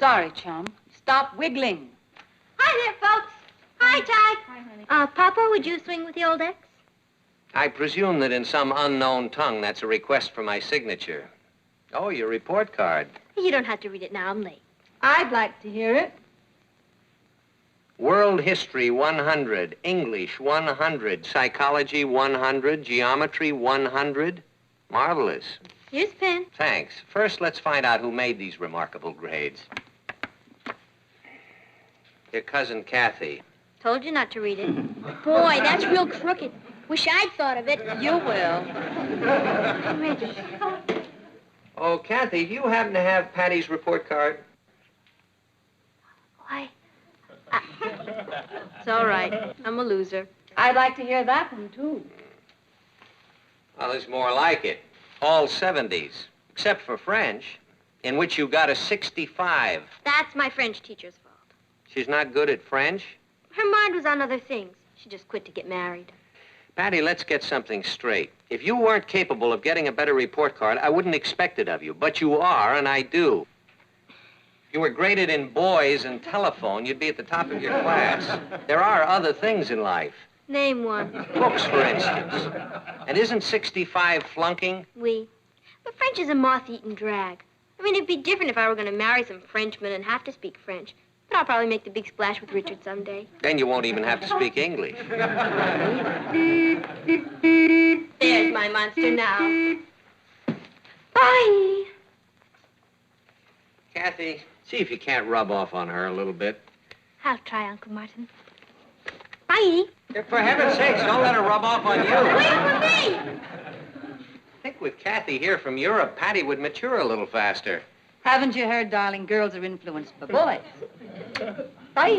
Sorry, chum. Stop wiggling. Hi there, folks. Hi, Ty. Hi, honey. Papa, would you swing with the old ex? I presume that in some unknown tongue, that's a request for my signature. Oh, your report card. You don't have to read it now. I'm late. I'd like to hear it. World History 100, English 100, Psychology 100, Geometry 100. Marvelous. Here's a pen. Thanks. First, let's find out who made these remarkable grades. Your cousin Kathy. Told you not to read it. Boy, that's real crooked. Wish I'd thought of it. You will. I'm ready. Oh, Kathy, do you happen to have Patty's report card? Why? It's all right. I'm a loser. I'd like to hear that one, too. Well, there's more like it. All 70s, except for French, in which you got a 65. That's my French teacher's fault. She's not good at French? Her mind was on other things. She just quit to get married. Patty, let's get something straight. If you weren't capable of getting a better report card, I wouldn't expect it of you. But you are, and I do. If you were graded in boys and telephone, you'd be at the top of your class. There are other things in life. Name one. Books, for instance. And isn't 65 flunking? Oui. But French is a moth-eaten drag. I mean, it'd be different if I were going to marry some Frenchman and have to speak French. But I'll probably make the big splash with Richard someday. Then you won't even have to speak English. There's my monster now. Bye. Kathy, see if you can't rub off on her a little bit. I'll try, Uncle Martin. Bye. For heaven's sakes, don't let her rub off on you. Wait for me. I think with Kathy here from Europe, Patty would mature a little faster. Haven't you heard, darling, girls are influenced by boys. Bye.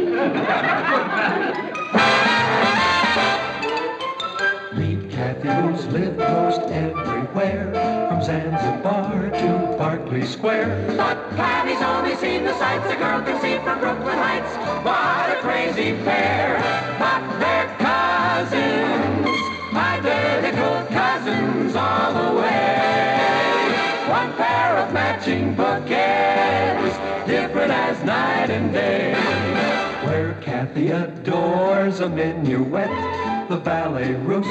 Meet Kathy, who's lived most everywhere, from Zanzibar to Berkeley Square. But Patty's only seen the sights a girl can see from Brooklyn Heights. What a crazy pair! But they're cousins, identical cousins all the way. One pair of matching bouquets, different as night and day. Where Kathy adores a minuet, the ballet russe,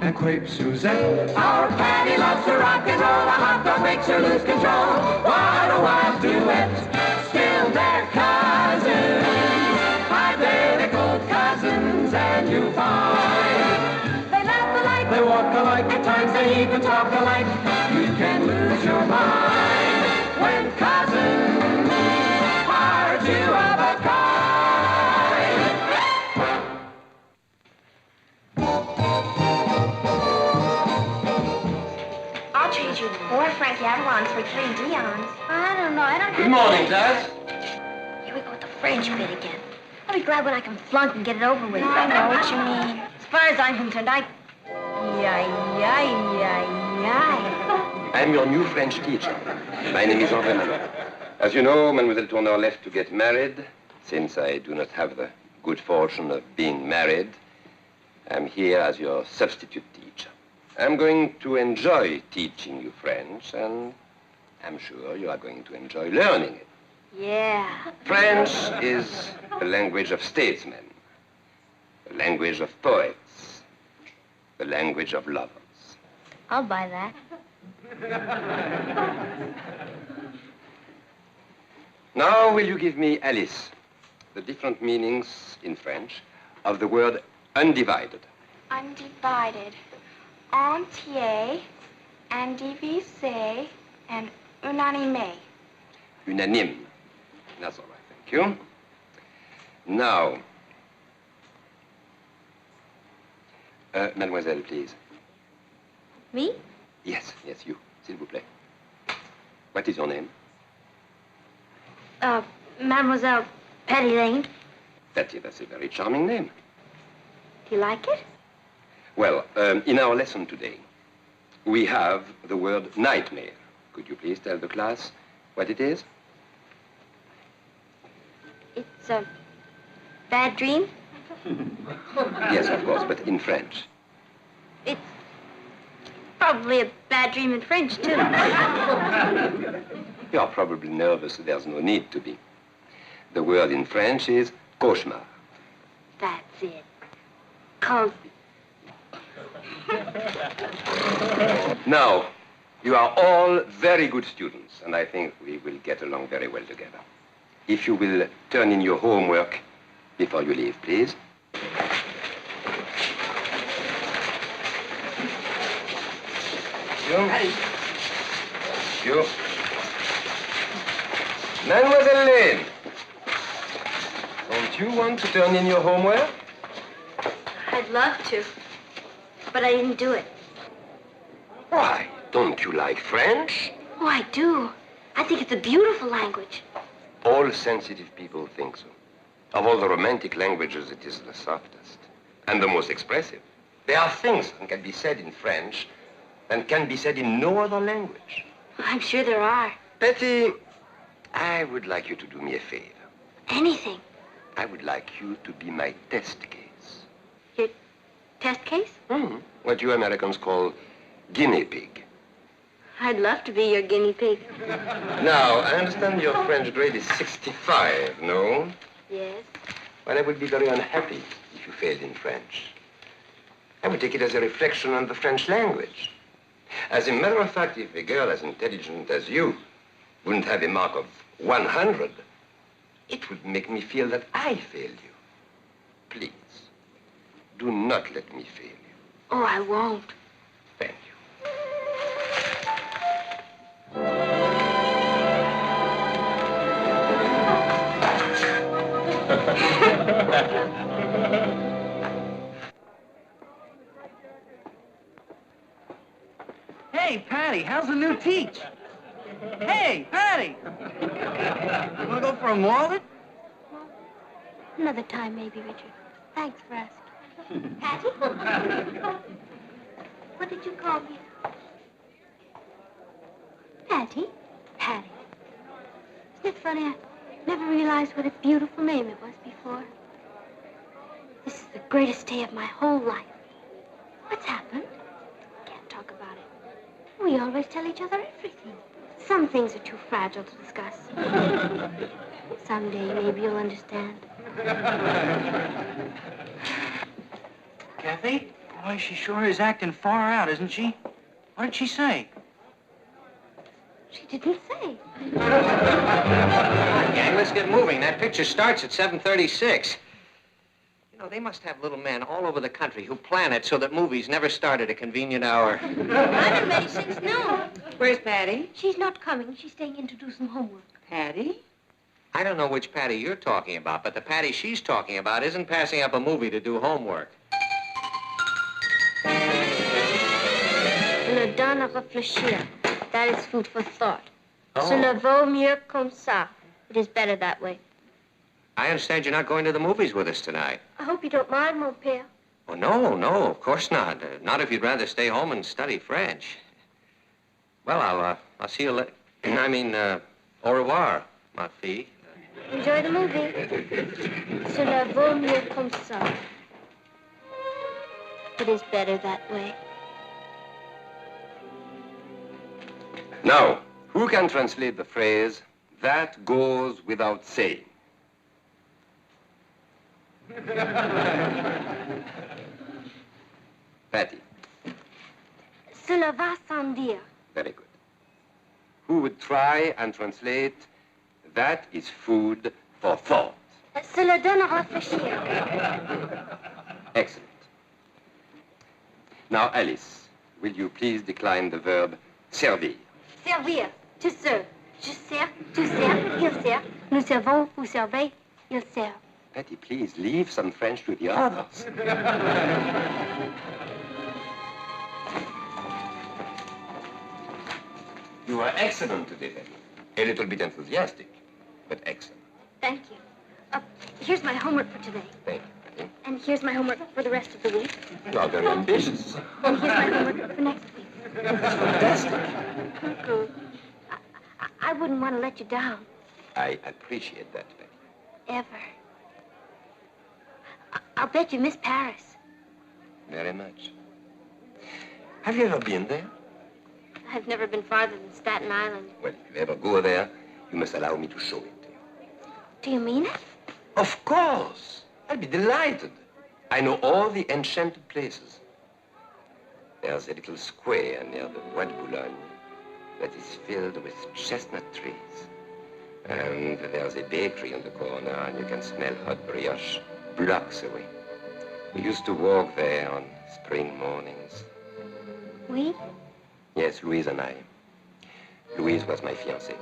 and crepe Suzette. Our Patty loves to rock and roll, a hot dog makes her lose control. What a wild duet, still they're cousins, identical cousins, and you find they laugh alike, they walk alike, at times they even talk alike. You can lose your mind when cousins are two of a kind. I'll trade you 4 Frankie Avalons for 3 Dions. I don't know. I don't have Good morning, Daz. Here we go with the French bit again. I'll be glad when I can flunk and get it over with. I know what you mean. As far as I'm concerned, I'm your new French teacher. My name is Henri. As you know, Mademoiselle Tourneur left to get married. Since I do not have the good fortune of being married, I'm here as your substitute teacher. I'm going to enjoy teaching you French, and I'm sure you are going to enjoy learning it. Yeah. French is the language of statesmen, the language of poets, the language of lovers. I'll buy that. Now, will you give me, Alice, the different meanings in French of the word undivided? Undivided, entier, indivisé, and unanimé. Unanime. That's all right, thank you. Now, mademoiselle, please. Me? Yes, you, s'il vous plaît. What is your name? Mademoiselle Patty Lane. That's a very charming name. Do you like it? Well, in our lesson today, we have the word nightmare. Could you please tell the class what it is? It's a bad dream. Yes, of course, but in French. It's probably a bad dream in French, too. You're probably nervous. There's no need to be. The word in French is cauchemar. That's it. Cause... Now, you are all very good students, and I think we will get along very well together. If you will turn in your homework before you leave, please. You. Mademoiselle Lane, don't you want to turn in your homework? I'd love to, but I didn't do it. Why? Don't you like French? Oh, I do. I think it's a beautiful language. All sensitive people think so. Of all the romantic languages, it is the softest and the most expressive. There are things that can be said in French that can be said in no other language. I'm sure there are. Betty, I would like you to do me a favor. Anything. I would like you to be my test case. Your test case? What you Americans call guinea pig. I'd love to be your guinea pig. Now, I understand your French grade is 65, no? Yes. Well, I would be very unhappy if you failed in French. I would take it as a reflection on the French language. As a matter of fact, if a girl as intelligent as you wouldn't have a mark of 100, it would make me feel that I failed you. Please, do not let me fail you. Oh, I won't. Thank you. Hey, Patty, how's the new teach? Hey, Patty! You want to go for a wallet? Another time, maybe, Richard. Thanks for asking. Patty? What did you call me? Patty? Patty. Isn't it funny? I never realized what a beautiful name it was before. This is the greatest day of my whole life. What's happened? Can't talk about it. We always tell each other everything. Some things are too fragile to discuss. Someday, maybe you'll understand. Kathy? Boy, she sure is acting far out, isn't she? What did she say? She didn't say. Come on, gang, let's get moving. That picture starts at 7:36. You know, they must have little men all over the country who plan it so that movies never start at a convenient hour. I've been ready since noon. Where's Patty? She's not coming. She's staying in to do some homework. Patty? I don't know which Patty you're talking about, but the Patty she's talking about isn't passing up a movie to do homework. Le donne à réfléchir. That is food for thought. Oh. Cela vaut mieux comme ça. It is better that way. I understand you're not going to the movies with us tonight. I hope you don't mind, mon père. Oh, no, of course not. Not if you'd rather stay home and study French. Well, I'll see you later. I mean, au revoir, ma fille. Enjoy the movie. Cela vaut mieux comme ça. It is better that way. Now, who can translate the phrase, that goes without saying? Patty. Cela va sans dire. Very good. Who would try and translate, that is food for thought? Cela donne à réfléchir. Excellent. Now, Alice, will you please decline the verb servir? Servir. To serve. Je sers, tu sers, il sert. Nous servons, vous servez, il sert. Patty, please leave some French to the others. You are excellent today, Patty. A little bit enthusiastic, but excellent. Thank you. Here's my homework for today. Thank you, Patty. And here's my homework for the rest of the week. You are very ambitious. And here's my homework for next week. Fantastic. Cuckoo. I wouldn't want to let you down. I appreciate that, Patty. Ever. I'll bet you miss Paris. Very much. Have you ever been there? I've never been farther than Staten Island. Well, if you ever go there, you must allow me to show it to you. Do you mean it? Of course. I'll be delighted. I know all the enchanted places. There's a little square near the Bois de Boulogne that is filled with chestnut trees. And there's a bakery on the corner, and you can smell hot brioche blocks away. We used to walk there on spring mornings. We? Yes, Louise and I. Louise was my fiancée.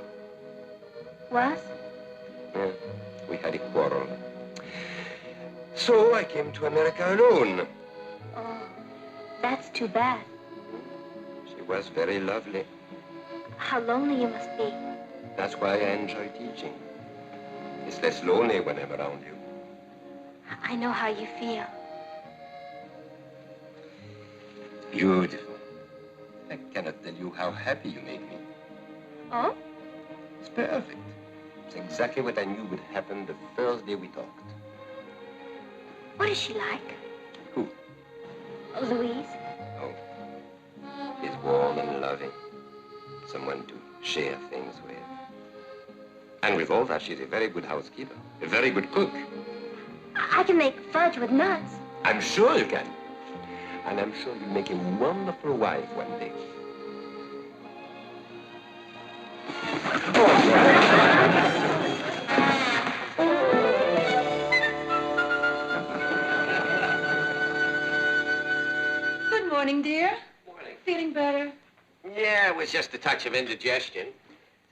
Was? Yeah, we had a quarrel. So I came to America alone. Oh, that's too bad. She was very lovely. How lonely you must be. That's why I enjoy teaching. It's less lonely when I'm around you. I know how you feel. Beautiful. I cannot tell you how happy you make me. Oh? It's perfect. It's exactly what I knew would happen the first day we talked. What is she like? Who? Louise? Oh, she's warm and loving. Someone to share things with. And with all that, she's a very good housekeeper, a very good cook. I can make fudge with nuts. I'm sure you can. And I'm sure you'll make a wonderful wife one day. Good morning, dear. Morning. Feeling better? Yeah, it was just a touch of indigestion.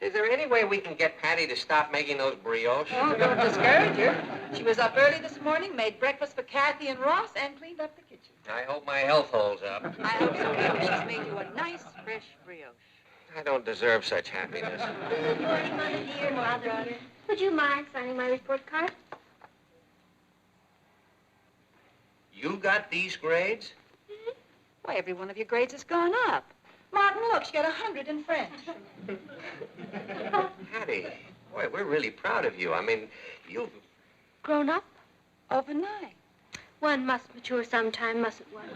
Is there any way we can get Patty to stop making those brioches? Oh, don't discourage her. She was up early this morning, made breakfast for Kathy and Ross, and cleaned up the kitchen. I hope my health holds up. I hope so, too. She's made you a nice, fresh brioche. I don't deserve such happiness. Good morning, Mother dear. Mother. Would you mind signing my report card? You got these grades? Why, every one of your grades has gone up. Martin, look, she got 100 in French. Patty, boy, we're really proud of you. I mean, you've... Grown up? Overnight. One must mature sometime, mustn't one?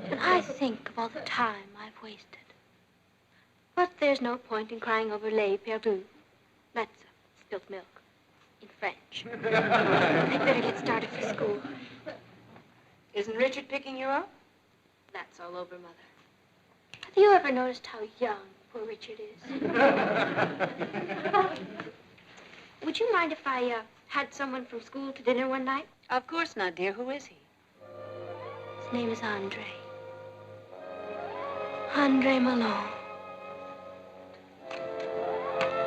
And I think of all the time I've wasted. But there's no point in crying over lait perdu. That's spilt milk in French. I'd better get started for school. Isn't Richard picking you up? That's all over, Mother. Have you ever noticed how young poor Richard is? Would you mind if I had someone from school to dinner one night? Of course not, dear. Who is he? His name is Andre. Andre Malone.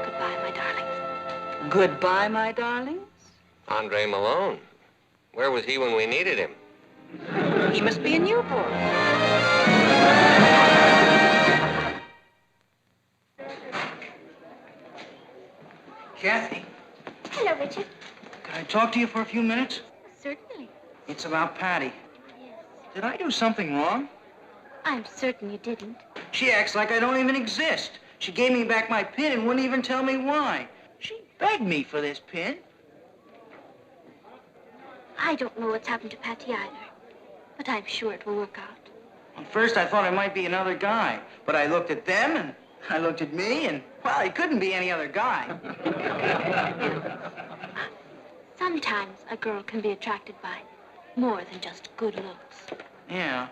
Goodbye, my darlings. Goodbye, my darlings. Andre Malone. Where was he when we needed him? He must be in Newport. Kathy, Hello, Richard. can I talk to you for a few minutes? Certainly. It's about Patty. Yes. Did I do something wrong? I'm certain you didn't. She acts like I don't even exist. She gave me back my pin and wouldn't even tell me why. She begged me for this pin. I don't know what's happened to Patty either, but I'm sure it will work out. At first, I thought it might be another guy, but I looked at them and I looked at me and, well, it couldn't be any other guy. Sometimes a girl can be attracted by more than just good looks. Yeah.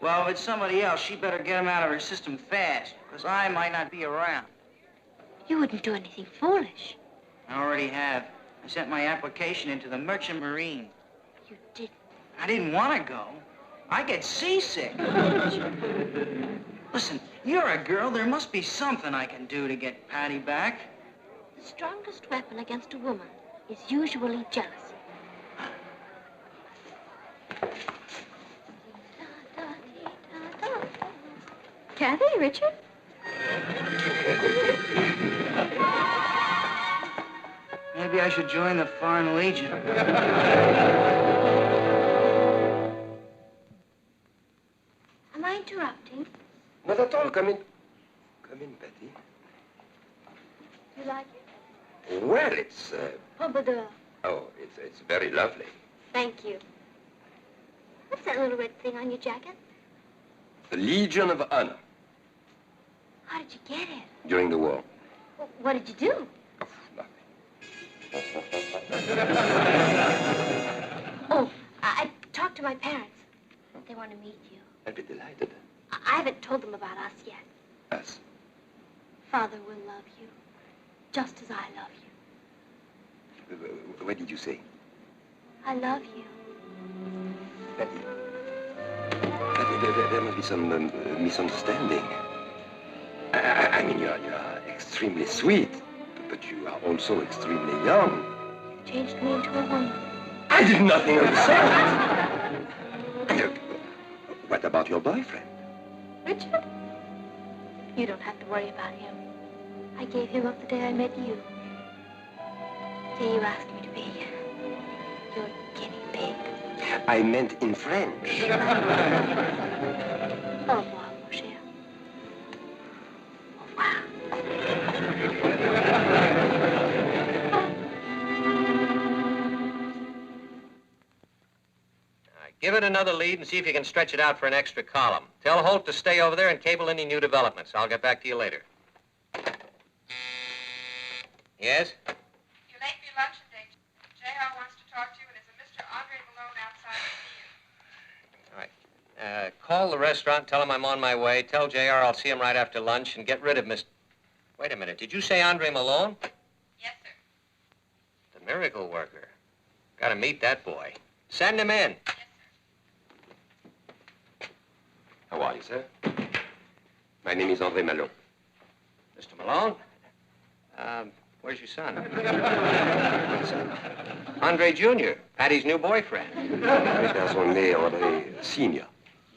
Well, if it's somebody else, she better get him out of her system fast, because I might not be around. You wouldn't do anything foolish. I already have. I sent my application into the Merchant Marine. You didn't. I didn't want to go. I get seasick. Listen, you're a girl. There must be something I can do to get Patty back. The strongest weapon against a woman is usually jealousy. Kathy, Richard? Maybe I should join the Foreign Legion. Am I interrupting? Not at all. Come in. Come in, Betty. You like it? Well, it's, Pompadour. oh, it's very lovely. Thank you. What's that little red thing on your jacket? The Legion of Honor How did you get it? during the war. What did you do? Oh, nothing. Oh, I talked to my parents. They want to meet you. I'll be delighted. I haven't told them about us yet. Us? Father will love you, just as I love you. What did you say? I love you. Patty, there must be some misunderstanding. I mean, you are extremely sweet, but you are also extremely young. You changed me into a woman. I did nothing of the sort. What about your boyfriend? Richard? You don't have to worry about him. I gave him up the day I met you. The day you asked me to be your guinea pig. I meant in French. Au revoir, mon cher. Au revoir. Give it another lead and see if you can stretch it out for an extra column. Tell Holt to stay over there and cable any new developments. I'll get back to you later. Yes? You're late for your luncheon date. J.R. wants to talk to you, and there's a Mr. Andre Malone outside to see you. All right. Call the restaurant, tell him I'm on my way. Tell J.R. I'll see him right after lunch and get rid of Miss... Wait a minute. Did you say Andre Malone? Yes, sir. The miracle worker. Got to meet that boy. Send him in. Yes, sir. How are you, sir? My name is Andre Malone. Mr. Malone? Where's your son? Andre Jr., Patty's new boyfriend. Andre Senior.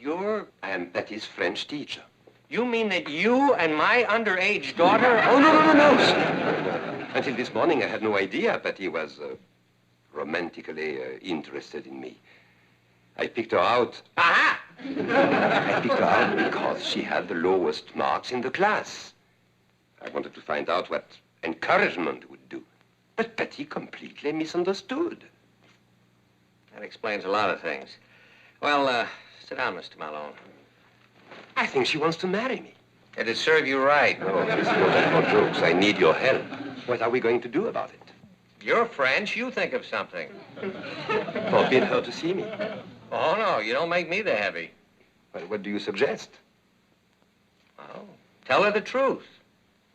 You're... I am Patty's French teacher. You mean that you and my underage daughter... Oh, no, sir. Until this morning, I had no idea Patty was romantically interested in me. I picked her out. Aha! I picked her out because she had the lowest marks in the class. I wanted to find out what encouragement would do. But Patty completely misunderstood. That explains a lot of things. Well, sit down, Mr. Malone. I think she wants to marry me. It'd serve you right. No, it's not for jokes. I need your help. What are we going to do about it? You're French. You think of something. Forbid her to see me. Oh, no, you don't make me the heavy. Well, what do you suggest? Well, tell her the truth.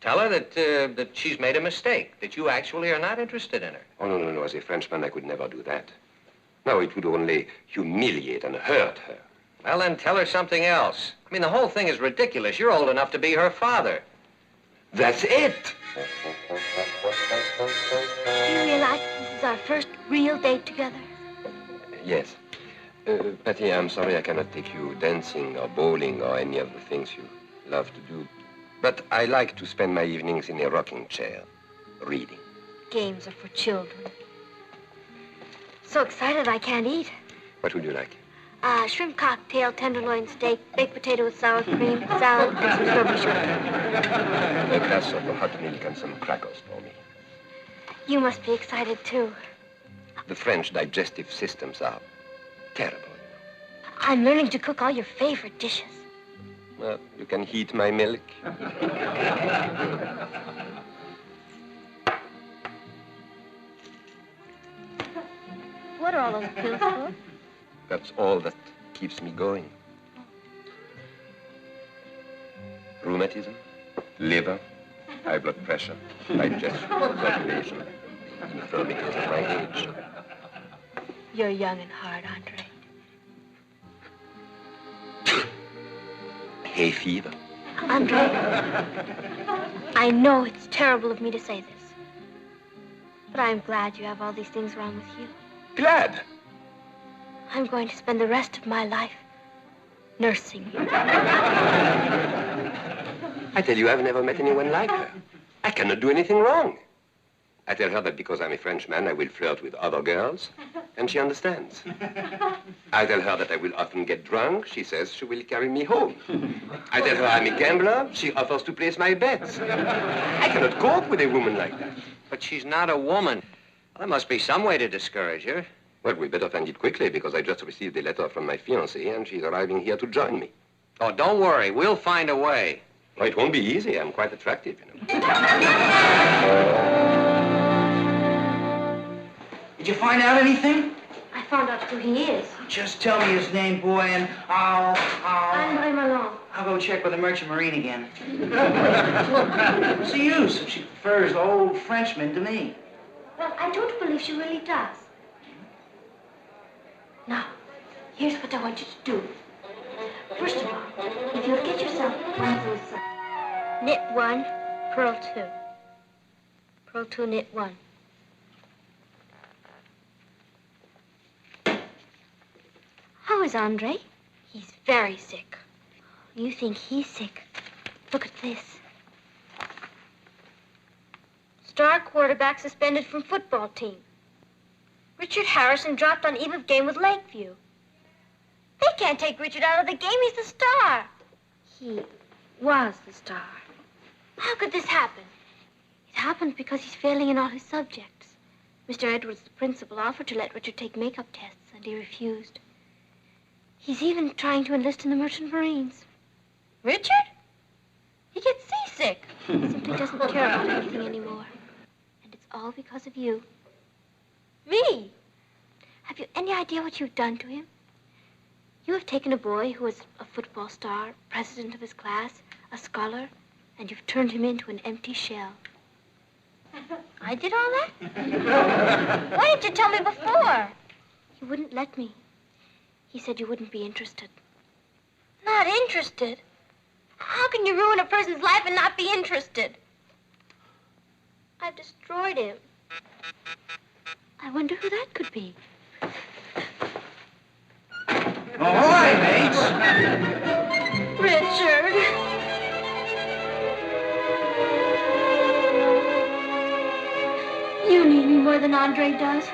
Tell her that she's made a mistake, that you actually are not interested in her. Oh, no. As a Frenchman, I could never do that. No, it would only humiliate and hurt her. Well, then tell her something else. I mean, the whole thing is ridiculous. You're old enough to be her father. That's it! Do you realize this is our first real date together? Yes. Patty, I'm sorry I cannot take you dancing or bowling or any of the things you love to do. But I like to spend my evenings in a rocking chair, reading. Games are for children. So excited I can't eat. What would you like? Shrimp cocktail, tenderloin steak, baked potato with sour cream, salad, and some strawberry shortcake. A glass of hot milk and some crackers for me. You must be excited, too. The French digestive systems are terrible. I'm learning to cook all your favorite dishes. Well, you can heat my milk. What are all those pills for? That's all that keeps me going. Rheumatism, liver, high blood pressure, digestion, circulation, infirmities of my age. You're young and hard, Andre. Hay fever. Andre, I know it's terrible of me to say this, but I'm glad you have all these things wrong with you. Glad. I'm going to spend the rest of my life nursing you. I tell you, I've never met anyone like her. I cannot do anything wrong. I tell her that because I'm a Frenchman, I will flirt with other girls, and she understands. I tell her that I will often get drunk. She says she will carry me home. I tell her I'm a gambler. She offers to place my bets. I cannot cope with a woman like that. But she's not a woman. Well, there must be some way to discourage her. Well, we better find it quickly because I just received a letter from my fiancée and she's arriving here to join me. Oh, don't worry. We'll find a way. Oh, it won't be easy. I'm quite attractive, you know. Did you find out anything? I found out who he is. Just tell me his name, boy, and I'll... Andre Malone. I'll go check with the Merchant Marine again. What's the use if she prefers the old Frenchman to me? Well, I don't believe she really does. Now, here's what I want you to do. First of all, if you'll get yourself one of those... knit 1, purl 2. Purl 2, knit 1. How is Andre? He's very sick. You think he's sick? Look at this. Star quarterback suspended from football team. Richard Harrison dropped on eve of game with Lakeview. They can't take Richard out of the game. He's the star. He was the star. How could this happen? It happened because he's failing in all his subjects. Mr. Edwards, the principal, offered to let Richard take makeup tests, and he refused. He's even trying to enlist in the Merchant Marines. Richard? He gets seasick. He simply doesn't care about anything anymore. And it's all because of you. Me? Have you any idea what you've done to him? You have taken a boy who was a football star, president of his class, a scholar, and you've turned him into an empty shell. I did all that? Why didn't you tell me before? You wouldn't let me. He said you wouldn't be interested. Not interested? How can you ruin a person's life and not be interested? I've destroyed him. I wonder who that could be. Ahoy, mates! Richard. You need me more than Andre does.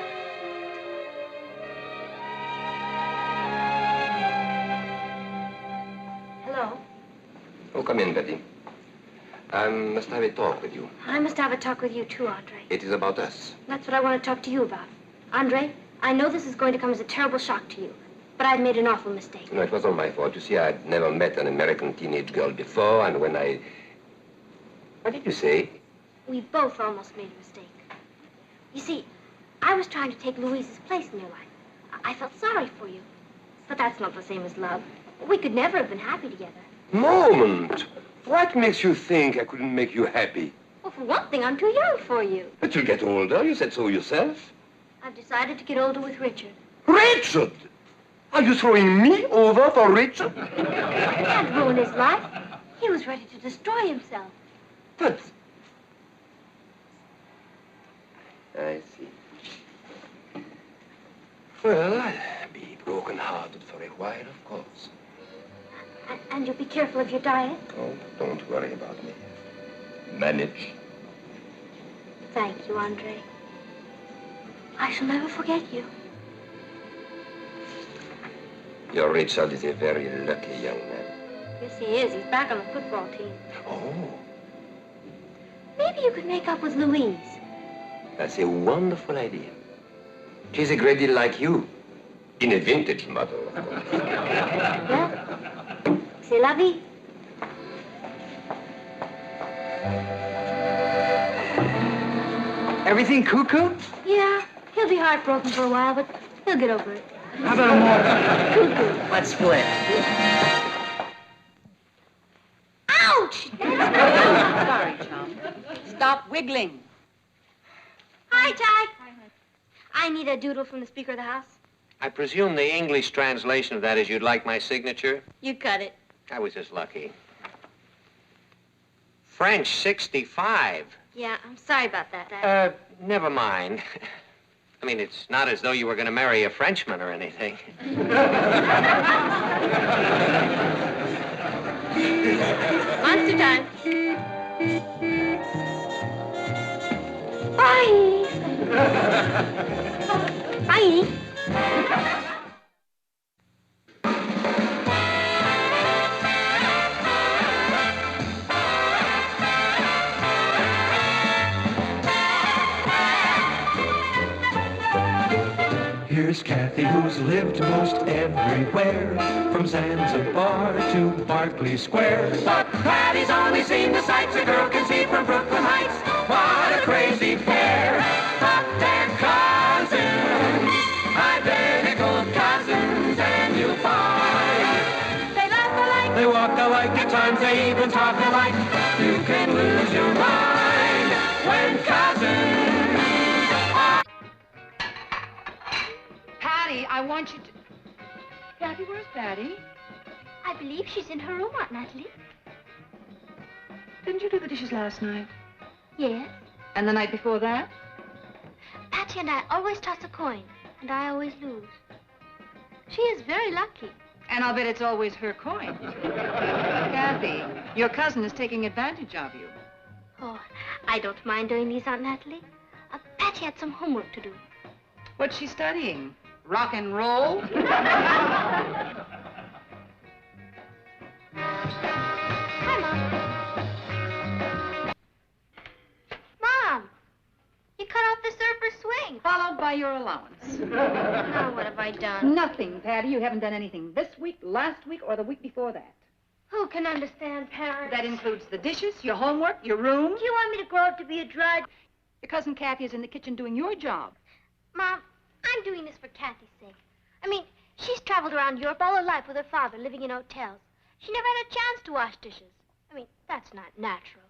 Hello? Oh, come in, Betty. I must have a talk with you. I must have a talk with you too, Andre. It is about us. That's what I want to talk to you about. Andre, I know this is going to come as a terrible shock to you, but I've made an awful mistake. No, it was all my fault. You see, I'd never met an American teenage girl before, and when I... What did you say? We both almost made a mistake. You see, I was trying to take Louise's place in your life. I felt sorry for you. But that's not the same as love. We could never have been happy together. Moment! What makes you think I couldn't make you happy? Well, for one thing, I'm too young for you. But you'll get older. You said so yourself. I've decided to get older with Richard. Richard! Are you throwing me over for Richard? I can't ruin his life. He was ready to destroy himself. But... I see. Well, I'll be broken-hearted for a while, of course. And you'll be careful of your diet? Oh, don't worry about me. Manage. Thank you, Andre. I shall never forget you. Your Richard is a very lucky young man. Yes, he is. He's back on the football team. Oh, Maybe you could make up with Louise. that's a wonderful idea. She's a great deal like you. In a vintage model, of course. Well, c'est la vie. Everything cuckoo? Yeah, he'll be heartbroken for a while, but he'll get over it. How about a more? Let's split. Ouch! Sorry, chum. Stop wiggling. Hi, Ty. I need a doodle from the Speaker of the House. I presume the English translation of that is you'd like my signature? You cut it. I was just lucky. French 65. Yeah, I'm sorry about that. Never mind. I mean, it's not as though you were going to marry a Frenchman or anything. Monster time. Bye. Bye. Here's Kathy, who's lived most everywhere, from Zanzibar to Berkeley Square. But Patty's only seen the sights a girl can see from Brooklyn Heights. What a crazy pair, but they're cousins. At times they even talk alike. You can lose your mind when cousins are... Patty, I want you to... Kathy, where's Patty? I believe she's in her room, Aunt Natalie. Didn't you do the dishes last night? Yes. And the night before that? Patty and I always toss a coin, and I always lose. She is very lucky. And I'll bet it's always her coin. Kathy, your cousin is taking advantage of you. Oh, I don't mind doing these, Aunt Natalie. Patty had some homework to do. What's she studying? Rock and roll? Hi, Mom. Mom, you cut off the surfer swing. Followed by your allowance. Now, what have I done? Nothing, Patty. You haven't done anything this week, last week, or the week before that. Who can understand parents? That includes the dishes, your homework, your room. Do you want me to grow up to be a drudge? Your cousin Kathy is in the kitchen doing your job. Mom, I'm doing this for Kathy's sake. I mean, she's traveled around Europe all her life with her father, living in hotels. She never had a chance to wash dishes. I mean, that's not natural.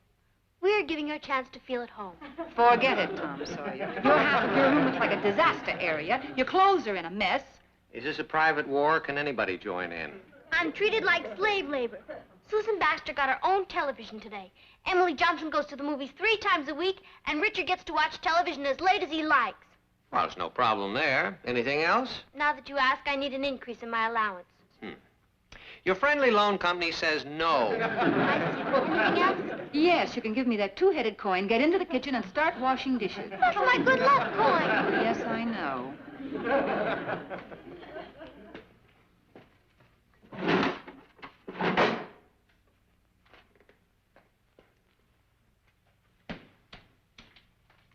We're giving her a chance to feel at home. Forget it, Tom Sawyer. Your half of your room looks like a disaster area. Your clothes are in a mess. Is this a private war? Can anybody join in? I'm treated like slave labor. Susan Baxter got her own television today. Emily Johnson goes to the movies 3 times a week, and Richard gets to watch television as late as he likes. Well, there's no problem there. Anything else? Now that you ask, I need an increase in my allowance. Your friendly loan company says no. I see. Anything else? Yes, you can give me that 2-headed coin, get into the kitchen, and start washing dishes. That's my good luck coin. Yes, I know.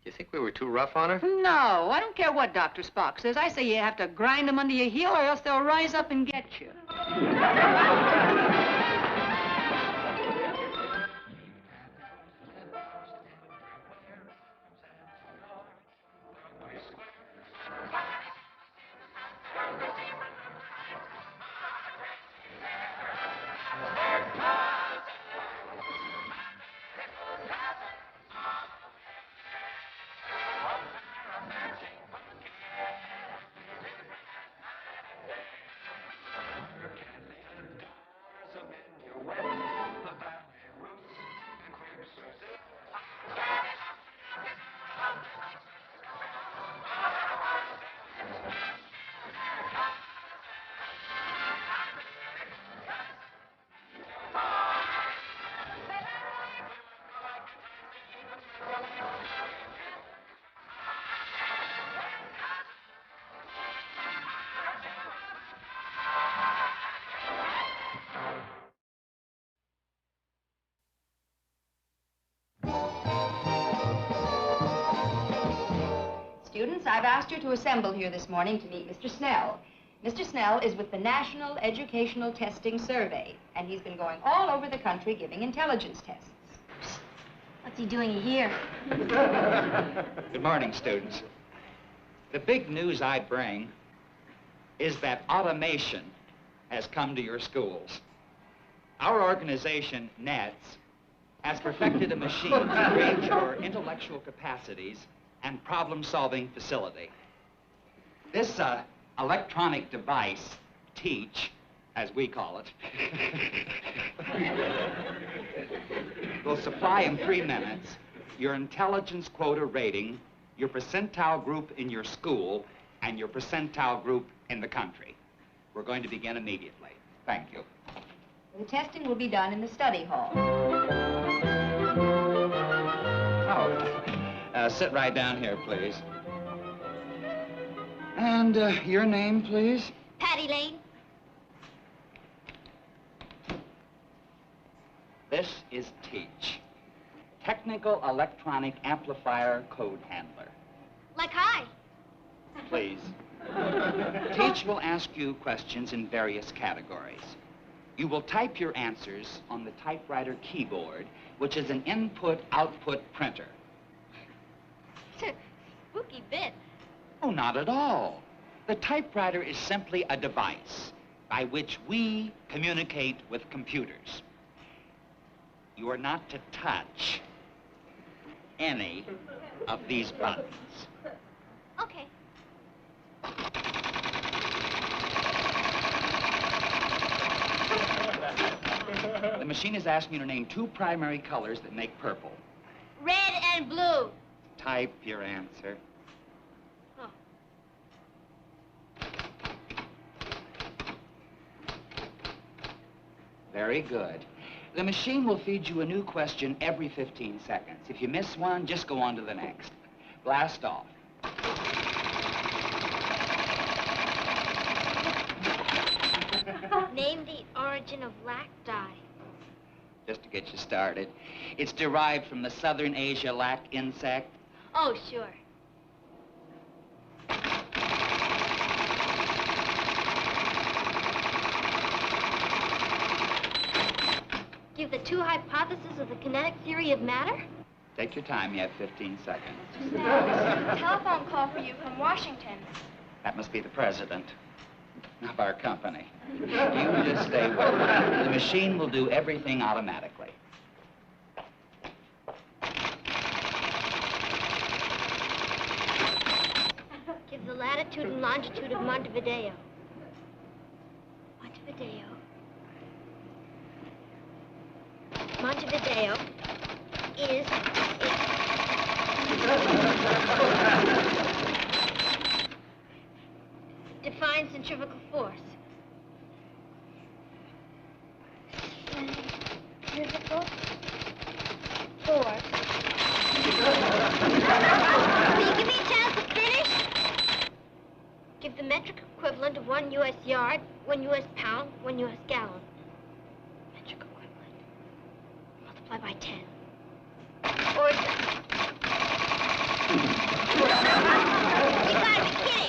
You think we were too rough on her? No, I don't care what Dr. Spock says. I say you have to grind them under your heel or else they'll rise up and get you. Students, I've asked you to assemble here this morning to meet Mr. Snell. Mr. Snell is with the National Educational Testing Survey, and he's been going all over the country giving intelligence tests. What's he doing here? Good morning, students. The big news I bring is that automation has come to your schools. Our organization, NETS, has perfected a machine to gauge your intellectual capacities and problem-solving facility. This electronic device, TEACH, as we call it, will supply in 3 minutes your intelligence quota rating, your percentile group in your school, and your percentile group in the country. We're going to begin immediately. Thank you. The testing will be done in the study hall. Sit right down here, please. And your name, please? Patty Lane. This is TEACH, Technical Electronic Amplifier Code Handler. Like hi. Please. TEACH will ask you questions in various categories. You will type your answers on the typewriter keyboard, which is an input-output printer. Spooky bit. Oh, not at all. The typewriter is simply a device by which we communicate with computers. You are not to touch any of these buttons. Okay. The machine is asking you to name 2 primary colors that make purple. Red and blue. Type your answer. Oh. Very good. The machine will feed you a new question every 15 seconds. If you miss one, just go on to the next. Blast off. Name the origin of lac dye. Just to get you started. It's derived from the Southern Asia lac insect. Oh, sure. Give the 2 hypotheses of the kinetic theory of matter? Take your time. You have 15 seconds. Telephone call for you from Washington. That must be the president of our company. You just stay with me. The machine will do everything automatically. Give the latitude and longitude of Montevideo. Montevideo is... Define centrifugal force. Centrifugal force. Will you give me a chance to finish? Give the metric equivalent of 1 U.S. yard, 1 U.S. pound, 1 U.S. gallon. Metric equivalent. Multiply by 10. Or... You gotta be kidding!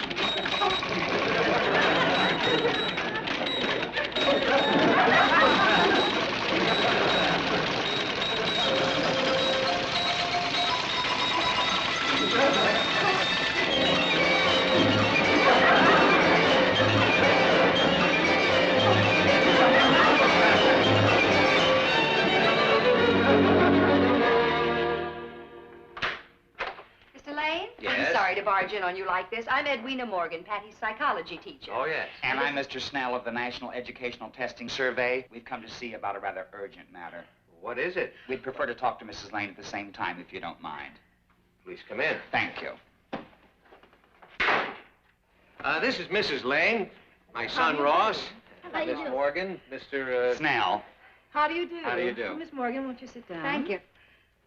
Mr. Lane? Yes? I'm sorry to barge in on you like this. I'm Edwina Morgan, Patty's psychology teacher. Oh, yes. And I'm Mr. Snell of the National Educational Testing Survey. We've come to see you about a rather urgent matter. What is it? We'd prefer to talk to Mrs. Lane at the same time, if you don't mind. Please come in. Thank you. This is Mrs. Lane, my son Ross, How do you Miss do? Morgan, Mr. Snell. How do you do? How do you do? Miss Morgan, won't you sit down? Thank you.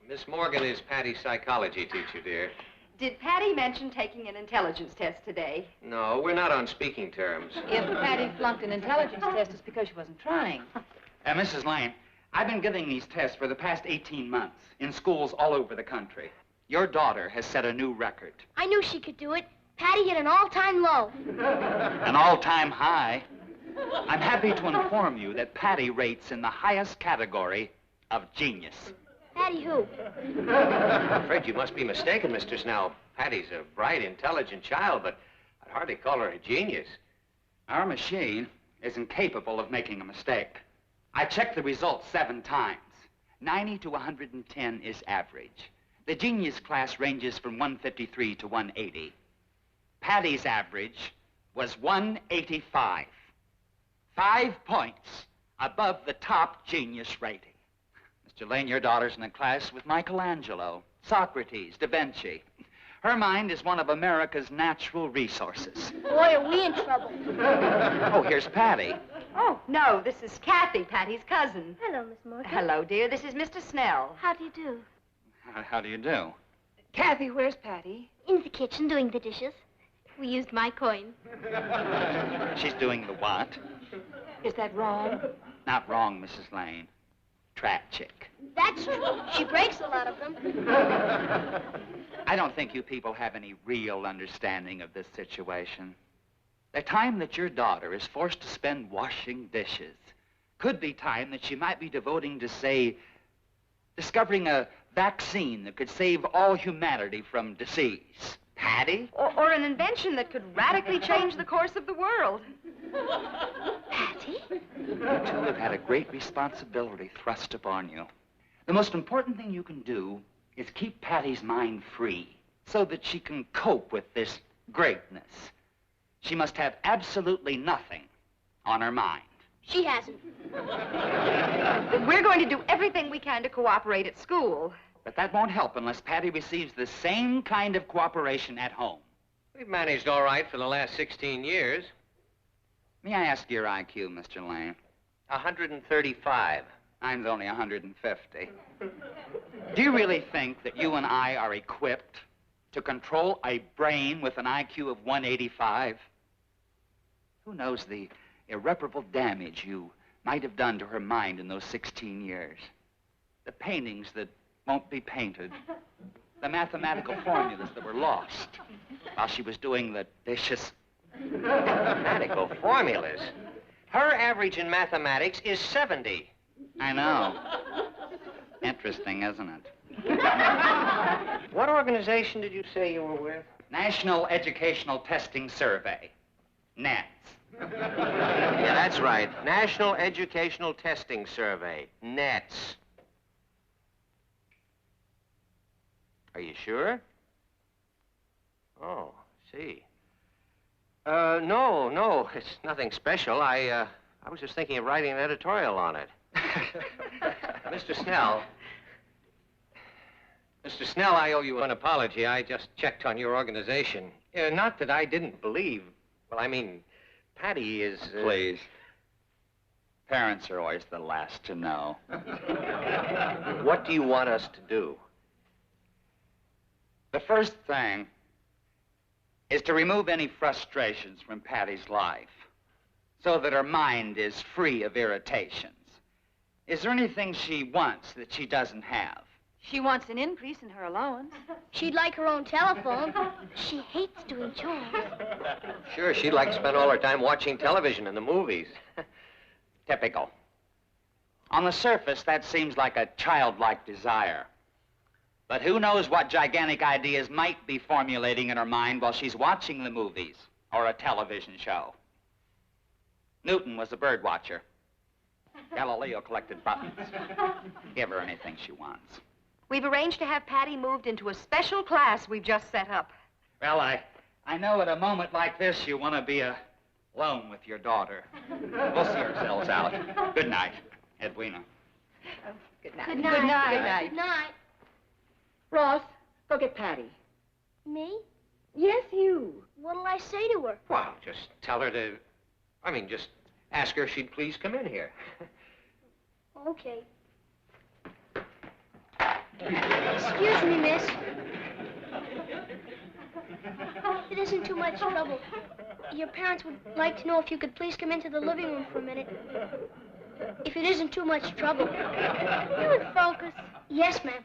Miss Morgan is Patty's psychology teacher, dear. Did Patty mention taking an intelligence test today? No, we're not on speaking terms. If Patty flunked an intelligence test, it's because she wasn't trying. Mrs. Lane, I've been giving these tests for the past 18 months in schools all over the country. Your daughter has set a new record. I knew she could do it. Patty hit an all-time low. An all-time high. I'm happy to inform you that Patty rates in the highest category of genius. Patty who? I'm afraid you must be mistaken, Mr. Snell. Patty's a bright, intelligent child, but I'd hardly call her a genius. Our machine is incapable of making a mistake. I checked the results 7 times. 90 to 110 is average. The genius class ranges from 153 to 180. Patty's average was 185. 5 points above the top genius rating. Mr. Lane, your daughter's in a class with Michelangelo, Socrates, Da Vinci. Her mind is one of America's natural resources. Boy, are we in trouble. Oh, here's Patty. Oh, no, this is Kathy, Patty's cousin. Hello, Miss Morgan. Hello, dear. This is Mr. Snell. How do you do? How do you do? Kathy, where's Patty? In the kitchen doing the dishes. We used my coin. She's doing the what? Is that wrong? Not wrong, Mrs. Lane. Trap chick. That's true. She breaks a lot of them. I don't think you people have any real understanding of this situation. The time that your daughter is forced to spend washing dishes could be time that she might be devoting to, say, discovering a vaccine that could save all humanity from disease. Patty? Or an invention that could radically change the course of the world. Patty? You two have had a great responsibility thrust upon you. The most important thing you can do is keep Patty's mind free so that she can cope with this greatness. She must have absolutely nothing on her mind. She hasn't. We're going to do everything we can to cooperate at school. But that won't help unless Patty receives the same kind of cooperation at home. We've managed all right for the last 16 years. May I ask your IQ, Mr. Lane? 135. Mine's only 150. Do you really think that you and I are equipped to control a brain with an IQ of 185? Who knows the irreparable damage you might have done to her mind in those 16 years? The paintings that won't be painted, the mathematical formulas that were lost while she was doing the dishes. Mathematical formulas? Her average in mathematics is 70. I know. Interesting, isn't it? What organization did you say you were with? National Educational Testing Survey, NETS. Yeah, that's right. National Educational Testing Survey, NETS. Are you sure? Oh, see. No, it's nothing special. I was just thinking of writing an editorial on it. Mr. Snell. Mr. Snell, I owe you an apology. I just checked on your organization. Not that I didn't believe. Well, I mean, Patty is... Please. Parents are always the last to know. What do you want us to do? The first thing is to remove any frustrations from Patty's life so that her mind is free of irritations. Is there anything she wants that she doesn't have? She wants an increase in her allowance. She'd like her own telephone. She hates doing chores. Sure, she'd like to spend all her time watching television and the movies. Typical. On the surface, that seems like a childlike desire. But who knows what gigantic ideas might be formulating in her mind while she's watching the movies or a television show. Newton was a bird watcher. Galileo collected buttons. Give her anything she wants. We've arranged to have Patty moved into a special class we've just set up. Well, I know at a moment like this you want to be alone with your daughter. We'll see ourselves out. Good night, Edwina. Good night. Good night. Good night. Good night. Good night. Ross, go get Patty. Me? Yes, you. What'll I say to her? Well, just tell her to... just ask her if she'd please come in here. Okay. Excuse me, miss. If it isn't too much trouble, your parents would like to know if you could please come into the living room for a minute. If it isn't too much trouble. You would focus. Yes, ma'am.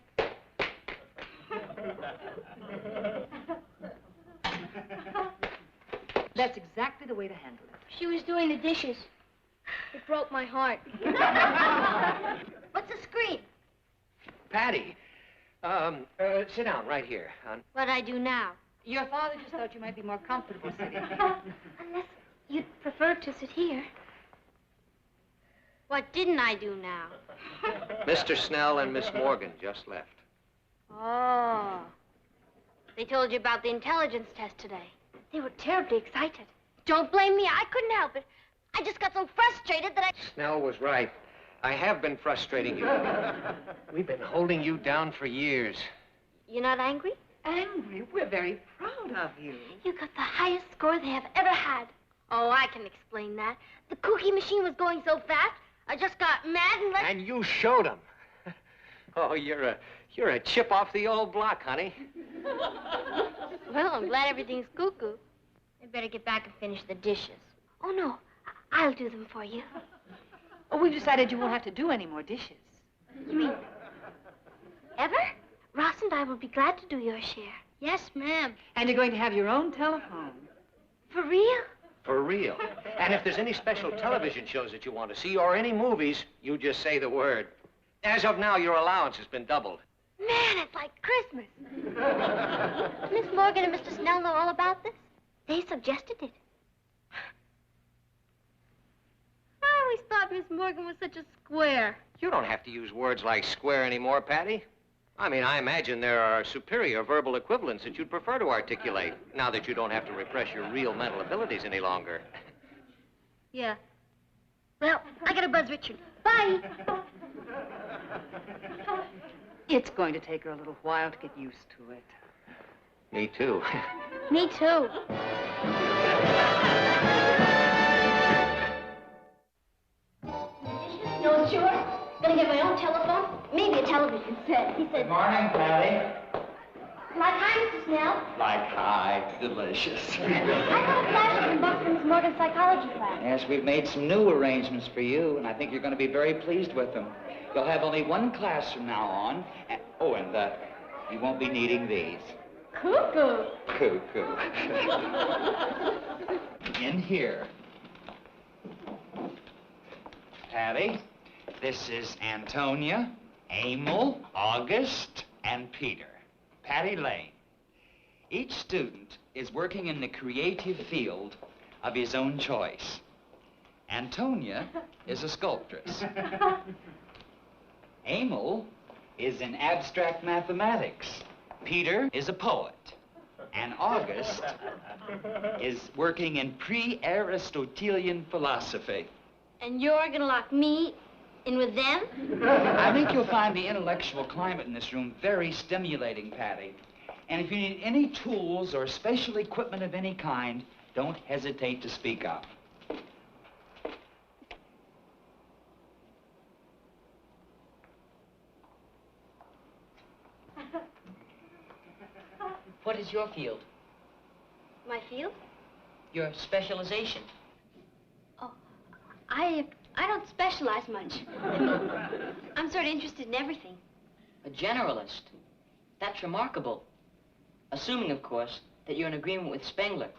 That's exactly the way to handle it. She was doing the dishes. It broke my heart. What's the scream? Patty, sit down right here. What'd I do now? Your father just thought you might be more comfortable sitting. Unless you'd prefer to sit here. What didn't I do now? Mr. Snell and Miss Morgan just left. Oh. They told you about the intelligence test today. They were terribly excited. Don't blame me. I couldn't help it. I just got so frustrated that I... Snell was right. I have been frustrating you. We've been holding you down for years. You're not angry? Angry? We're very proud of you. You got the highest score they have ever had. Oh, I can explain that. The cookie machine was going so fast, I just got mad and let... And you showed him. Oh, you're a chip off the old block, honey. Well, I'm glad everything's cuckoo. I better get back and finish the dishes. Oh, no. I'll do them for you. Oh, we've decided you won't have to do any more dishes. You mean... ever? Ross and I will be glad to do your share. Yes, ma'am. And you're going to have your own telephone. For real? For real. And if there's any special television shows that you want to see or any movies, you just say the word. As of now, your allowance has been doubled. Man, it's like Christmas. Miss Morgan and Mr. Snell know all about this. They suggested it. always thought Miss Morgan was such a square. You don't have to use words like square anymore, Patty. I mean, I imagine there are superior verbal equivalents that you'd prefer to articulate, now that you don't have to repress your real mental abilities any longer. Yeah. Well, I gotta buzz Richard. Bye. It's going to take her a little while to get used to it. Me too. Me too. No, sure. Gonna get my own telephone, maybe a television set. He said, Good morning, Patty. like hi, Mr. Snell. Like hi, delicious. I got a flash from Buck from Miss Morgan's psychology class. Yes, we've made some new arrangements for you, and I think you're going to be very pleased with them. You'll have only one class from now on. And, you won't be needing these. Cuckoo. Cuckoo. In here. Patty, this is Antonia, Emil, August, and Peter. Patty Lane. Each student is working in the creative field of his own choice. Antonia is a sculptress. Emil is in abstract mathematics. Peter is a poet. And August is working in pre-Aristotelian philosophy. And you're gonna lock me in with them? I think you'll find the intellectual climate in this room very stimulating, Patty. And if you need any tools or special equipment of any kind, don't hesitate to speak up. What is your field? My field? Your specialization? Oh, I don't specialize much. I mean, I'm sort of interested in everything. A generalist. That's remarkable. Assuming, of course, that you're in agreement with Spengler.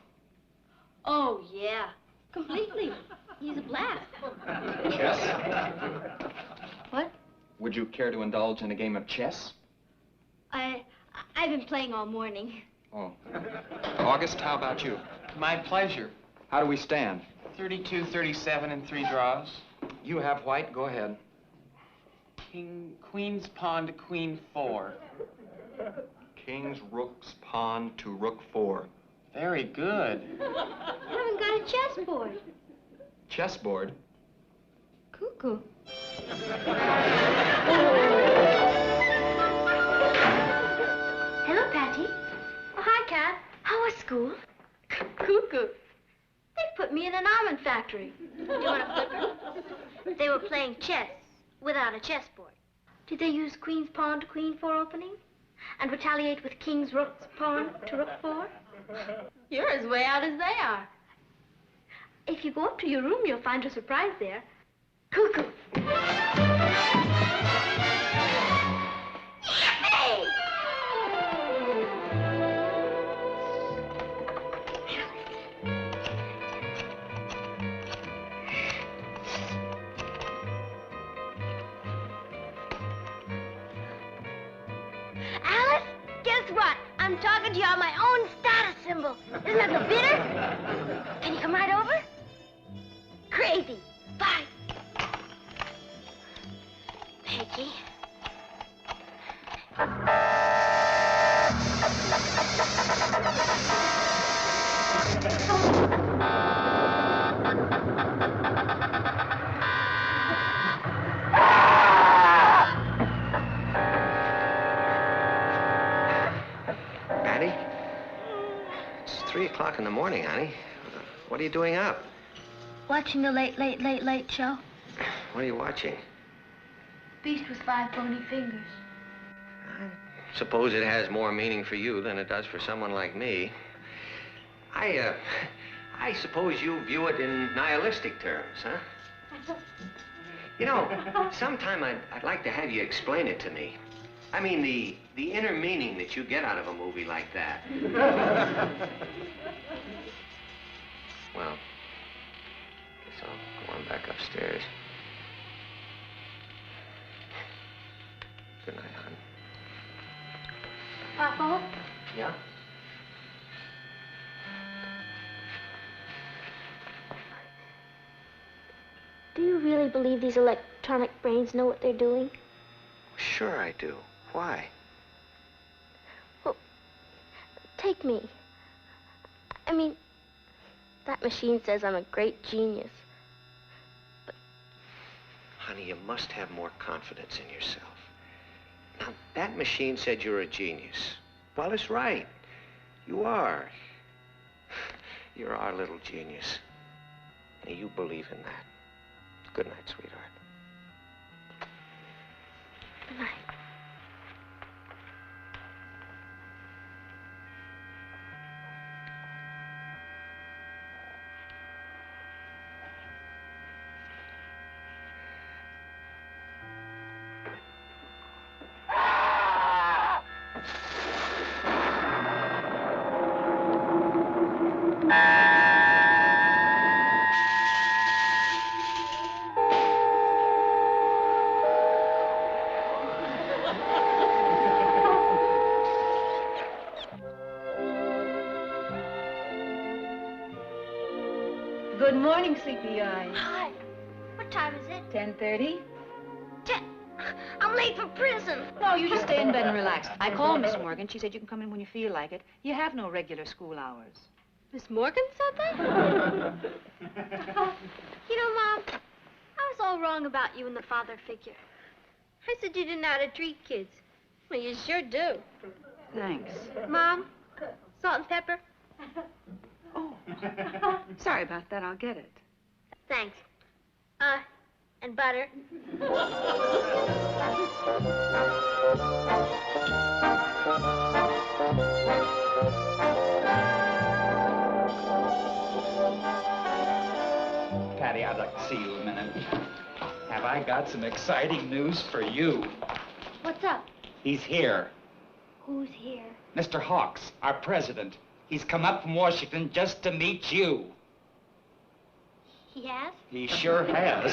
Oh, yeah. Completely. He's a blast. Chess? What? Would you care to indulge in a game of chess? I've been playing all morning. Oh. August, how about you? My pleasure. How do we stand? 32, 37, and 3 draws. You have white. Go ahead. Queen's pawn to queen 4. King's rook's pawn to rook 4. Very good. I haven't got a chessboard. Chessboard? Cuckoo. Hello, Patty. Oh, hi, Cat. How was school? Cuckoo. They put me in an almond factory. Do you want a flipper? They were playing chess without a chessboard. Did they use queen's pawn to queen 4 opening? And retaliate with king's rook's pawn to rook 4? You're as way out as they are. If you go up to your room, you'll find a surprise there. Cuckoo. Yippee! Alice, guess what? I'm talking to you on my own status symbol. Isn't that the bitter? Can you come right over? Crazy. Bye. Peggy. Patty? It's 3 o'clock in the morning, honey. What are you doing up? Watching the late show. What are you watching? Beast with 5 bony fingers. Suppose it has more meaning for you than it does for someone like me. I suppose you view it in nihilistic terms, huh? You know, sometime I'd like to have you explain it to me. I mean, the inner meaning that you get out of a movie like that. Well, guess I'll go on back upstairs. Good night, hon. Papa? Yeah? Do you really believe these electronic brains know what they're doing? Sure I do. Why? Well, take me. I mean, that machine says I'm a great genius. Honey, you must have more confidence in yourself. Now, that machine said you're a genius. Well, it's right. You are. You're our little genius. Now, you believe in that. Good night, sweetheart. Good night. Good morning, Sleepy Eye. Hi. What time is it? 10:30. I'm late for prison. No, you just stay in bed and relax. I called Miss Morgan. She said you can come in when you feel like it. You have no regular school hours. Miss Morgan said that? You know, Mom, I was all wrong about you and the father figure. I said you didn't know how to treat kids. Well, you sure do. Thanks. Mom, salt and pepper? Oh, sorry about that. I'll get it. Thanks. And butter. Patty, I'd like to see you a minute. Have I got some exciting news for you? What's up? He's here. Who's here? Mr. Hawks, our president. He's come up from Washington just to meet you. He has? He sure has.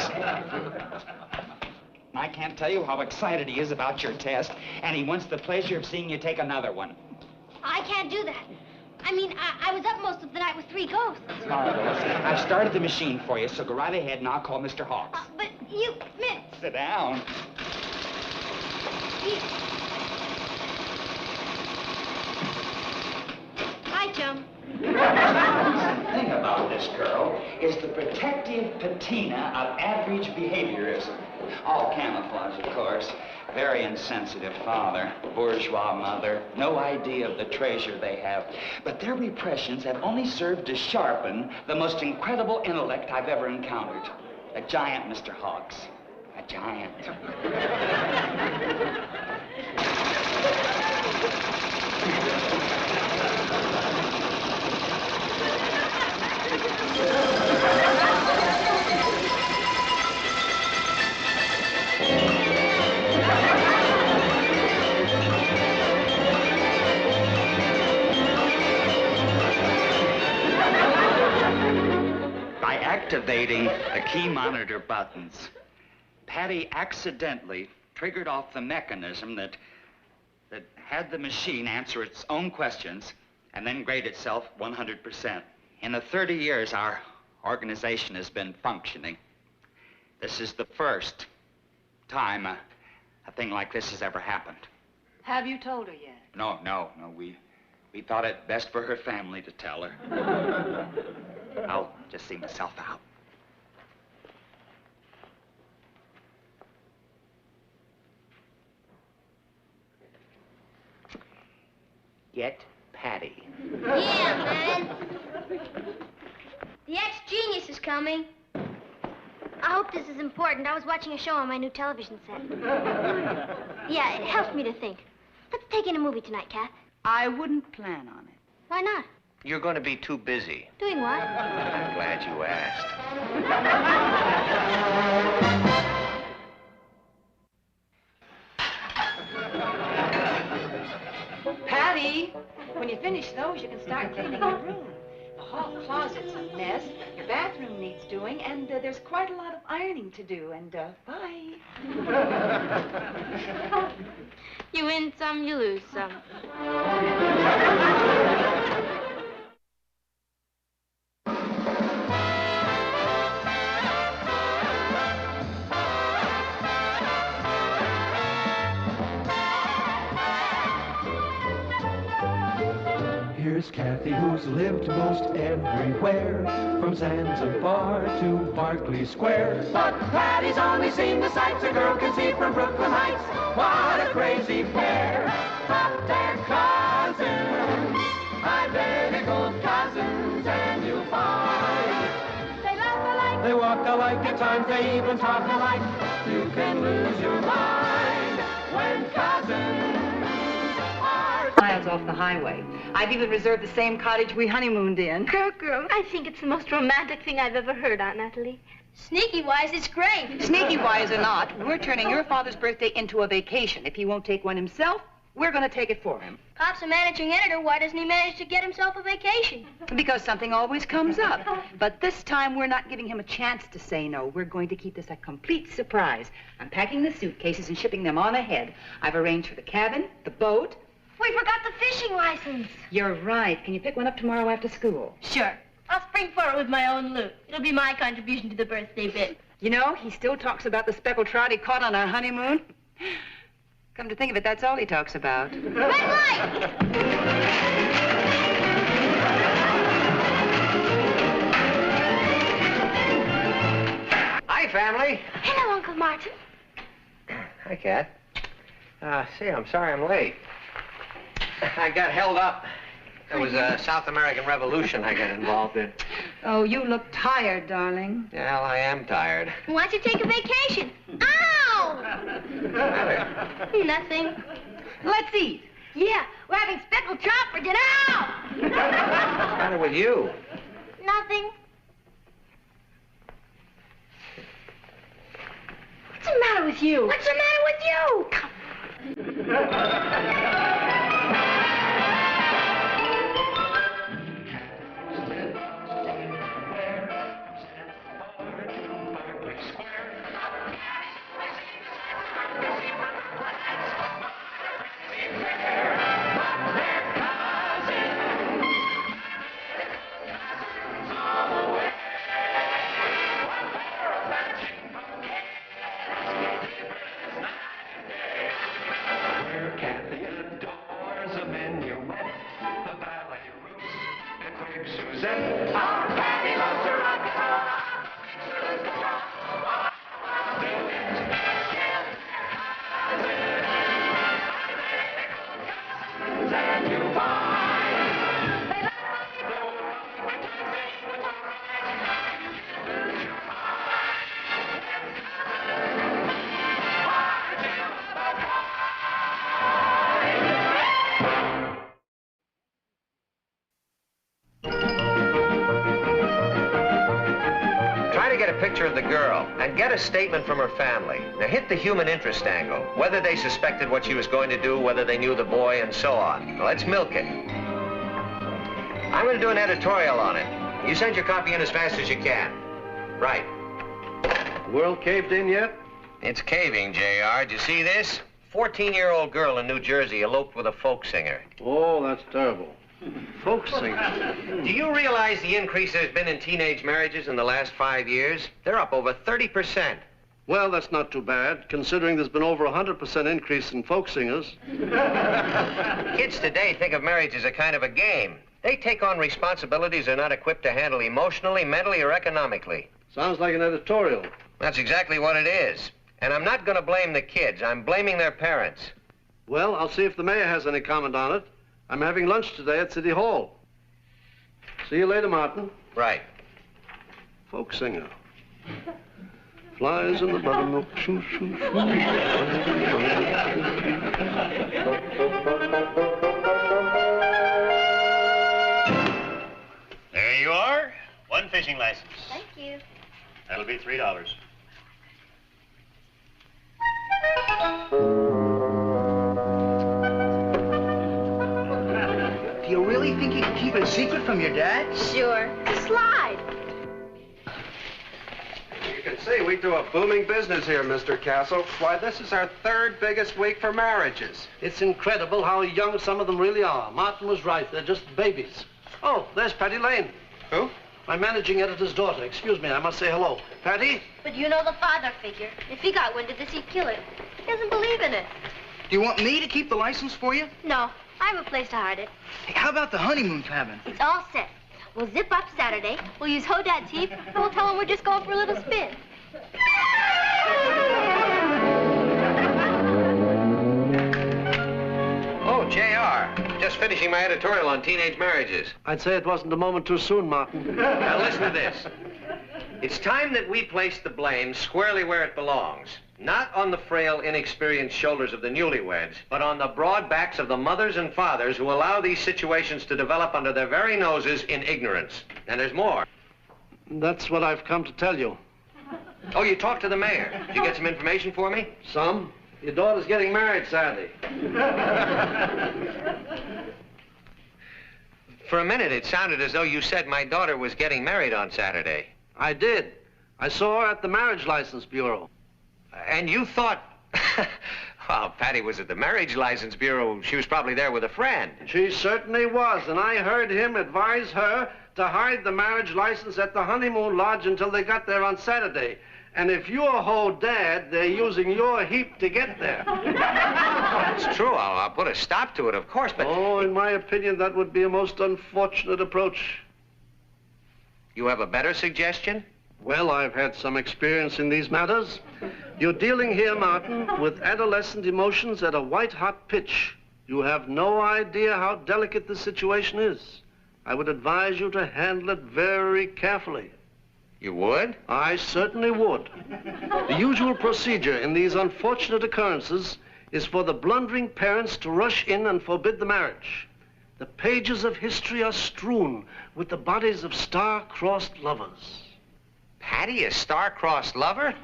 I can't tell you how excited he is about your test, and he wants the pleasure of seeing you take another one. I can't do that. I mean, I was up most of the night with 3 ghosts. All right, well, listen, I've started the machine for you, so go right ahead and I'll call Mr. Hawks. But you, Sit down. Hi, chum. The thing about this girl is the protective patina of average behaviorism. All camouflage, of course. Very insensitive father, bourgeois mother, no idea of the treasure they have. But their repressions have only served to sharpen the most incredible intellect I've ever encountered. A giant, Mr. Hawks. A giant. By activating the key monitor buttons, Patty accidentally triggered off the mechanism that had the machine answer its own questions and then grade itself 100%. In the 30 years our organization has been functioning, this is the first time a thing like this has ever happened. Have you told her yet? No, we thought it best for her family to tell her. I'll just see myself out. Get Patty. Yeah, man. The ex-genius is coming. I hope this is important. I was watching a show on my new television set. Yeah, it helps me to think. Let's take in a movie tonight, Kath. I wouldn't plan on it. Why not? You're going to be too busy. Doing what? I'm glad you asked. Patty, when you finish those, you can start cleaning your room. The hall closet's a mess, your bathroom needs doing, and there's quite a lot of ironing to do, and bye. You win some, you lose some. Here's Kathy, who's lived most everywhere, from Zanzibar to Berkeley Square. But Patty's only seen the sights a girl can see from Brooklyn Heights. What a crazy pair, but they're cousins, identical cousins, and you'll find They laugh alike. they walk alike, at times they even talk alike. You can lose your mind when cousins are Miles off the highway. I've even reserved the same cottage we honeymooned in. Girl, I think it's the most romantic thing I've ever heard, Aunt Natalie. Sneaky-wise, it's great. Sneaky-wise or not, we're turning your father's birthday into a vacation. If he won't take one himself, we're going to take it for him. Pop's a managing editor. Why doesn't he manage to get himself a vacation? Because something always comes up. But this time, we're not giving him a chance to say no. We're going to keep this a complete surprise. I'm packing the suitcases and shipping them on ahead. I've arranged for the cabin, the boat. We forgot the fishing license. You're right. Can you pick one up tomorrow after school? Sure. I'll spring for it with my own loot. It'll be my contribution to the birthday bit. You know, he still talks about the speckled trout he caught on our honeymoon. Come to think of it, that's all he talks about. Red light! Hi, family. Hello, Uncle Martin. Hi, Kat. See, I'm sorry I'm late. I got held up. It was a South American Revolution I got involved in. Oh, you look tired, darling. Well, I am tired. Why don't you take a vacation? Ow! Nothing. Let's eat. Yeah, we're having speckled trout for dinner. Ow! What's the matter with you? Nothing. What's the matter with you? What's the matter with you? Picture of the girl and get a statement from her family. Now hit the human interest angle, whether they suspected what she was going to do, whether they knew the boy, and so on. Now, let's milk it. I'm going to do an editorial on it. You send your copy in as fast as you can. Right. World caved in yet? It's caving, JR. Do you see this? 14-year-old girl in New Jersey eloped with a folk singer. Oh, that's terrible. Folk singer. Do you realize the increase there's been in teenage marriages in the last 5 years? They're up over 30%. Well, that's not too bad, considering there's been over 100% increase in folk singers. Kids today think of marriage as a kind of a game. They take on responsibilities they're not equipped to handle emotionally, mentally, or economically. Sounds like an editorial. That's exactly what it is. And I'm not going to blame the kids. I'm blaming their parents. Well, I'll see if the mayor has any comment on it. I'm having lunch today at City Hall. See you later, Martin. Right. Folk singer. Flies in the buttermilk. Shoo, shoo, shoo. There you are. One fishing license. Thank you. That'll be $3. Do you really think you can keep it a secret from your dad? Sure. It's a slide. You can see we do a booming business here, Mr. Castle. Why, this is our third biggest week for marriages. It's incredible how young some of them really are. Martin was right. They're just babies. Oh, there's Patty Lane. Who? My managing editor's daughter. Excuse me, I must say hello. Patty? But you know the father figure. If he got wind of this, he'd kill it. He doesn't believe in it. Do you want me to keep the license for you? No, I have a place to hide it. Hey, how about the honeymoon cabin? It's all set. We'll zip up Saturday, we'll use Hodad's heap, and we'll tell him we're just going for a little spin. Oh, J.R., just finishing my editorial on teenage marriages. I'd say it wasn't a moment too soon, Martin. Now, listen to this. It's time that we place the blame squarely where it belongs. Not on the frail, inexperienced shoulders of the newlyweds, but on the broad backs of the mothers and fathers who allow these situations to develop under their very noses in ignorance. And there's more. That's what I've come to tell you. Oh, you talked to the mayor. Did you get some information for me? Some. Your daughter's getting married Saturday. For a minute, it sounded as though you said my daughter was getting married on Saturday. I did. I saw her at the Marriage License Bureau. And you thought... Well, Patty was at the Marriage License Bureau. She was probably there with a friend. She certainly was, and I heard him advise her to hide the marriage license at the honeymoon lodge until they got there on Saturday. And if you're Hodad, they're using your heap to get there. That's true. I'll put a stop to it, of course, but... Oh, in my opinion, that would be a most unfortunate approach. You have a better suggestion? Well, I've had some experience in these matters. You're dealing here, Martin, with adolescent emotions at a white-hot pitch. You have no idea how delicate the situation is. I would advise you to handle it very carefully. You would? I certainly would. The usual procedure in these unfortunate occurrences is for the blundering parents to rush in and forbid the marriage. The pages of history are strewn with the bodies of star-crossed lovers. Patty, a star-crossed lover?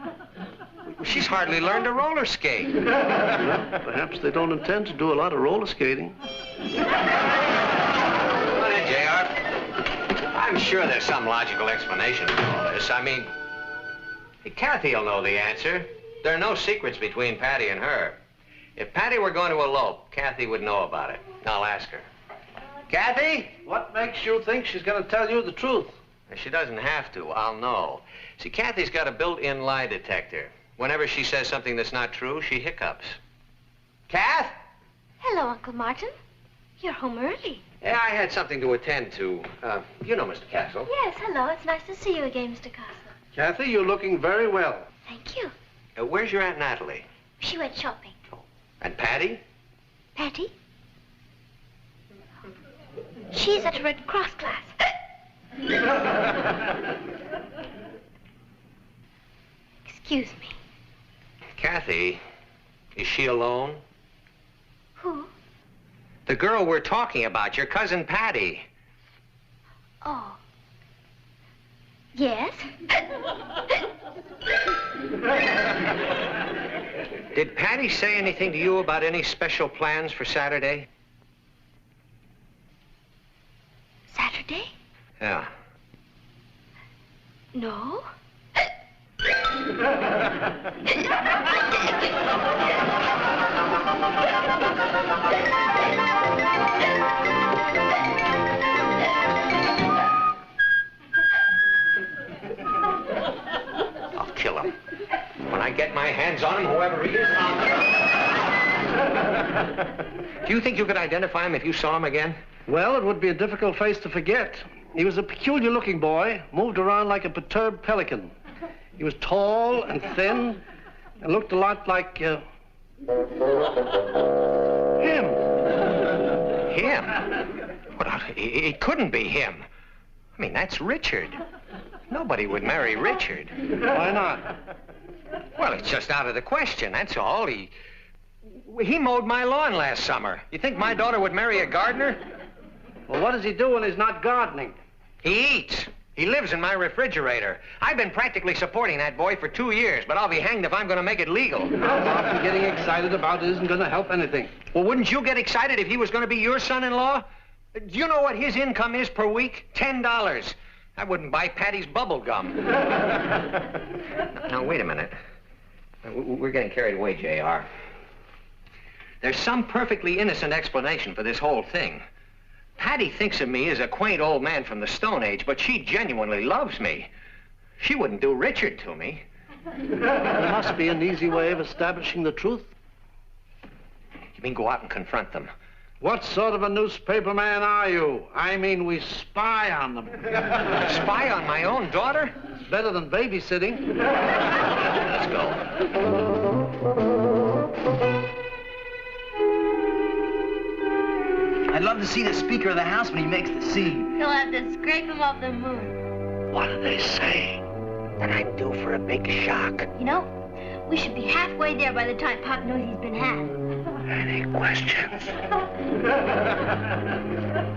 She's hardly learned to roller skate. Well, perhaps they don't intend to do a lot of roller skating. Come on in, J.R. I'm sure there's some logical explanation for all this. I mean, Kathy will know the answer. There are no secrets between Patty and her. If Patty were going to elope, Kathy would know about it. I'll ask her. Kathy? What makes you think she's going to tell you the truth? She doesn't have to. I'll know. See, Kathy's got a built-in lie detector. Whenever she says something that's not true, she hiccups. Kath? Hello, Uncle Martin. You're home early. Yeah, I had something to attend to. You know Mr. Castle. Yes, hello. It's nice to see you again, Mr. Castle. Kathy, you're looking very well. Thank you. Where's your Aunt Natalie? She went shopping. And Patty? Patty? She's at a Red Cross class. Excuse me. Kathy, is she alone? Who? The girl we're talking about, your cousin Patty. Oh. Yes? Did Patty say anything to you about any special plans for Saturday? Saturday? Yeah. No. I'll kill him. When I get my hands on him, whoever he is, Do you think you could identify him if you saw him again? Well, it would be a difficult face to forget. He was a peculiar-looking boy, moved around like a perturbed pelican. He was tall and thin and looked a lot like, him. Him? Well, it couldn't be him. I mean, that's Richard. Nobody would marry Richard. Why not? Well, it's just out of the question, that's all. He mowed my lawn last summer. You think my daughter would marry a gardener? Well, what does he do when he's not gardening? He eats. He lives in my refrigerator. I've been practically supporting that boy for 2 years, but I'll be hanged if I'm going to make it legal. Martin, getting excited about it isn't going to help anything. Well, wouldn't you get excited if he was going to be your son-in-law? Do you know what his income is per week? $10. I wouldn't buy Patty's bubble gum. Now, wait a minute. We're getting carried away, J.R. There's some perfectly innocent explanation for this whole thing. Patty thinks of me as a quaint old man from the Stone Age, but she genuinely loves me. She wouldn't do Richard to me. There must be an easy way of establishing the truth. You mean go out and confront them? What sort of a newspaper man are you? I mean, we spy on them. Spy on my own daughter? It's better than babysitting. Let's go. I'd love to see the Speaker of the House when he makes the scene. He'll have to scrape him off the moon. What do they say? That I'm due for a big shock. You know, we should be halfway there by the time Pop knows he's been had. Any questions?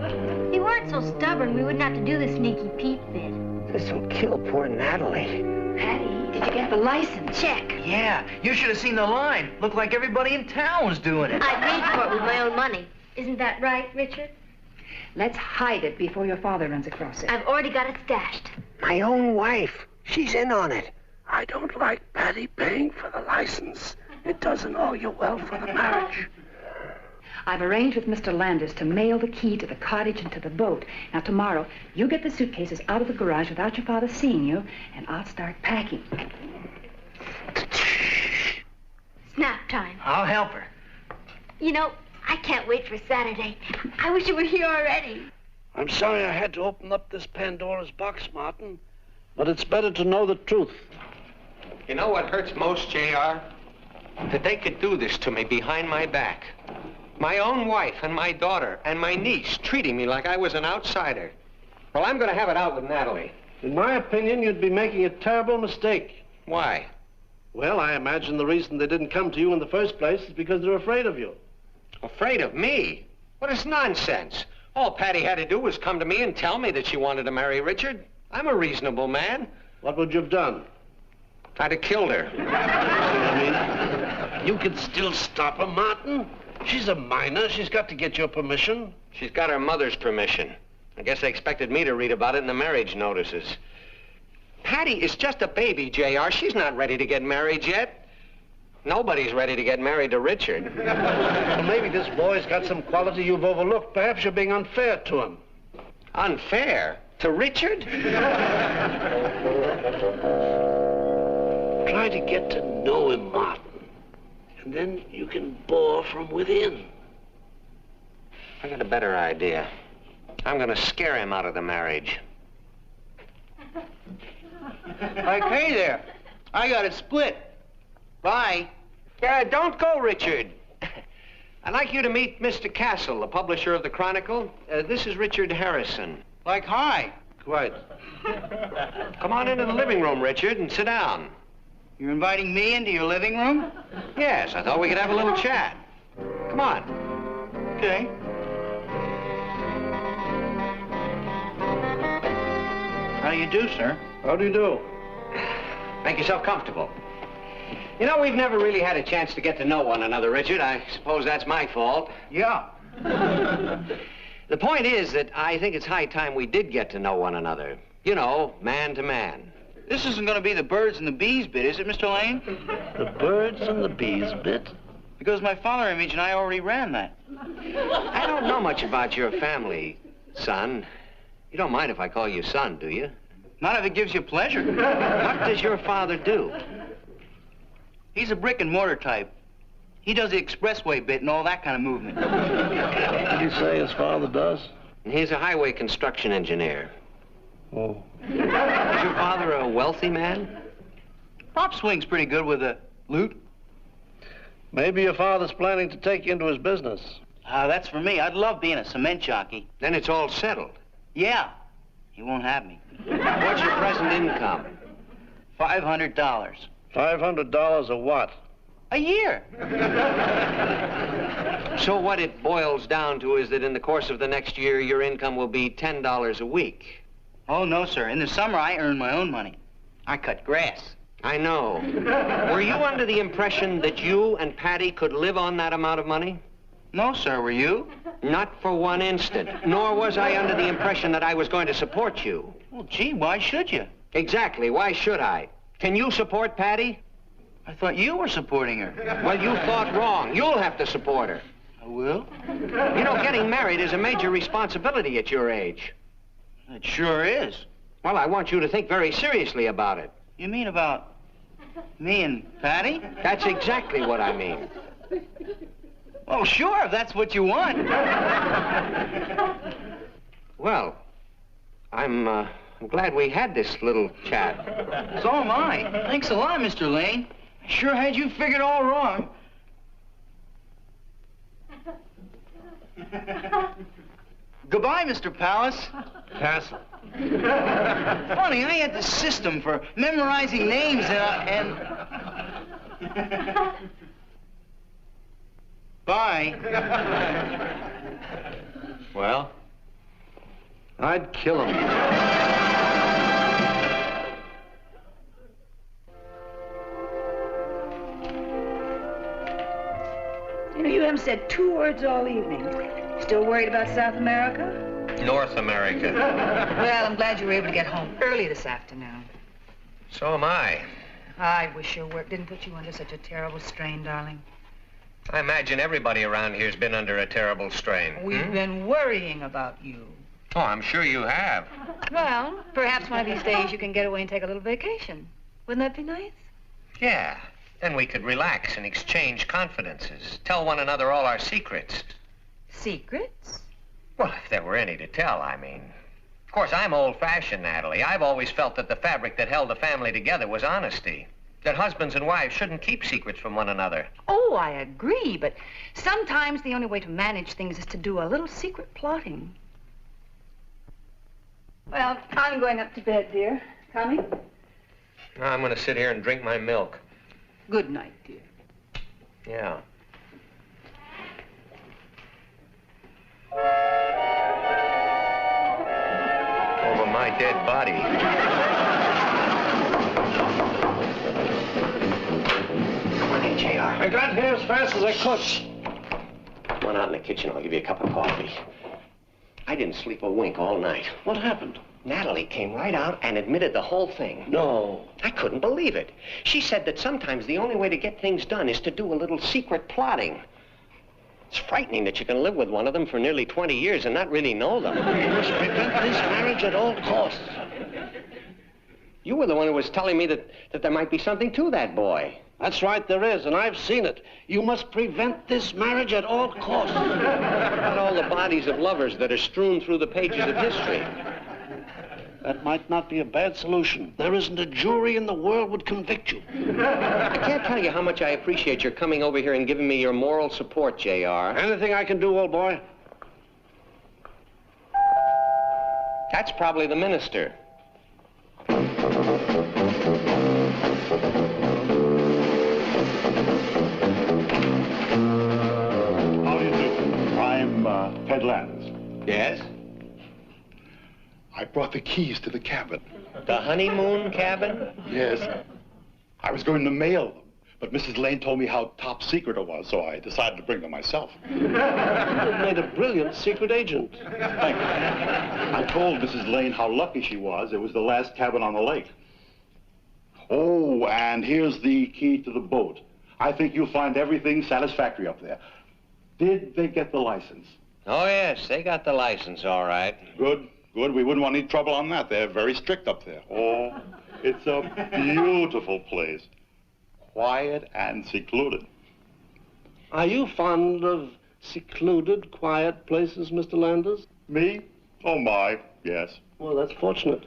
If he weren't so stubborn, we wouldn't have to do the sneaky Pete bit. This'll kill poor Natalie. Patty, did you get the license? Check. Yeah, you should have seen the line. Looked like everybody in town was doing it. I paid for it with my own money. Isn't that right, Richard? Let's hide it before your father runs across it. I've already got it stashed. My own wife. She's in on it. I don't like Patty paying for the license. It doesn't augur well for the marriage. I've arranged with Mr. Landers to mail the key to the cottage and to the boat. Now, tomorrow, you get the suitcases out of the garage without your father seeing you, and I'll start packing. Snap time. I'll help her. You know, I can't wait for Saturday. I wish you were here already. I'm sorry I had to open up this Pandora's box, Martin, but it's better to know the truth. You know what hurts most, J.R.? That they could do this to me behind my back. My own wife and my daughter and my niece treating me like I was an outsider. Well, I'm going to have it out with Natalie. In my opinion, you'd be making a terrible mistake. Why? Well, I imagine the reason they didn't come to you in the first place is because they're afraid of you. Afraid of me? What is nonsense? All Patty had to do was come to me and tell me that she wanted to marry Richard. I'm a reasonable man. What would you have done? I'd have killed her. See what I mean? You can still stop her, Martin. She's a minor. She's got to get your permission. She's got her mother's permission. I guess they expected me to read about it in the marriage notices. Patty is just a baby, J.R. She's not ready to get married yet. Nobody's ready to get married to Richard. Well, maybe this boy's got some quality you've overlooked. Perhaps you're being unfair to him. Unfair? To Richard? Try to get to know him, Martin. And then you can bore from within. I got a better idea. I'm going to scare him out of the marriage. Okay there. I got it split. Bye. Don't go, Richard. I'd like you to meet Mr. Castle, the publisher of the Chronicle. This is Richard Harrison. Like, hi. Quite. Come on into the living room, Richard, and sit down. You're inviting me into your living room? Yes, I thought we could have a little chat. Come on. Okay. How do you do, sir? How do you do? Make yourself comfortable. You know, we've never really had a chance to get to know one another, Richard. I suppose that's my fault. Yeah. The point is that I think it's high time we did get to know one another. You know, man to man. This isn't going to be the birds and the bees bit, is it, Mr. Lane? The birds and the bees bit? Because my father image and I already ran that. I don't know much about your family, son. You don't mind if I call you son, do you? Not if it gives you pleasure. What does your father do? He's a brick and mortar type. He does the expressway bit and all that kind of movement. What did he say his father does? He's a highway construction engineer. Oh. Is your father a wealthy man? Pop swings pretty good with a lute. Maybe your father's planning to take you into his business. That's for me. I'd love being a cement jockey. Then it's all settled. Yeah. He won't have me. What's your present income? $500. $500 a what? A year. So what it boils down to is that in the course of the next year, your income will be $10 a week. Oh, no, sir. In the summer, I earn my own money. I cut grass. I know. Were you under the impression that you and Patty could live on that amount of money? No, sir. Were you? Not for one instant. Nor was I under the impression that I was going to support you. Well, gee, why should you? Exactly. Why should I? Can you support Patty? I thought you were supporting her. Well, you thought wrong. You'll have to support her. I will? You know, getting married is a major responsibility at your age. It sure is. Well, I want you to think very seriously about it. You mean about me and Patty? That's exactly what I mean. Oh, sure, if that's what you want. Well, I'm glad we had this little chat. So am I. Thanks a lot, Mr. Lane. I sure had you figured all wrong. Goodbye, Mr. Palace. Castle. Funny, I had the system for memorizing names and... Bye. Well? I'd kill him. You know, you haven't said 2 words all evening. Still worried about South America? North America. Well, I'm glad you were able to get home early this afternoon. So am I. I wish your work didn't put you under such a terrible strain, darling. I imagine everybody around here's been under a terrible strain. We've been worrying about you. Oh, I'm sure you have. Well, perhaps one of these days you can get away and take a little vacation. Wouldn't that be nice? Yeah. Then we could relax and exchange confidences. Tell one another all our secrets. Secrets? Well, if there were any to tell, I mean. Of course, I'm old-fashioned, Natalie. I've always felt that the fabric that held the family together was honesty. That husbands and wives shouldn't keep secrets from one another. Oh, I agree, but sometimes the only way to manage things is to do a little secret plotting. Well, I'm going up to bed, dear. Coming? No, I'm going to sit here and drink my milk. Good night, dear. Yeah. Over my dead body. Come on in, JR. I got here as fast as I could. Come on out in the kitchen. I'll give you a cup of coffee. I didn't sleep a wink all night. What happened? Natalie came right out and admitted the whole thing. No. I couldn't believe it. She said that sometimes the only way to get things done is to do a little secret plotting. It's frightening that you can live with one of them for nearly 20 years and not really know them. You must prevent this marriage at all costs. You were the one who was telling me that there might be something to that boy. That's right, there is, and I've seen it. You must prevent this marriage at all costs. What about all the bodies of lovers that are strewn through the pages of history? That might not be a bad solution. There isn't a jury in the world would convict you. I can't tell you how much I appreciate your coming over here and giving me your moral support, JR. Anything I can do, old boy? That's probably the minister. How do you do? I'm Ted Lance. Yes? I brought the keys to the cabin. The honeymoon cabin? Yes. I was going to mail them, but Mrs. Lane told me how top secret it was, so I decided to bring them myself. You've made a brilliant secret agent. Thank you. I told Mrs. Lane how lucky she was. It was the last cabin on the lake. Oh, and here's the key to the boat. I think you'll find everything satisfactory up there. Did they get the license? Oh, yes, they got the license, all right. Good. Good. We wouldn't want any trouble on that. They're very strict up there. Oh, it's a beautiful place. Quiet and secluded. Are you fond of secluded, quiet places, Mr. Landers? Me? Oh, my, yes. Well, that's fortunate.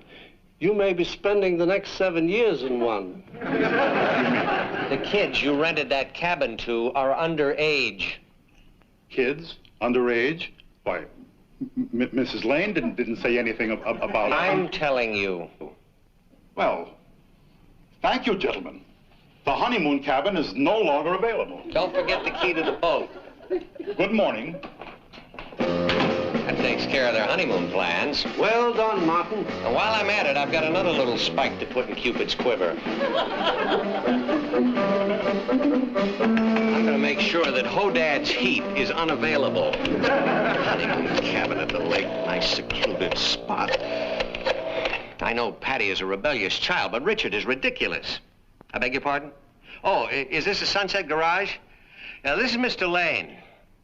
You may be spending the next 7 years in one. The kids you rented that cabin to are underage. Kids? Underage? Why, Mrs. Lane didn't say anything about... I'm telling you. Well, thank you, gentlemen. The honeymoon cabin is no longer available. Don't forget the key to the boat. Good morning. That takes care of their honeymoon plans. Well done, Martin. And while I'm at it, I've got another little spike to put in Cupid's quiver. I'm going to make sure that Hodad's heat is unavailable. Honeymoon cabin at the lake, nice secluded spot. I know Patty is a rebellious child, but Richard is ridiculous. I beg your pardon? Oh, is this a Sunset Garage? Now, this is Mr. Lane.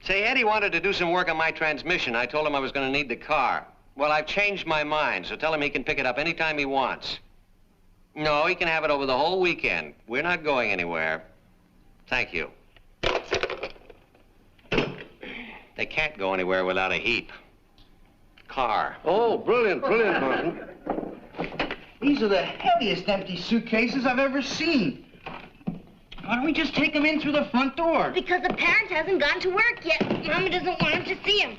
Say, Eddie wanted to do some work on my transmission. I told him I was going to need the car. Well, I've changed my mind, so tell him he can pick it up anytime he wants. No, he can have it over the whole weekend. We're not going anywhere. Thank you. They can't go anywhere without a heap. Car. Oh, brilliant, brilliant, Martin. These are the heaviest empty suitcases I've ever seen. Why don't we just take them in through the front door? Because the parent hasn't gone to work yet. Mama doesn't want him to see him.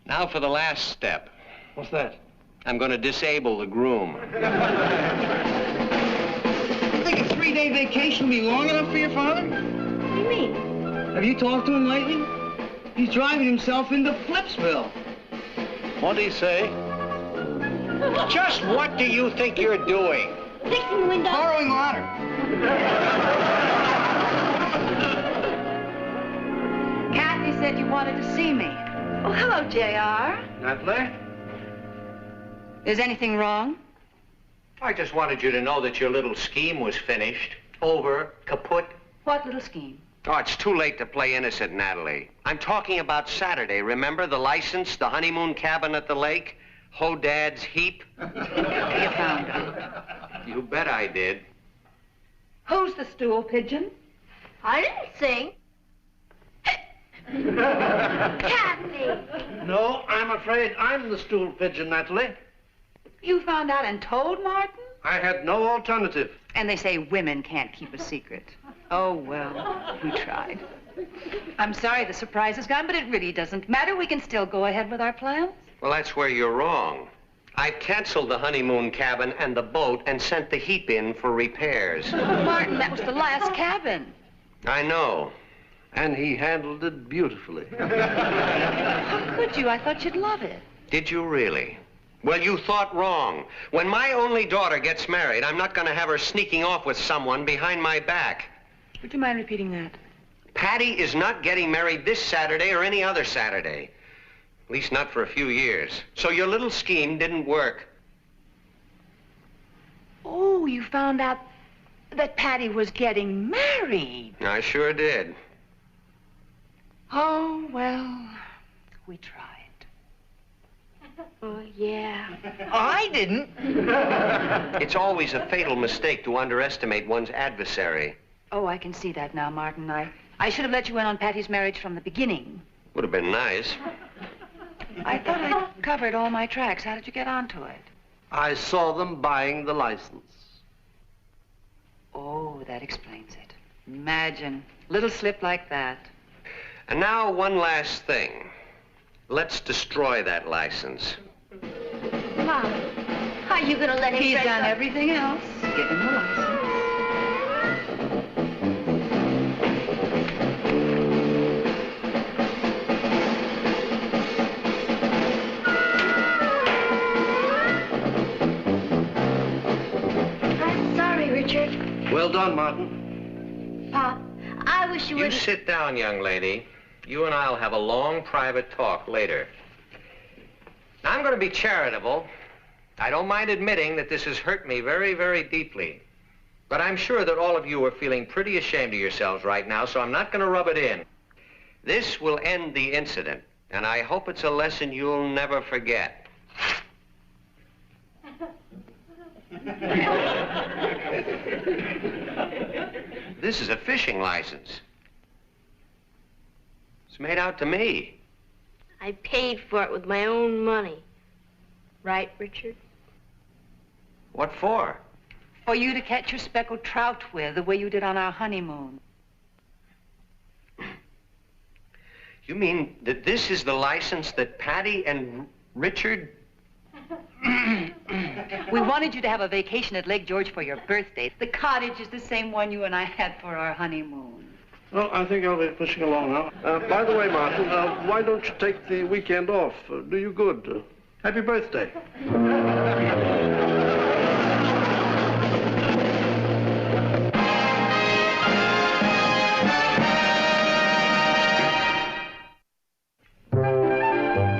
Now for the last step. What's that? I'm going to disable the groom. You think a 3-day vacation will be long enough for your father? What do you mean? Have you talked to him lately? He's driving himself into Flipsville. What'd he say? Just what do you think you're doing? Fixing the window. Borrowing water. Kathy said you wanted to see me. Oh, hello, J.R. Natalie? Is anything wrong? I just wanted you to know that your little scheme was finished. Over, kaput. What little scheme? Oh, it's too late to play innocent, Natalie. I'm talking about Saturday. Remember the license, the honeymoon cabin at the lake? Hodad's Heap? You found it. You bet I did. Who's the stool pigeon? I didn't sing. Kathy. No, I'm afraid I'm the stool pigeon, Natalie. You found out and told Martin? I had no alternative. And they say women can't keep a secret. Oh, well, we tried. I'm sorry the surprise is gone, but it really doesn't matter. We can still go ahead with our plans. Well, that's where you're wrong. I canceled the honeymoon cabin and the boat and sent the Heap in for repairs. Martin, that was the last cabin. I know. And he handled it beautifully. How could you? I thought you'd love it. Did you really? Well, you thought wrong. When my only daughter gets married, I'm not going to have her sneaking off with someone behind my back. Would you mind repeating that? Patty is not getting married this Saturday or any other Saturday. At least not for a few years. So your little scheme didn't work. Oh, you found out that Patty was getting married. I sure did. Oh, well, we tried. Oh, yeah. I didn't. It's always a fatal mistake to underestimate one's adversary. Oh, I can see that now, Martin. I should have let you in on Patty's marriage from the beginning. Would have been nice. I thought I'd covered all my tracks. How did you get onto it? I saw them buying the license. Oh, that explains it. Imagine, little slip like that. And now one last thing. Let's destroy that license. Mom, how are you going to let him He's dress done up? everything else. Give him the license. I'm sorry, Richard. Well done, Martin. Pop, I wish you You would... sit down, young lady. You and I'll have a long private talk later. Now, I'm going to be charitable. I don't mind admitting that this has hurt me very, very deeply. But I'm sure that all of you are feeling pretty ashamed of yourselves right now, so I'm not going to rub it in. This will end the incident, and I hope it's a lesson you'll never forget. This is a fishing license. It's made out to me. I paid for it with my own money. Right, Richard? What for? For you to catch your speckled trout with, the way you did on our honeymoon. You mean that this is the license that Patty and Richard... We wanted you to have a vacation at Lake George for your birthday. The cottage is the same one you and I had for our honeymoon. Well, I think I'll be pushing along now. By the way, Martin, why don't you take the weekend off? Do you good. Happy birthday.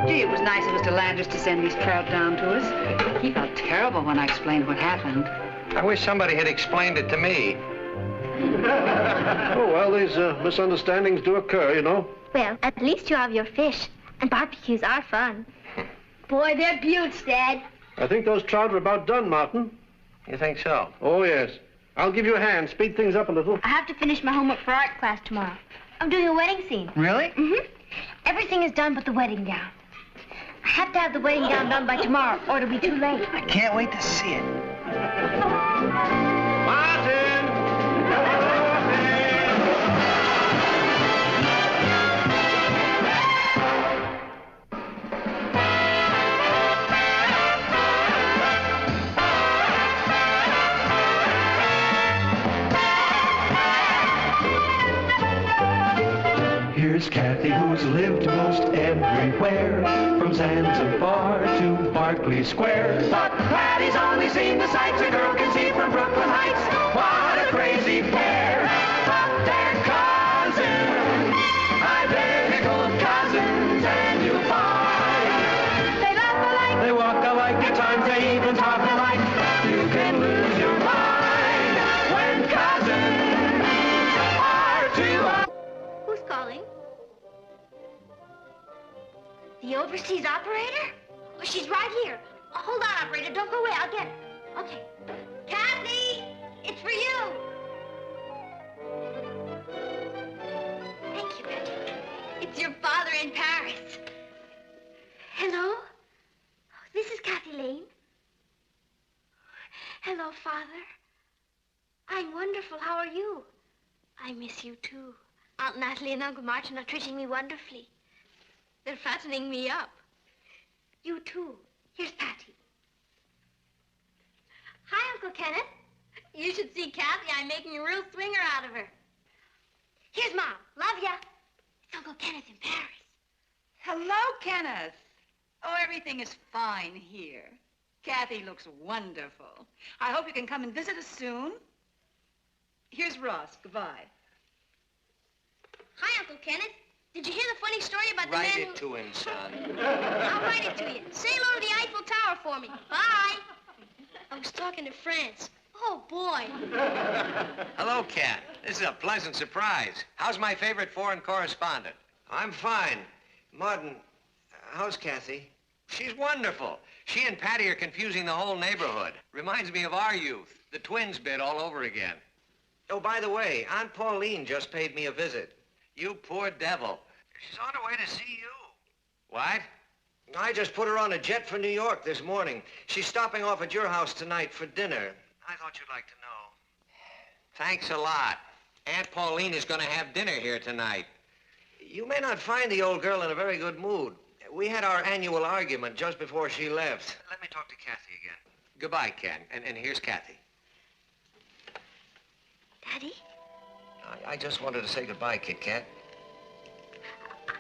Gee, it was nice of Mr. Landers to send these trout down to us. He felt terrible when I explained what happened. I wish somebody had explained it to me. Oh, well, these misunderstandings do occur, you know. Well, at least you have your fish. And barbecues are fun. Boy, they're beauts, Dad. I think those trout are about done, Martin. You think so? Oh, yes. I'll give you a hand. Speed things up a little. I have to finish my homework for art class tomorrow. I'm doing a wedding scene. Really? Mm-hmm. Everything is done but the wedding gown. I have to have the wedding gown done by tomorrow, or it'll be too late. I can't wait to see it. Here's Kathy, who's lived most everywhere, from Zanzibar to Berkeley Square. But Patty's only seen the sights a girl can see from Brooklyn Heights. What a crazy pair! But they're cousins, identical cousins, and you find they laugh alike, they walk alike, at times they even talk alike. You can lose your mind when cousins are two. Who's calling? The overseas operator? Oh, she's right here. Oh, hold on, operator. Don't go away. I'll get her. Okay. Kathy, it's for you. Thank you, Betty. It's your father in Paris. Hello? This is Kathy Lane. Hello, Father. I'm wonderful. How are you? I miss you, too. Aunt Natalie and Uncle Martin are treating me wonderfully. They're fattening me up. You, too. Here's Patty. Hi, Uncle Kenneth. You should see Kathy. I'm making a real swinger out of her. Here's Mom. Love ya. It's Uncle Kenneth in Paris. Hello, Kenneth. Oh, everything is fine here. Kathy looks wonderful. I hope you can come and visit us soon. Here's Ross. Goodbye. Hi, Uncle Kenneth. Did you hear the funny story about the Write man it to him, son. I'll write it to you. Say hello to the Eiffel Tower for me. Bye. I was talking to France. Oh, boy. Hello, Kat. This is a pleasant surprise. How's my favorite foreign correspondent? I'm fine. Martin, how's Kathy? She's wonderful. She and Patty are confusing the whole neighborhood. Reminds me of our youth. The twins bit all over again. Oh, by the way, Aunt Pauline just paid me a visit. You poor devil. She's on her way to see you. What? I just put her on a jet for New York this morning. She's stopping off at your house tonight for dinner. I thought you'd like to know. Thanks a lot. Aunt Pauline is going to have dinner here tonight. You may not find the old girl in a very good mood. We had our annual argument just before she left. Let me talk to Kathy again. Goodbye, Ken. And here's Kathy. Daddy? I just wanted to say goodbye, Kit Kat.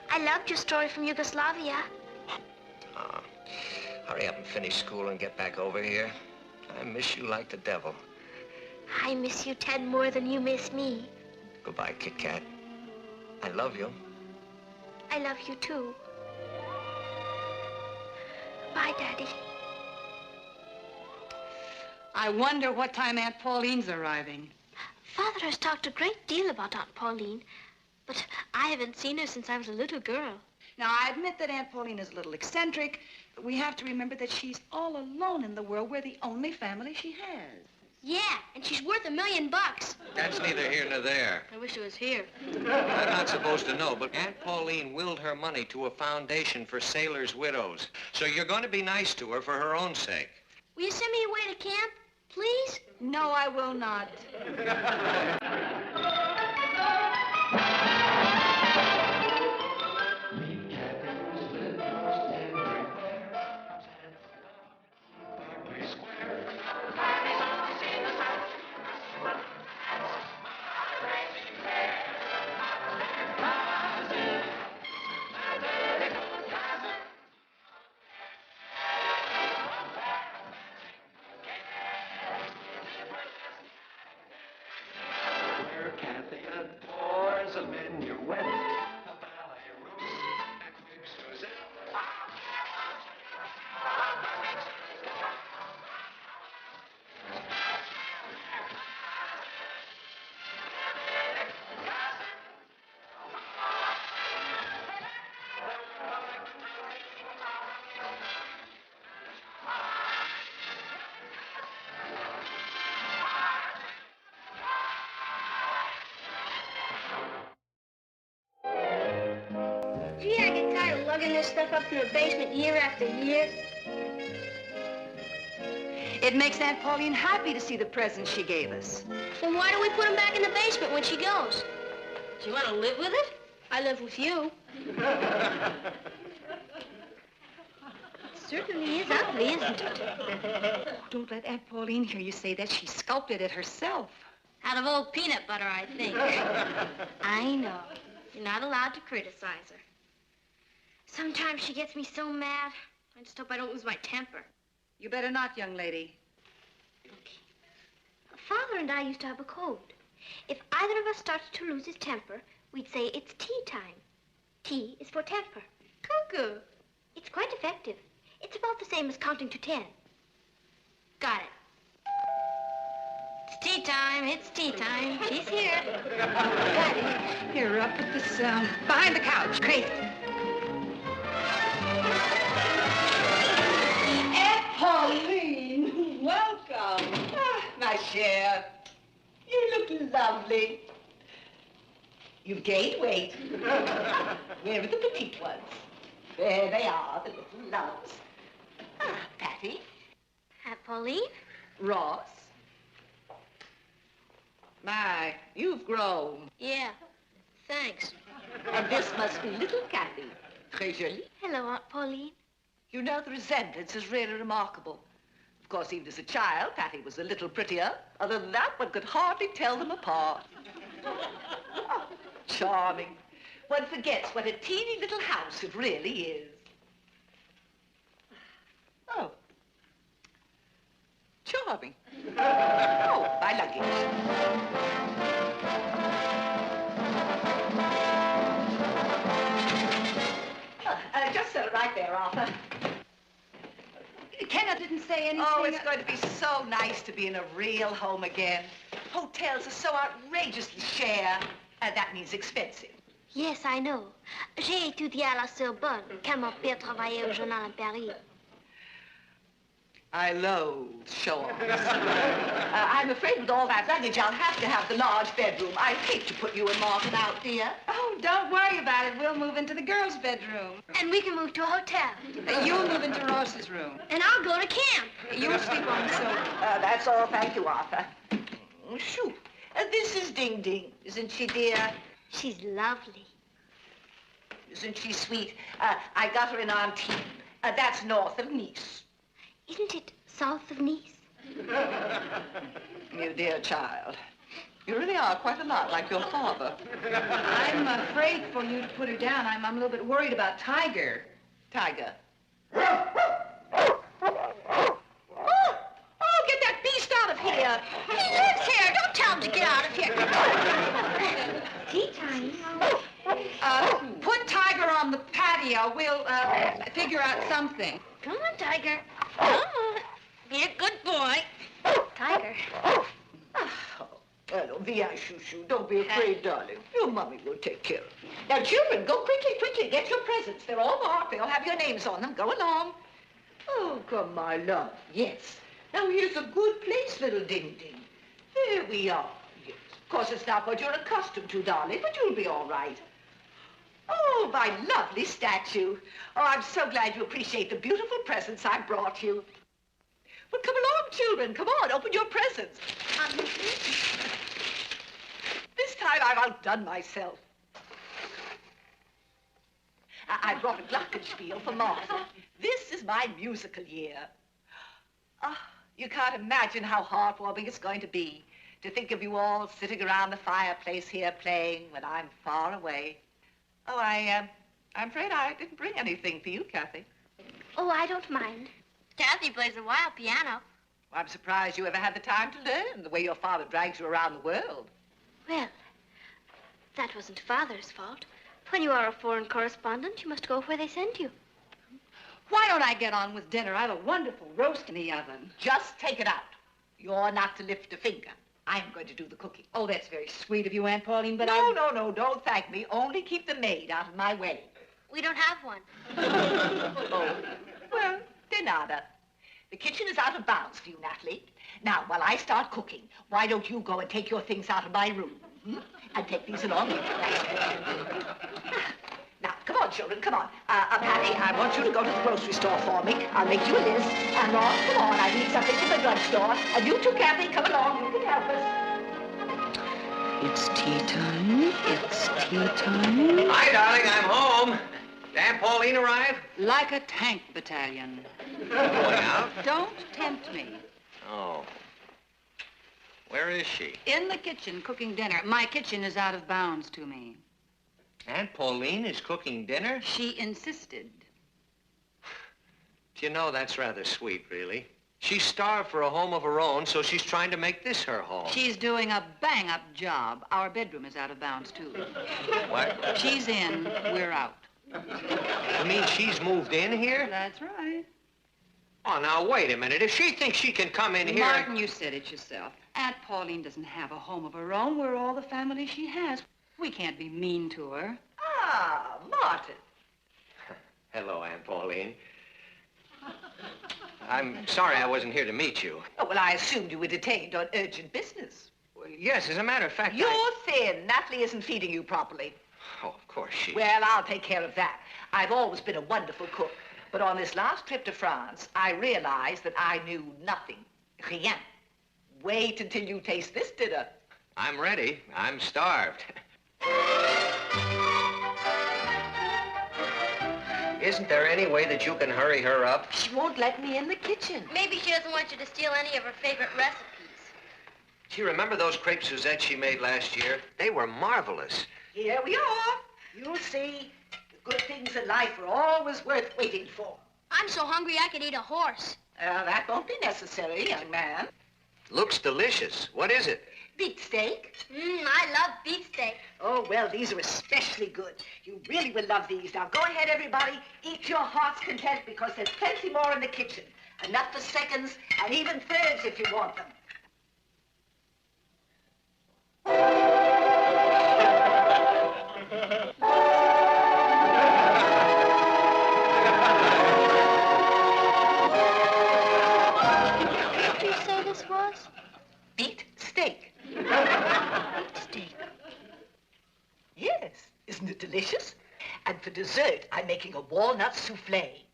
I loved your story from Yugoslavia. Hurry up and finish school and get back over here. I miss you like the devil. I miss you, Ted, more than you miss me. Goodbye, Kit Kat. I love you. I love you, too. Bye, Daddy. I wonder what time Aunt Pauline's arriving. Father has talked a great deal about Aunt Pauline, but I haven't seen her since I was a little girl. Now, I admit that Aunt Pauline is a little eccentric, but we have to remember that she's all alone in the world. We're the only family she has. Yeah, and she's worth $1 million. That's neither here nor there. I wish it was here. I'm not supposed to know, but Aunt Pauline willed her money to a foundation for sailors' widows. So you're going to be nice to her for her own sake. Will you send me away to camp, please? No, I will not. lugging this stuff up to the basement year after year? It makes Aunt Pauline happy to see the presents she gave us. Then why do we put them back in the basement when she goes? Do you want to live with it? I live with you. Certainly is ugly, isn't it? Don't let Aunt Pauline hear you say that. She sculpted it herself. Out of old peanut butter, I think. I know. You're not allowed to criticize her. Sometimes she gets me so mad. I just hope I don't lose my temper. You better not, young lady. Father and I used to have a code. If either of us started to lose his temper, we'd say it's tea time. T is for temper. Cuckoo. It's quite effective. It's about the same as counting to 10. Got it. It's tea time. It's tea time. She's here. Got it. Here, put this behind the couch. Crazy. Aunt Pauline, welcome. Ah, my chère, you look lovely. You've gained weight. Where are the petite ones? There they are, the little loves. Ah, Patty. Aunt Pauline? Ross. My, you've grown. Yeah. Thanks. And this must be little Kathy. Très jolie. Hello, Aunt Pauline. You know, the resemblance is really remarkable. Of course, even as a child, Patty was a little prettier. Other than that, one could hardly tell them apart. Oh, charming. One forgets what a teeny little house it really is. Oh. Charming. Oh, my luggage. Just set it right there, Arthur. Kenna didn't say anything. Oh, it's going to be so nice to be in a real home again. Hotels are so outrageously cher. That means expensive. Yes, I know. J'ai étudié à la Sorbonne, quand mon père travaillait au journal à Paris. I loathe show-offs. I'm afraid with all that luggage, I'll have to have the large bedroom. I hate to put you and Martin out, dear. Oh, don't worry about it. We'll move into the girls' bedroom. And we can move to a hotel. You'll move into Ross's room. And I'll go to camp. You'll sleep on the sofa. That's all, thank you, Arthur. Shoo. This is Ding Ding, isn't she, dear? She's lovely. Isn't she sweet? I got her in Antibes. That's north of Nice. Isn't it south of Nice? You dear child. You really are quite a lot like your father. I'm afraid for you to put her down. I'm a little bit worried about Tiger. Tiger. Oh, get that beast out of here. He lives here. Don't tell him to get out of here. Tea time. Put Tiger on the patio. We'll figure out something. Come on, Tiger. Come on. Be a good boy. Tiger. Hello, Via Shoo-Shoo. Don't be afraid, darling. Your mommy will take care of you. Now, children, go quickly, quickly. Get your presents. They're all marked. They'll have your names on them. Go along. Oh, come, my love. Yes. Now, here's a good place, little Ding Ding. There we are. Yes. Of course, it's not what you're accustomed to, darling, but you'll be all right. Oh, my lovely statue. Oh, I'm so glad you appreciate the beautiful presents I brought you. Well, come along, children. Come on, open your presents. This time I've outdone myself. I brought a glockenspiel for Martha. This is my musical year. Oh, you can't imagine how heartwarming it's going to be to think of you all sitting around the fireplace here playing when I'm far away. Oh, I'm afraid I didn't bring anything for you, Kathy. Oh, I don't mind. Kathy plays a wild piano. Well, I'm surprised you ever had the time to learn the way your father drags you around the world. Well, that wasn't Father's fault. When you are a foreign correspondent, you must go where they send you. Why don't I get on with dinner? I have a wonderful roast in the oven. Just take it out. You're not to lift a finger. I'm going to do the cooking. Oh, that's very sweet of you, Aunt Pauline, but No, don't thank me. Only keep the maid out of my way. We don't have one. Oh, well, de nada. The kitchen is out of bounds for you, Natalie. Now, while I start cooking, why don't you go and take your things out of my room? And take these along with you. Now, Come on, children, come on. Patty, I want you to go to the grocery store for me. I'll make you a list. And Ron, come on, I need something from the drugstore. And you too, Kathy, come along. You can help us. It's tea time. It's tea time. Hi, darling, I'm home. Aunt Pauline arrive? Like a tank battalion. Going out? Don't tempt me. Oh. Where is she? In the kitchen, cooking dinner. My kitchen is out of bounds to me. Aunt Pauline is cooking dinner? She insisted. Do you know, that's rather sweet, really. She's starved for a home of her own, so she's trying to make this her home. She's doing a bang-up job. Our bedroom is out of bounds, too. What? She's in, we're out. You mean she's moved in here? That's right. Oh, now, wait a minute. If she thinks she can come in here... Martin, you said it yourself. Aunt Pauline doesn't have a home of her own. We're all the family she has. We can't be mean to her. Ah, Martin. Hello, Aunt Pauline. I'm sorry I wasn't here to meet you. Oh, well, I assumed you were detained on urgent business. Well, yes, as a matter of fact, You're thin. Natalie isn't feeding you properly. Oh, of course she... Well, I'll take care of that. I've always been a wonderful cook. But on this last trip to France, I realized that I knew nothing. Rien. Wait until you taste this dinner. I'm ready. I'm starved. Isn't there any way that you can hurry her up? She won't let me in the kitchen. Maybe she doesn't want you to steal any of her favorite recipes. Do you remember those crepe Suzette she made last year? They were marvelous. Here we are. You'll see. The good things in life are always worth waiting for. I'm so hungry I could eat a horse. That won't be necessary, young man. Looks delicious. What is it? Beefsteak. I love beefsteak. Oh, well, these are especially good. You really will love these. Now, go ahead, everybody. Eat your heart's content because there's plenty more in the kitchen. Enough for seconds and even thirds if you want them. What did you say this was? Beet steak. Beet steak. Yes. Isn't it delicious? And for dessert, I'm making a walnut souffle.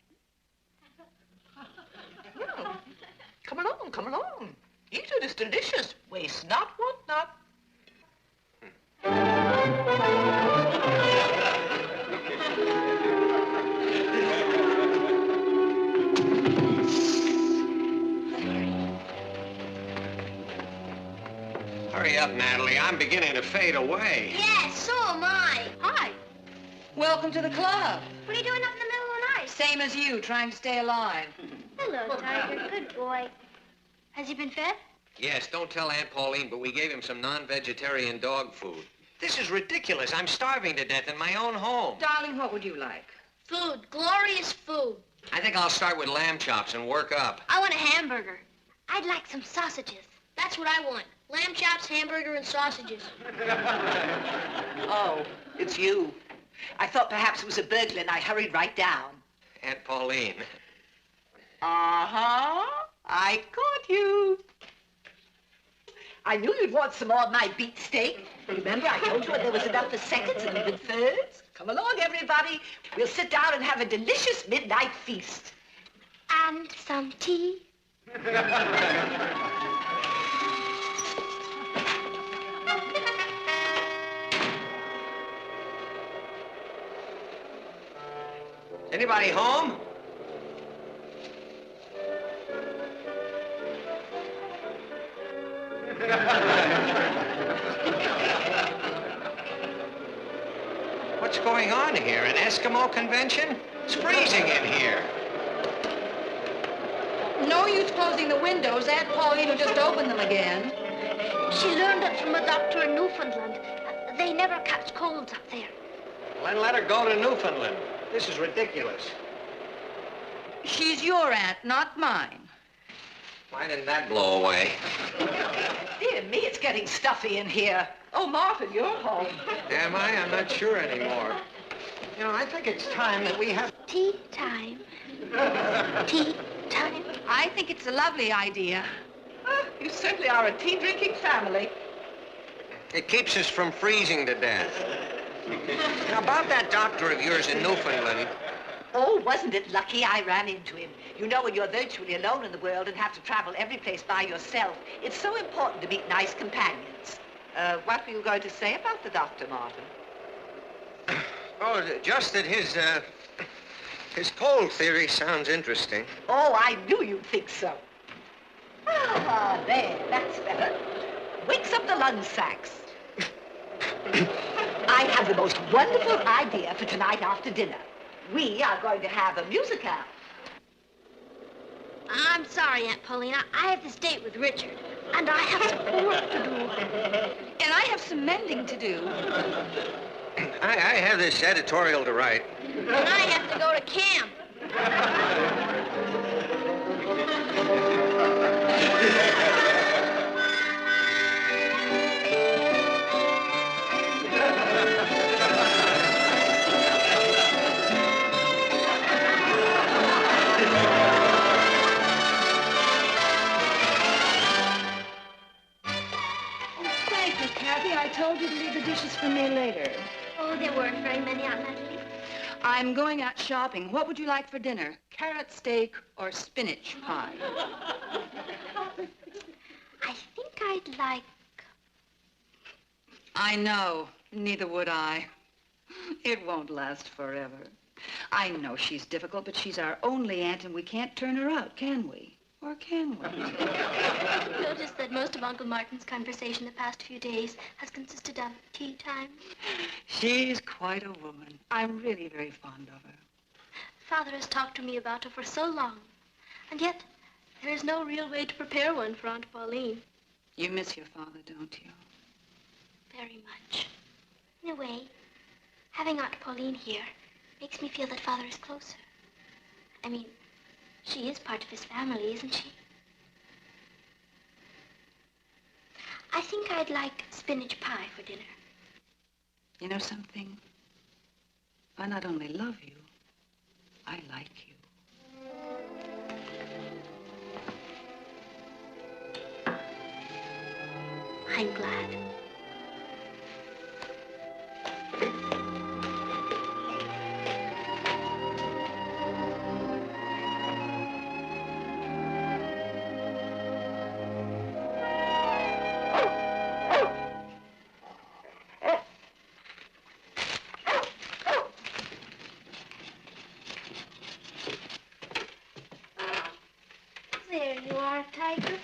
Come along, come along. Eat it, it's delicious. Waste not, want not. Hurry up, Natalie. I'm beginning to fade away. Yes, so am I. Hi. Welcome to the club. What are you doing up in the middle of the night? Same as you, trying to stay alive. Hello, Tiger. Good boy. Has he been fed? Yes, don't tell Aunt Pauline, but we gave him some non-vegetarian dog food. This is ridiculous. I'm starving to death in my own home. Darling, what would you like? Food. Glorious food. I think I'll start with lamb chops and work up. I want a hamburger. I'd like some sausages. That's what I want. Lamb chops, hamburger, and sausages. Oh, it's you. I thought perhaps it was a burglar, and I hurried right down. Aunt Pauline. Uh-huh. I caught you. I knew you'd want some more of my beef steak. Remember, I told you there was enough for seconds and even thirds? Come along, everybody. We'll sit down and have a delicious midnight feast. And some tea. Anybody home? What's going on here? An Eskimo convention? It's freezing in here. No use closing the windows. Aunt Pauline will just open them again. She learned it from a doctor in Newfoundland. They never catch colds up there. Well, then let her go to Newfoundland. This is ridiculous. She's your aunt, not mine. Why didn't that blow away? Dear me, it's getting stuffy in here. Oh, Martin, you're home. Am I? I'm not sure anymore. You know, I think it's time that we have... Tea time. Tea time. I think it's a lovely idea. You certainly are a tea-drinking family. It keeps us from freezing to death. Now, about that doctor of yours in Newfoundland. Oh, wasn't it lucky I ran into him? You know, when you're virtually alone in the world and have to travel every place by yourself, it's so important to meet nice companions. What were you going to say about the doctor, Martin? Oh, just that his cold theory sounds interesting. Oh, I knew you'd think so. Ah, there, that's better. Wakes up the lung sacs. I have the most wonderful idea for tonight after dinner. We are going to have a musical. I'm sorry, Aunt Paulina. I have this date with Richard, and I have some work to do. And I have some mending to do. I have this editorial to write. And I have to go to camp. Thank you, Kathy. I told you to leave the dishes for me later. Oh, there weren't very many, Aunt Natalie. I'm going out shopping. What would you like for dinner? Carrot steak or spinach pie? I think I'd like... I know. Neither would I. It won't last forever. I know she's difficult, but she's our only aunt, and we can't turn her out, can we? Or can we? Notice that most of Uncle Martin's conversation the past few days has consisted of tea time. She's quite a woman. I'm really very fond of her. Father has talked to me about her for so long, and yet there is no real way to prepare one for Aunt Pauline. You miss your father, don't you? Very much. In a way, having Aunt Pauline here makes me feel that Father is closer. I mean, she is part of his family, isn't she? I think I'd like spinach pie for dinner. You know something? I not only love you, I like you. I'm glad. There you are, Tiger.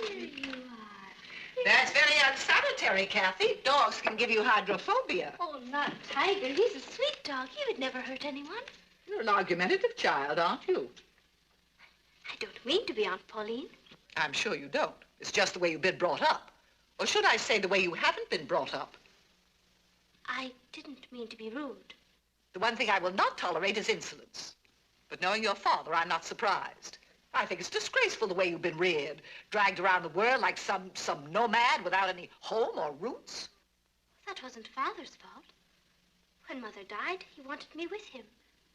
There you are. That's very unsanitary, Kathy. Dogs can give you hydrophobia. Oh, not Tiger. He's a sweet dog. He would never hurt anyone. You're an argumentative child, aren't you? I don't mean to be, Aunt Pauline. I'm sure you don't. It's just the way you've been brought up. Or should I say the way you haven't been brought up? I didn't mean to be rude. The one thing I will not tolerate is insolence. But knowing your father, I'm not surprised. I think it's disgraceful the way you've been reared, dragged around the world like some nomad without any home or roots. That wasn't Father's fault. When Mother died, he wanted me with him.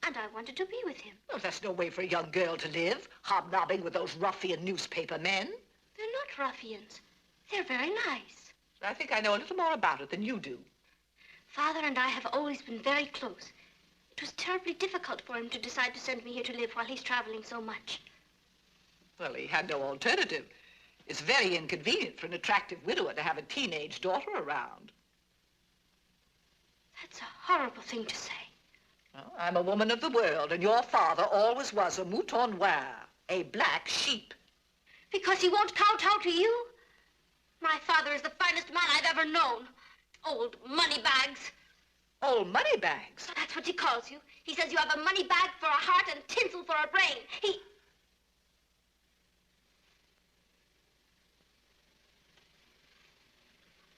And I wanted to be with him. Well, that's no way for a young girl to live, hobnobbing with those ruffian newspaper men. They're not ruffians. They're very nice. I think I know a little more about it than you do. Father and I have always been very close. It was terribly difficult for him to decide to send me here to live while he's traveling so much. Well, he had no alternative. It's very inconvenient for an attractive widower to have a teenage daughter around. That's a horrible thing to say. Well, I'm a woman of the world, and your father always was a mouton noir, a black sheep. Because he won't kowtow to you? My father is the finest man I've ever known. Old moneybags. Old moneybags? That's what he calls you. He says you have a money bag for a heart and tinsel for a brain.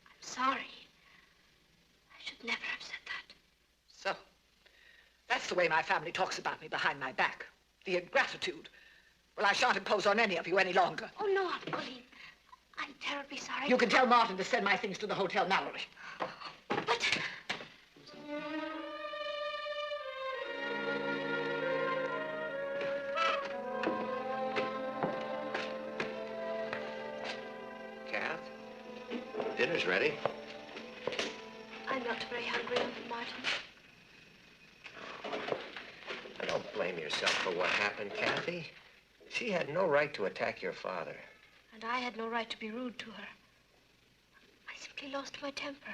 I'm sorry. I should never have said that. So, that's the way my family talks about me behind my back. The ingratitude. Well, I shan't impose on any of you any longer. Oh, no, Aunt Pauline. I'm terribly sorry. You can tell Martin to send my things to the Hotel Mallory. But... Kath, dinner's ready. blame yourself for what happened, Kathy. She had no right to attack your father. And I had no right to be rude to her. I simply lost my temper.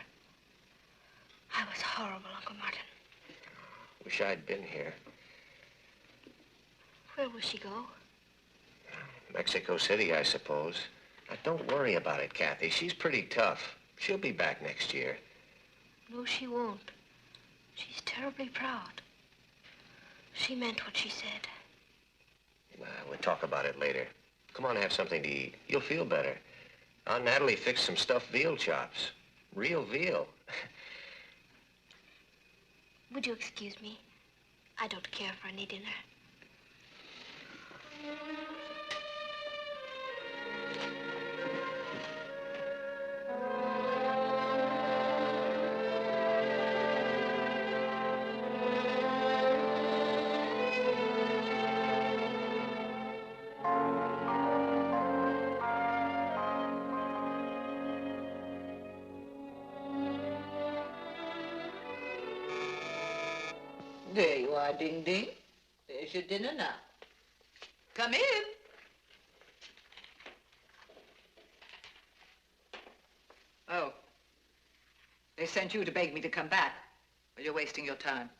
I was horrible, Uncle Martin. Wish I'd been here. Where will she go? Mexico City, I suppose. Now, don't worry about it, Kathy. She's pretty tough. She'll be back next year. No, she won't. She's terribly proud. She meant what she said. We'll talk about it later. Come on, have something to eat. You'll feel better. Aunt Natalie fixed some stuffed veal chops. Real veal. Would you excuse me? I don't care for any dinner. There you are, Ding Ding. There's your dinner now. Come in. Oh. They sent you to beg me to come back. Well, you're wasting your time.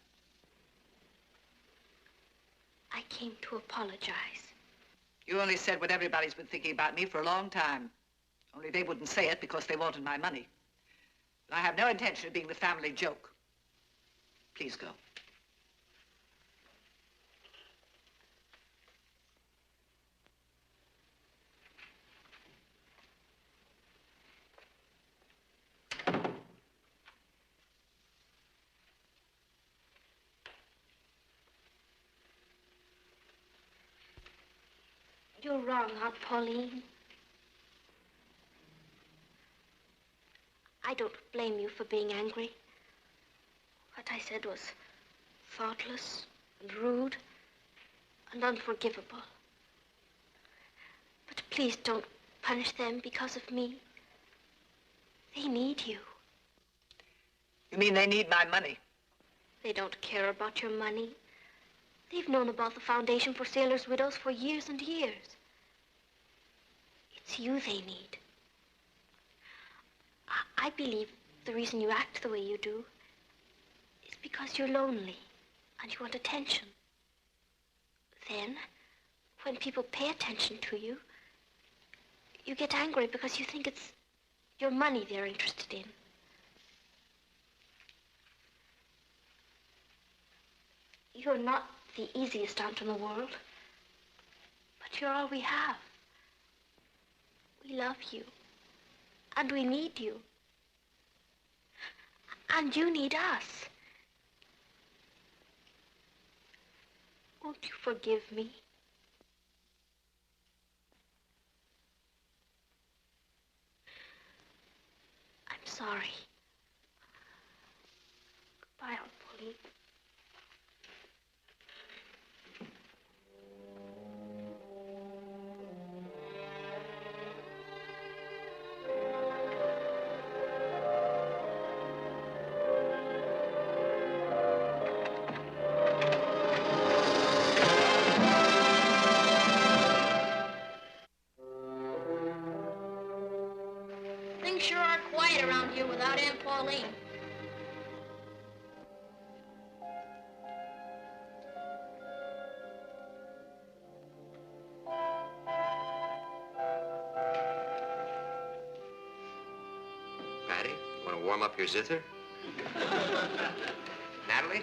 I came to apologize. You only said what everybody's been thinking about me for a long time. Only they wouldn't say it because they wanted my money. But I have no intention of being the family joke. Please go. You're wrong, Aunt Pauline. I don't blame you for being angry. What I said was thoughtless and rude and unforgivable. But please don't punish them because of me. They need you. You mean they need my money? They don't care about your money. They've known about the Foundation for Sailors' Widows for years and years. It's you they need. I believe the reason you act the way you do is because you're lonely and you want attention. Then, when people pay attention to you, you get angry because you think it's your money they're interested in. You're not the easiest aunt in the world, but you're all we have. We love you, and we need you, and you need us. Won't you forgive me? I'm sorry. Goodbye, Aunt Pauline. Things sure are quiet around here without Aunt Pauline. Patty, you want to warm up your zither? Natalie?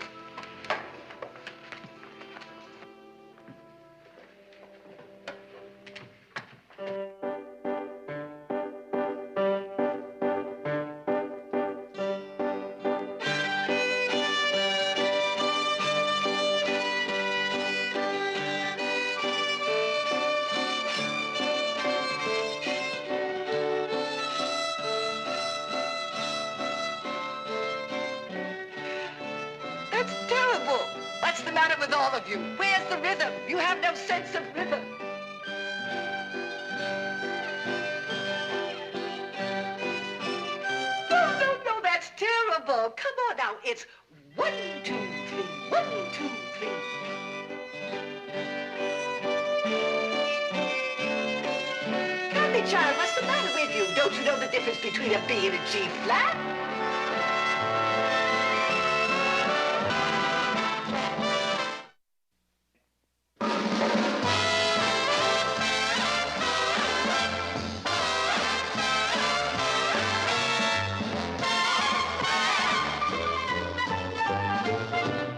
That's terrible. What's the matter with all of you? Where's the rhythm? You have no sense of rhythm. No, that's terrible. Come on now. It's 1, 2, 3, 1, 2, 3. Don't you know the difference between a B and a G flat?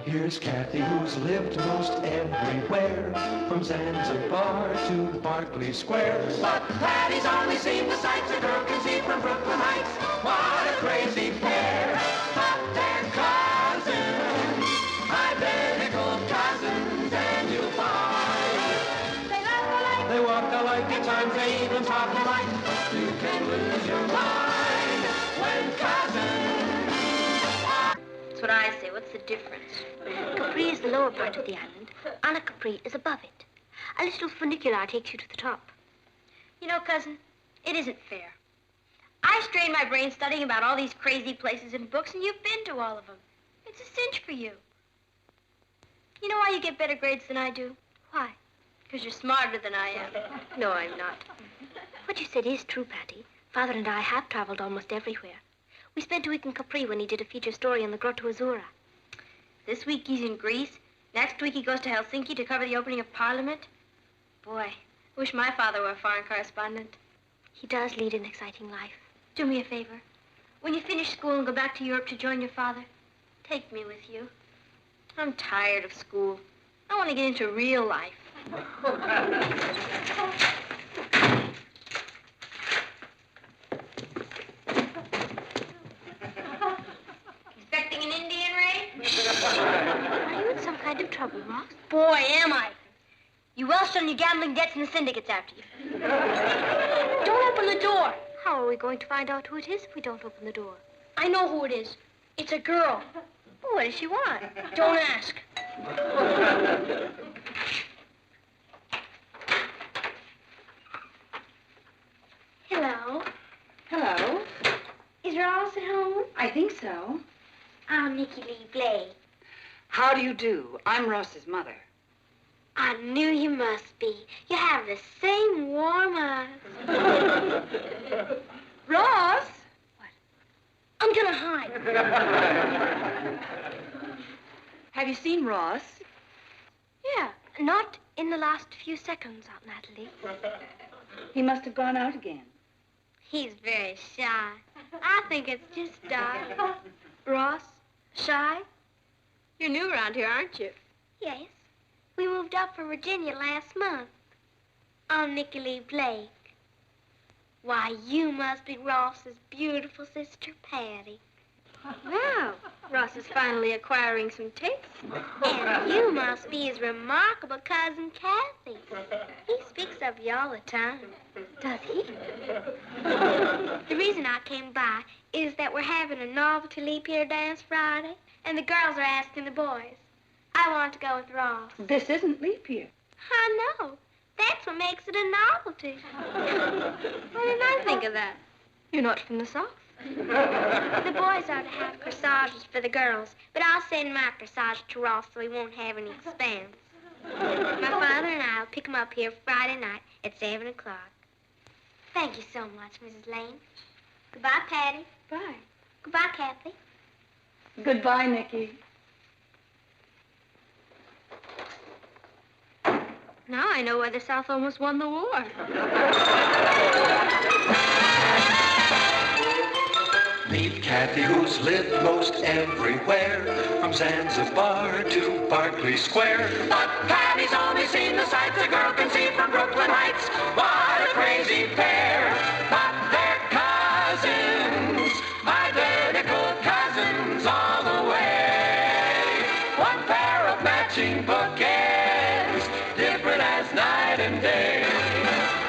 Here's Kathy, who's lived most everywhere, from Zanzibar to Berkeley Square. But Patty's only seen the sights a girl can see from Brooklyn Heights. What a crazy pair, but they're cousins, identical cousins, and you'll find they laugh alike, they walk alike, at times they even talk alike. You can lose your mind when cousins. That's what I say. What's the difference? Capri is the lower part of the island. Anna Capri is above it. A little funicular takes you to the top. You know, cousin, it isn't fair. I strained my brain studying about all these crazy places in books, and you've been to all of them. It's a cinch for you. You know why you get better grades than I do? Why? Because you're smarter than I am. No, I'm not. What you said is true, Patty. Father and I have traveled almost everywhere. We spent a week in Capri when he did a feature story on the Grotto Azzurra. This week he's in Greece. Next week he goes to Helsinki to cover the opening of Parliament. Boy, I wish my father were a foreign correspondent. He does lead an exciting life. Do me a favor. When you finish school and go back to Europe to join your father, take me with you. I'm tired of school. I want to get into real life. Expecting an Indian raid? Are you in some kind of trouble, Ross? Boy, am I. You Welsh on your gambling debts and the syndicates after you. Don't open the door. How are we going to find out who it is if we don't open the door? I know who it is. It's a girl. Well, what does she want? Don't ask. Hello. Hello. Is Ross at home? I think so. I'm Nicky Lee Blake. How do you do? I'm Ross's mother. I knew you must be. You have the same warm eyes. Ross? What? I'm gonna hide. Have you seen Ross? Yeah, not in the last few seconds, Aunt Natalie. He must have gone out again. He's very shy. I think it's just dark. Ross, shy? You're new around here, aren't you? Yes. We moved up from Virginia last month. I'm Nicky Lee Blake. Why, you must be Ross's beautiful sister, Patty. Well, Ross is finally acquiring some taste. And you must be his remarkable cousin, Kathy. He speaks of you all the time. Does he? The reason I came by is that we're having a novelty leap year dance Friday, and the girls are asking the boys. I want to go with Ross. This isn't leap year. I know. That's what makes it a novelty. Why didn't I think of that? You're not from the South. The boys are to have corsages for the girls, but I'll send my corsage to Ross so he won't have any expense. My father and I will pick him up here Friday night at 7 o'clock. Thank you so much, Mrs. Lane. Goodbye, Patty. Bye. Goodbye, Kathy. Goodbye, Nicky. Now I know why the South almost won the war. Meet Kathy, who's lived most everywhere, from Zanzibar to Berkeley Square. But Patty's only seen the sights a girl can see from Brooklyn Heights. What a crazy pair, but they're cousins, identical cousins all the way. One pair of matching bookends, different as night and day.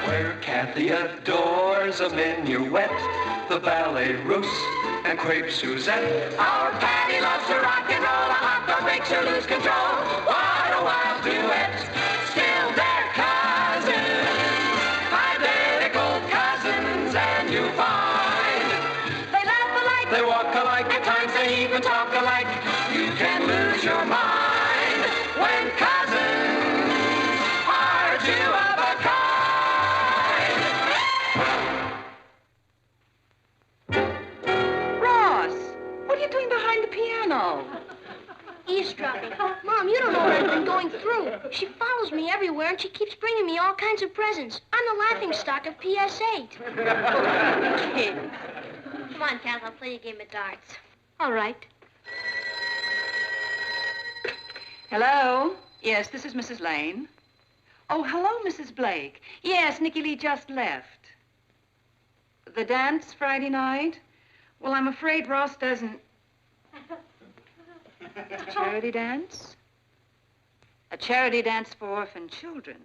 Where Kathy adores a minuet, the ballet russe, and crepe Suzette. Our Patty loves to rock and roll, a hot dog makes her lose control. What a wild duet, still they're cousins, identical cousins, and you find they laugh alike, they walk alike, at times they even talk alike. You can lose your mind when cousins are two of a kind. shopping. Mom, you don't know what I've been going through. She follows me everywhere, and she keeps bringing me all kinds of presents. I'm the laughingstock of PS8. Kid. Come on, Kath, I'll play you a game of darts. All right. Hello? Yes, this is Mrs. Lane. Oh, hello, Mrs. Blake. Yes, Nicky Lee just left. The dance Friday night? Well, I'm afraid Ross doesn't... A charity dance? A charity dance for orphan children.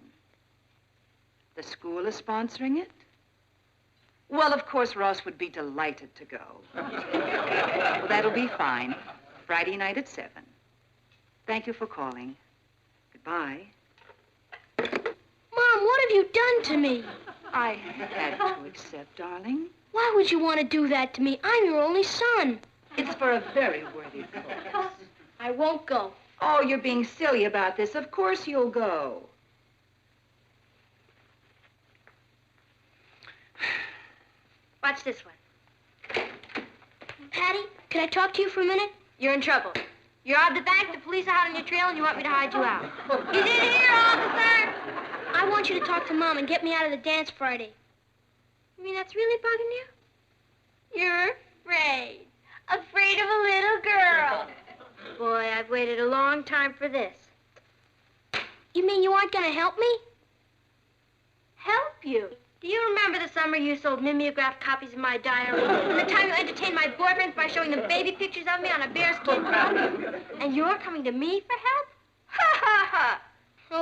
The school is sponsoring it? Well, of course, Ross would be delighted to go. Well, that'll be fine. Friday night at 7. Thank you for calling. Goodbye. Mom, what have you done to me? I had to accept, darling. Why would you want to do that to me? I'm your only son. It's for a very worthy cause. I won't go. Oh, you're being silly about this. Of course you'll go. Watch this one. Patty, can I talk to you for a minute? You're in trouble. You robbed the bank, the police are hot on your trail, and you want me to hide you out. He's in here, officer! I want you to talk to Mom and get me out of the dance Friday. You mean that's really bugging you? You're afraid. Afraid of a little girl. Boy, I've waited a long time for this. You mean you aren't going to help me? Help you? Do you remember the summer you sold mimeographed copies of my diary? And the time you entertained my boyfriends by showing them baby pictures of me on a bearskin rug? And you're coming to me for help? Ha, ha, ha.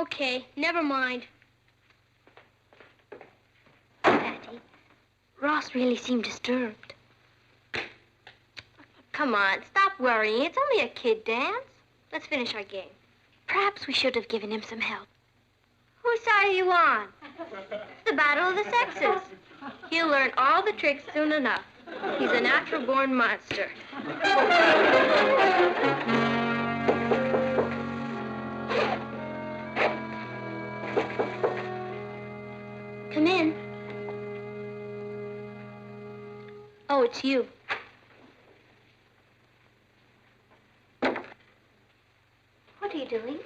Okay, never mind. Patty, Ross really seemed disturbed. Come on, stop worrying. It's only a kid dance. Let's finish our game. Perhaps we should have given him some help. Whose side are you on? It's the battle of the sexes. He'll learn all the tricks soon enough. He's a natural-born monster. Come in. Oh, it's you. What are you doing?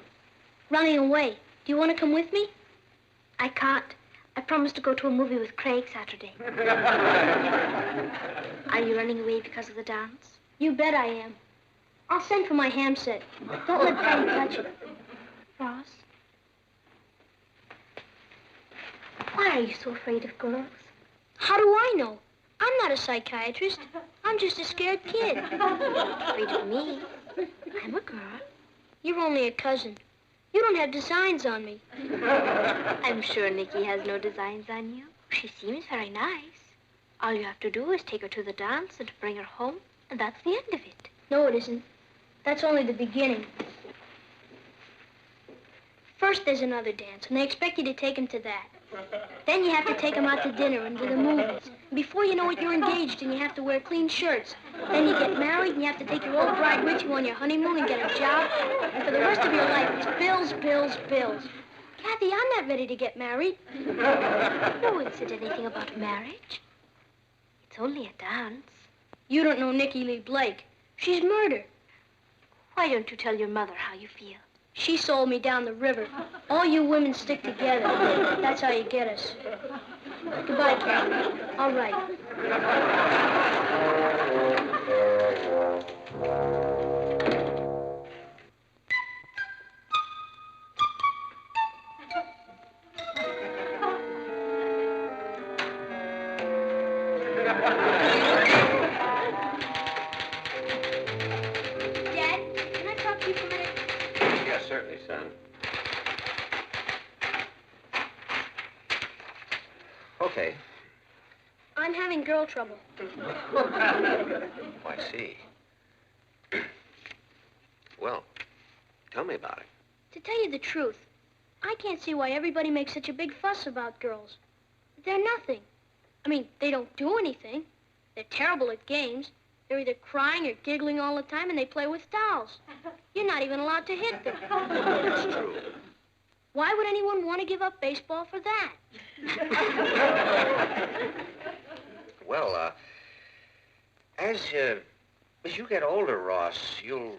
Running away. Do you want to come with me? I can't. I promised to go to a movie with Craig Saturday. Are you running away because of the dance? You bet I am. I'll send for my ham set. Don't let Patty touch it. Ross? Why are you so afraid of girls? How do I know? I'm not a psychiatrist. I'm just a scared kid. Afraid of me? I'm a girl. You're only a cousin. You don't have designs on me. I'm sure Nicky has no designs on you. She seems very nice. All you have to do is take her to the dance and bring her home, and that's the end of it. No, it isn't. That's only the beginning. First, there's another dance, and they expect you to take him to that. Then you have to take him out to dinner and to the movies. Before you know it, you're engaged, and you have to wear clean shirts. Then you get married, and you have to take your old bride with you on your honeymoon and get a job. And for the rest of your life, it's bills, bills, bills. Kathy, I'm not ready to get married. No one said anything about marriage. It's only a dance. You don't know Nicky Lee Blake. She's murder. Why don't you tell your mother how you feel? She sold me down the river. All you women stick together. That's how you get us. Goodbye, Kathy. All right. Dad, can I talk to you for a minute? Yes, certainly, son. Okay. I'm having girl trouble. I see. Well, tell me about it. To tell you the truth, I can't see why everybody makes such a big fuss about girls. They're nothing. I mean, they don't do anything. They're terrible at games. They're either crying or giggling all the time, and they play with dolls. You're not even allowed to hit them. That's true. Why would anyone want to give up baseball for that? Well, as you get older, Ross, you'll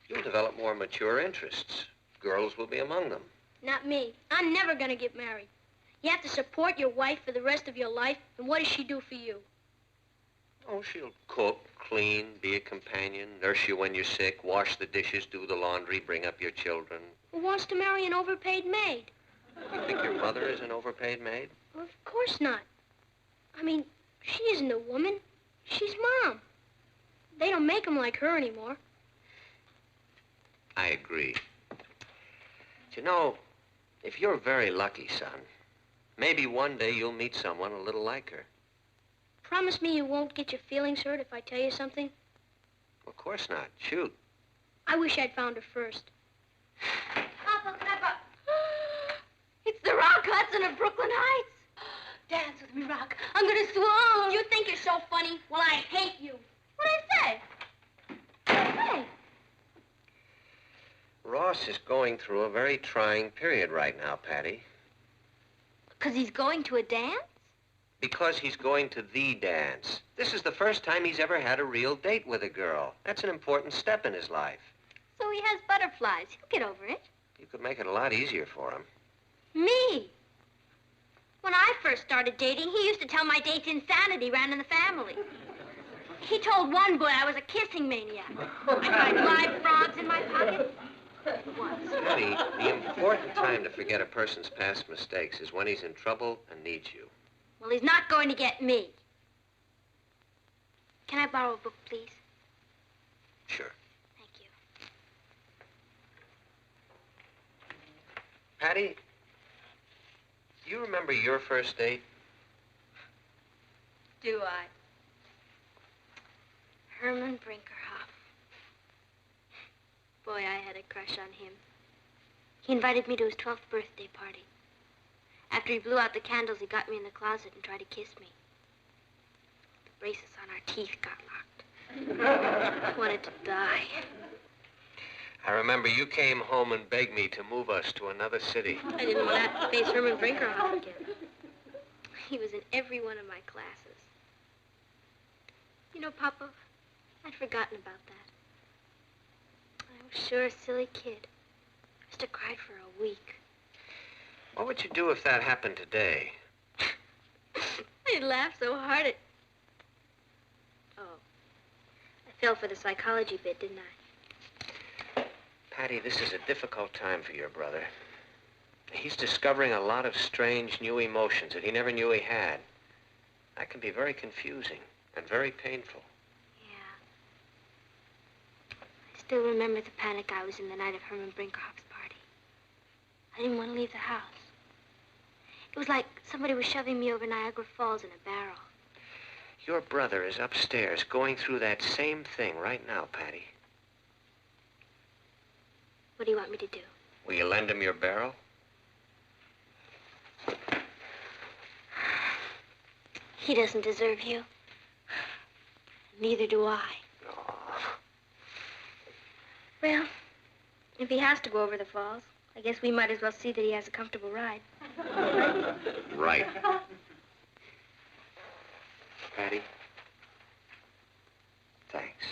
You'll develop more mature interests. Girls will be among them. Not me. I'm never gonna get married. You have to support your wife for the rest of your life, and what does she do for you? Oh, she'll cook, clean, be a companion, nurse you when you're sick, wash the dishes, do the laundry, bring up your children. Who wants to marry an overpaid maid? You think your mother is an overpaid maid? Well, of course not. I mean, she isn't a woman. She's Mom. They don't make them like her anymore. I agree. But you know, if you're very lucky, son, maybe one day you'll meet someone a little like her. Promise me you won't get your feelings hurt if I tell you something? Of course not. Shoot. I wish I'd found her first. Papa, Papa. It's the Rock Hudson of Brooklyn Heights. Dance with me, Rock. I'm gonna swoon. You think you're so funny? Well, I hate you. What'd I say? Hey. Ross is going through a very trying period right now, Patty. 'Cause he's going to a dance? Because he's going to the dance. This is the first time he's ever had a real date with a girl. That's an important step in his life. So he has butterflies. He'll get over it. You could make it a lot easier for him. Me? When I first started dating, he used to tell my dates insanity ran in the family. He told one boy I was a kissing maniac. I tried live frogs in my pocket. Once. Patty, the important time to forget a person's past mistakes is when he's in trouble and needs you. Well, he's not going to get me. Can I borrow a book, please? Sure. Thank you. Patty, do you remember your first date? Do I? Herman Brinkerhoff. Boy, I had a crush on him. He invited me to his 12th birthday party. After he blew out the candles, he got me in the closet and tried to kiss me. The braces on our teeth got locked. I wanted to die. I remember you came home and begged me to move us to another city. I didn't want to have to face Herman Brinkerhoff again. He was in every one of my classes. You know, Papa, I'd forgotten about that. I was sure a silly kid. I must have cried for a week. What would you do if that happened today? I laughed so hard at... Oh. I fell for the psychology bit, didn't I? Patty, this is a difficult time for your brother. He's discovering a lot of strange new emotions that he never knew he had. That can be very confusing and very painful. I still remember the panic I was in the night of Herman Brinkerhoff's party. I didn't want to leave the house. It was like somebody was shoving me over Niagara Falls in a barrel. Your brother is upstairs going through that same thing right now, Patty. What do you want me to do? Will you lend him your barrel? He doesn't deserve you. Neither do I. Well, if he has to go over the falls, I guess we might as well see that he has a comfortable ride. Right. Patty? Thanks.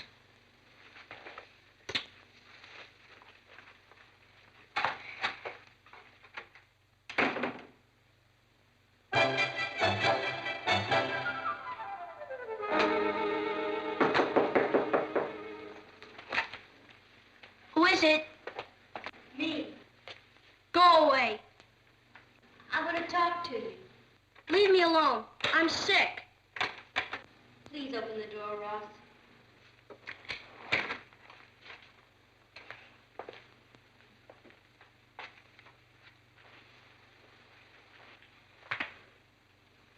Who is it? Me. Go away. I want to talk to you. Leave me alone. I'm sick. Please open the door, Ross.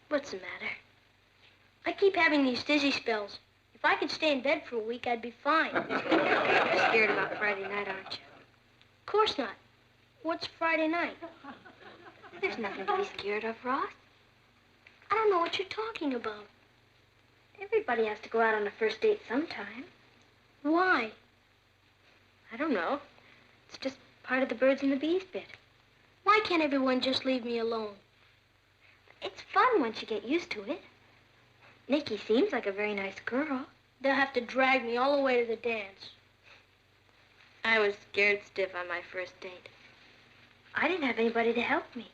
What's the matter? I keep having these dizzy spells. If I could stay in bed for a week, I'd be fine. You're scared about Friday night, aren't you? Of course not. What's Friday night? There's nothing to be scared of, Ross. I don't know what you're talking about. Everybody has to go out on a first date sometime. Why? I don't know. It's just part of the birds and the bees bit. Why can't everyone just leave me alone? It's fun once you get used to it. Nikki seems like a very nice girl. They'll have to drag me all the way to the dance. I was scared stiff on my first date. I didn't have anybody to help me.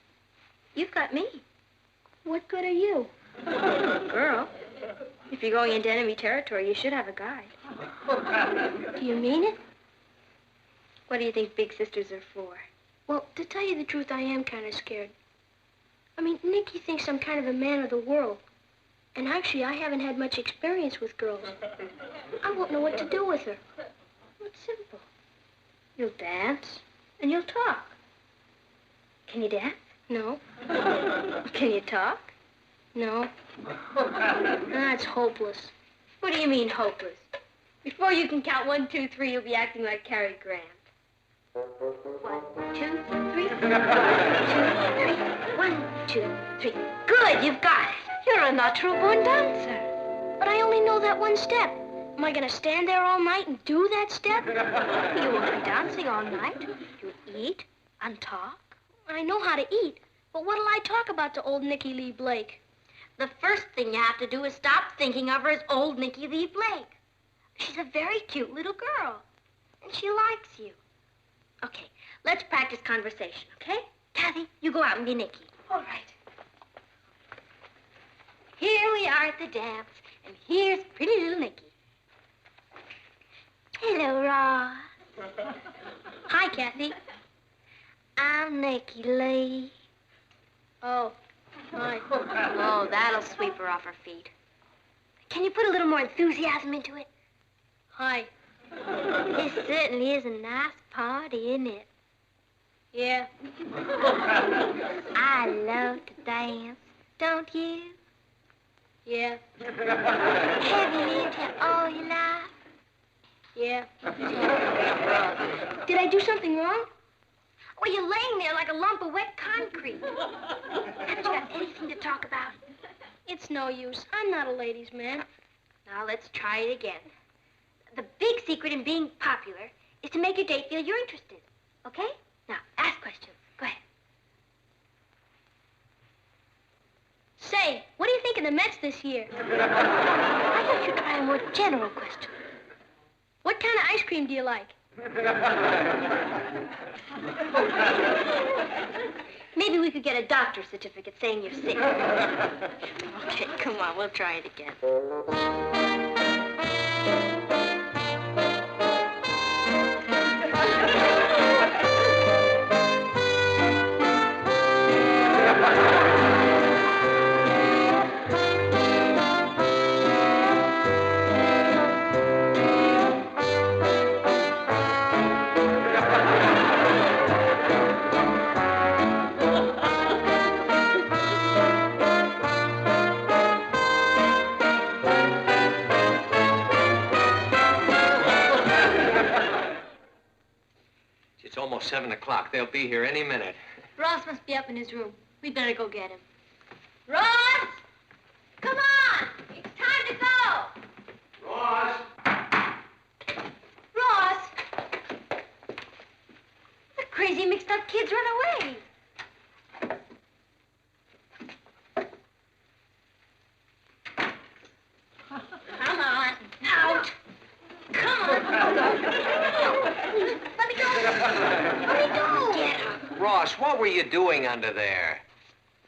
You've got me. What good are you? Girl, if you're going into enemy territory, you should have a guide. Do you mean it? What do you think big sisters are for? Well, to tell you the truth, I am kind of scared. I mean, Nicky thinks I'm kind of a man of the world. And actually, I haven't had much experience with girls. I won't know what to do with her. It's simple. You'll dance, and you'll talk. Can you dance? No. Can you talk? No. That's hopeless. What do you mean, hopeless? Before you can count 1, 2, 3, you'll be acting like Cary Grant. 1, 2, 3. 1, 2, 3. Good, you've got it. You're a natural-born dancer. But I only know that one step. Am I going to stand there all night and do that step? You won't be dancing all night. You'll eat and talk. I know how to eat, but what'll I talk about to old Nicky Lee Blake? The first thing you have to do is stop thinking of her as old Nicky Lee Blake. She's a very cute little girl, and she likes you. Okay, let's practice conversation, okay? Kathy, you go out and be Nicky. All right. Here we are at the dance, and here's pretty little Nicky. Hello, Ross. Hi, Kathy. I'm Nicky Lee. Oh, hi. Oh, that'll sweep her off her feet. Can you put a little more enthusiasm into it? Hi. This certainly is a nice party, isn't it? Yeah. I love to dance, don't you? Yeah. Have you lived here all your life? Yeah. Did I do something wrong? Well, you're laying there like a lump of wet concrete. Haven't you got anything to talk about? It's no use. I'm not a ladies' man. Now, let's try it again. The big secret in being popular is to make your date feel you're interested. Okay? Now, ask questions. Go ahead. Say, what do you think of the Mets this year? I thought you'd try a more general question. What kind of ice cream do you like? Maybe we could get a doctor's certificate saying you're sick. Okay, come on, we'll try it again. It's almost 7 o'clock. They'll be here any minute. Ross must be up in his room. We'd better go get him. Ross! Come on! It's time to go! Ross! Ross! The crazy mixed-up kids run away. Come on, out! Come on! Let me go! Let me go! Get him! Ross, what were you doing under there?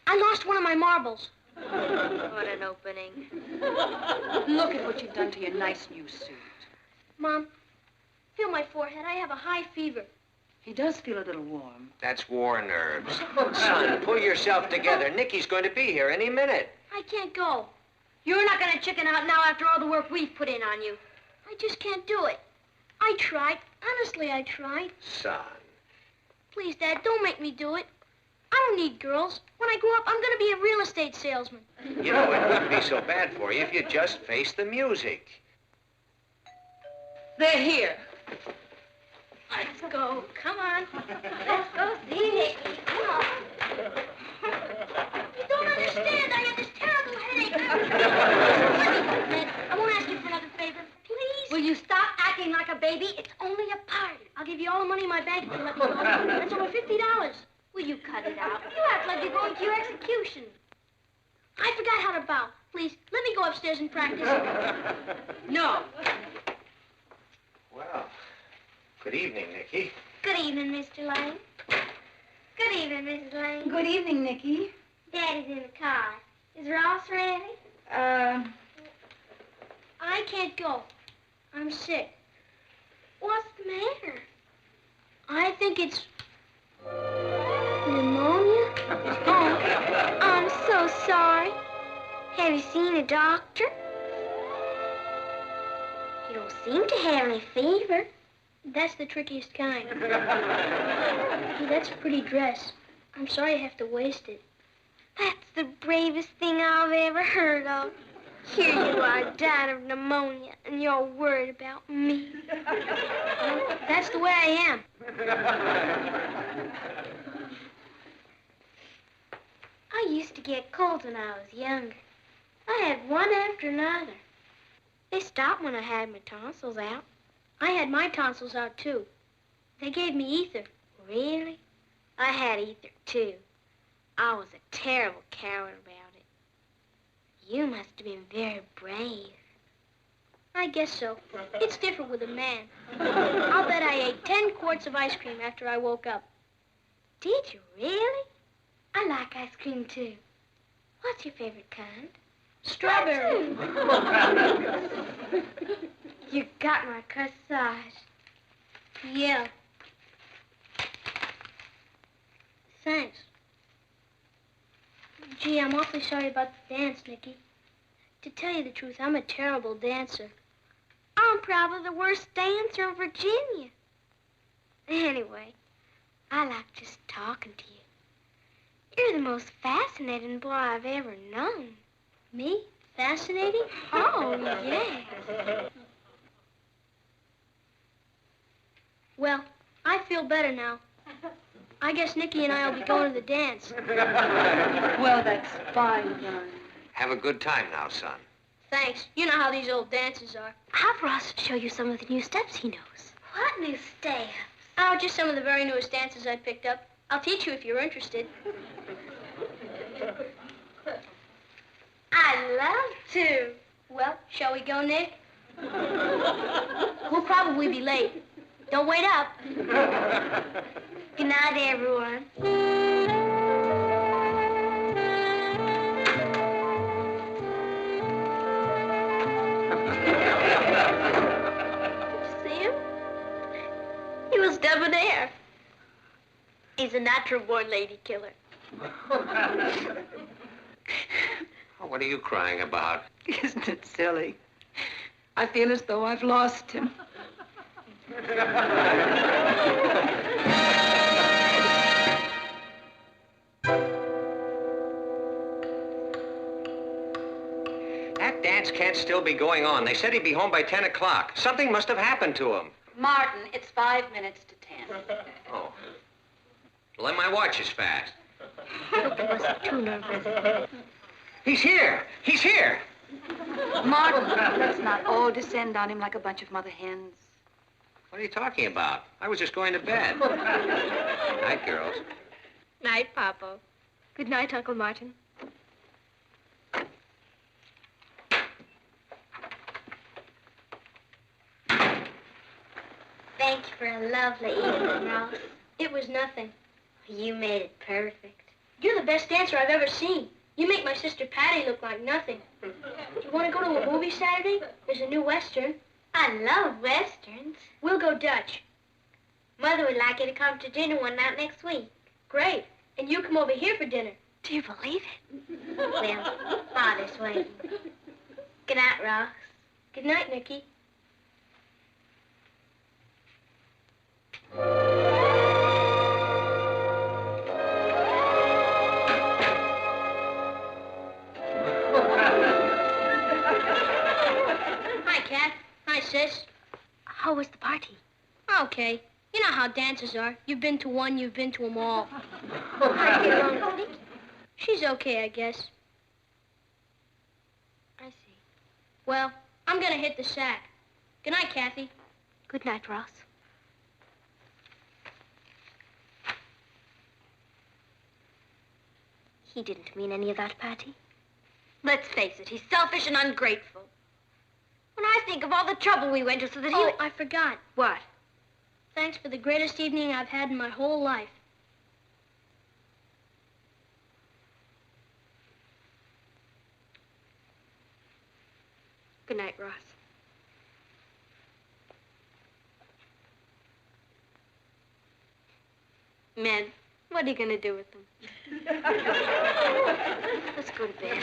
I lost one of my marbles. What an opening. Look at what you've done to your nice new suit. Mom, feel my forehead. I have a high fever. He does feel a little warm. That's war nerves. Son, pull yourself together. Nicky's going to be here any minute. I can't go. You're not going to chicken out now after all the work we've put in on you. I just can't do it. I tried. Honestly, I tried. Son. Please, Dad, don't make me do it. I don't need girls. When I grow up, I'm going to be a real estate salesman. You know, it wouldn't be so bad for you if you just faced the music. They're here. Let's go. Come on. Let's go see Nicky. Come on. You don't understand. I have this terrible headache. Ned, I won't ask you for another favor. Please? Will you stop acting like a baby? It's only a party. I'll give you all the money in my bank if you let me go. That's over $50. Will you cut it out? You act like you're going to your execution. I forgot how to bow. Please, let me go upstairs and practice. No. Well, Good evening, Nicky. Good evening, Mr. Lane. Good evening, Mrs. Lane. Good evening, Nicky. Daddy's in the car. Is Ross ready? I can't go. I'm sick. What's the matter? I think it's pneumonia. Oh, I'm so sorry. Have you seen a doctor? You don't seem to have any fever. That's the trickiest kind. Hey, that's a pretty dress. I'm sorry I have to waste it. That's the bravest thing I've ever heard of. Here you are, dying of pneumonia, and you're worried about me. Well, that's the way I am. I used to get colds when I was younger. I had one after another. They stopped when I had my tonsils out. I had my tonsils out, too. They gave me ether. Really? I had ether, too. I was a terrible coward about it. You must have been very brave. I guess so. It's different with a man. I'll bet I ate 10 quarts of ice cream after I woke up. Did you really? I like ice cream, too. What's your favorite kind? Strawberry. You got my corsage. Yeah. Thanks. Gee, I'm awfully sorry about the dance, Nicky. To tell you the truth, I'm a terrible dancer. I'm probably the worst dancer in Virginia. Anyway, I like just talking to you. You're the most fascinating boy I've ever known. Me? Fascinating? Oh, yes. Well, I feel better now. I guess Nicky and I will be going to the dance. Well, that's fine, John. Have a good time now, son. Thanks. You know how these old dances are. Have Ross show you some of the new steps he knows. What new steps? Oh, just some of the very newest dances I picked up. I'll teach you if you're interested. I'd love to. Well, shall we go, Nick? We'll probably be late. Don't wait up. Good night, everyone. See him? He was debonair. He's a natural-born lady killer. Oh, what are you crying about? Isn't it silly? I feel as though I've lost him. That dance can't still be going on. They said he'd be home by 10 o'clock. Something must have happened to him. Martin, it's 5 minutes to 10. Oh. Well, then my watch is fast. You must be too nervous. He's here! He's here! Martin, let's not all descend on him like a bunch of mother hens. What are you talking about? I was just going to bed. Night, girls. Night, Papa. Good night, Uncle Martin. Thank you for a lovely evening, Ross. It was nothing. You made it perfect. You're the best dancer I've ever seen. You make my sister Patty look like nothing. Do you want to go to a movie Saturday? There's a new Western. I love Westerns. We'll go Dutch. Mother would like you to come to dinner one night next week. Great. And you come over here for dinner. Do you believe it? Well, Father's waiting. Good night, Ross. Good night, Nicky. Hi, Kat. Hi, Sis. How was the party? Okay. You know how dances are. You've been to one, you've been to them all. How'd you get along with Nicky? She's okay, I guess. I see. Well, I'm gonna hit the sack. Good night, Kathy. Good night, Ross. He didn't mean any of that, Patty. Let's face it, he's selfish and ungrateful. When I think of all the trouble we went to so that he... Oh, I forgot. What? Thanks for the greatest evening I've had in my whole life. Good night, Ross. Men, what are you going to do with them? Let's go to bed.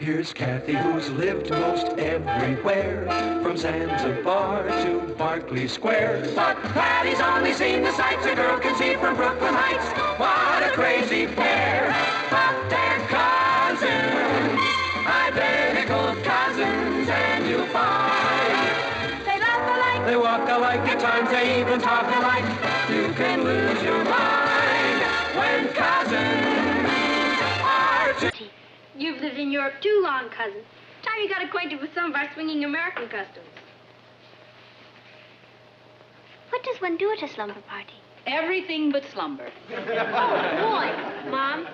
Here's Kathy, who's lived most everywhere, from Zanzibar to Berkeley Square. But Patty's only seen the sights a girl can see from Brooklyn Heights. What a crazy pair, but they're cousins, identical cousins, and you'll find they laugh alike, they walk alike, at times they even talk alike. You can lose your mind when cousins are two. You've lived in Europe too long, cousin. Time you got acquainted with some of our swinging American customs. What does one do at a slumber party? Everything but slumber. Oh, boy. Mom,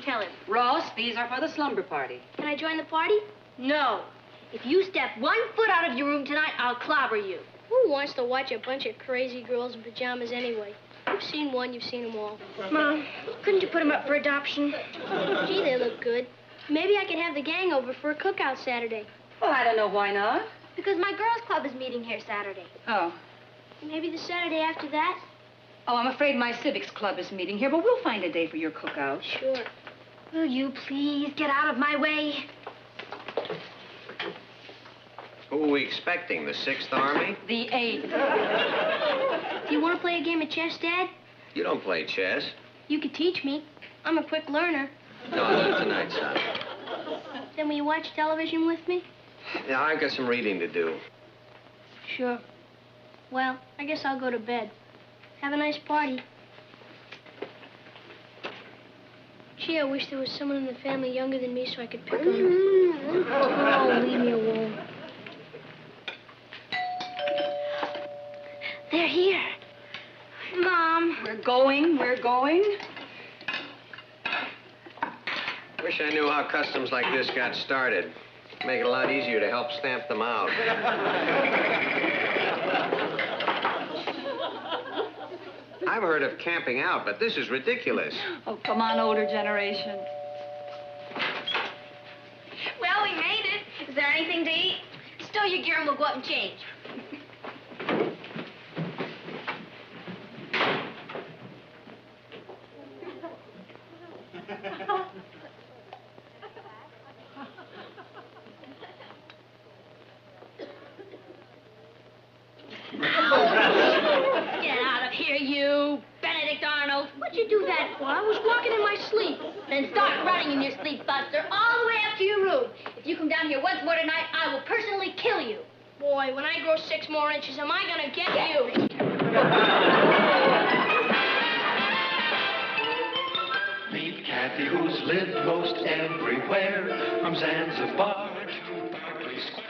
tell him. Ross, these are for the slumber party. Can I join the party? No. If you step 1 foot out of your room tonight, I'll clobber you. Who wants to watch a bunch of crazy girls in pajamas anyway? You've seen one, you've seen them all. Mom, couldn't you put them up for adoption? Gee, they look good. Maybe I could have the gang over for a cookout Saturday. Well, I don't know why not. Because my girls' club is meeting here Saturday. Oh. Maybe the Saturday after that? Oh, I'm afraid my civics club is meeting here, but we'll find a day for your cookout. Sure. Will you please get out of my way? Who are we expecting, the 6th Army? The 8th. Do you want to play a game of chess, Dad? You don't play chess. You could teach me. I'm a quick learner. No, not tonight, son. Then will you watch television with me? Yeah, I've got some reading to do. Sure. Well, I guess I'll go to bed. Have a nice party. Gee, I wish there was someone in the family younger than me so I could pick on them. Oh, leave me alone. They're here. Mom. We're going. Wish I knew how customs like this got started. Make it a lot easier to help stamp them out. I've heard of camping out, but this is ridiculous. Oh, come on, older generation. Well, we made it. Is there anything to eat? Stow your gear and we'll go up and change. Get out of here, you Benedict Arnold. What'd you do that for? I was walking in my sleep. Then start running in your sleep, Buster, all the way up to your room. If you come down here once more tonight, I will personally kill you. Boy, when I grow 6 more inches, am I gonna get you? Meet Kathy, who's lived most everywhere, from Zanzibar to Berkeley Square.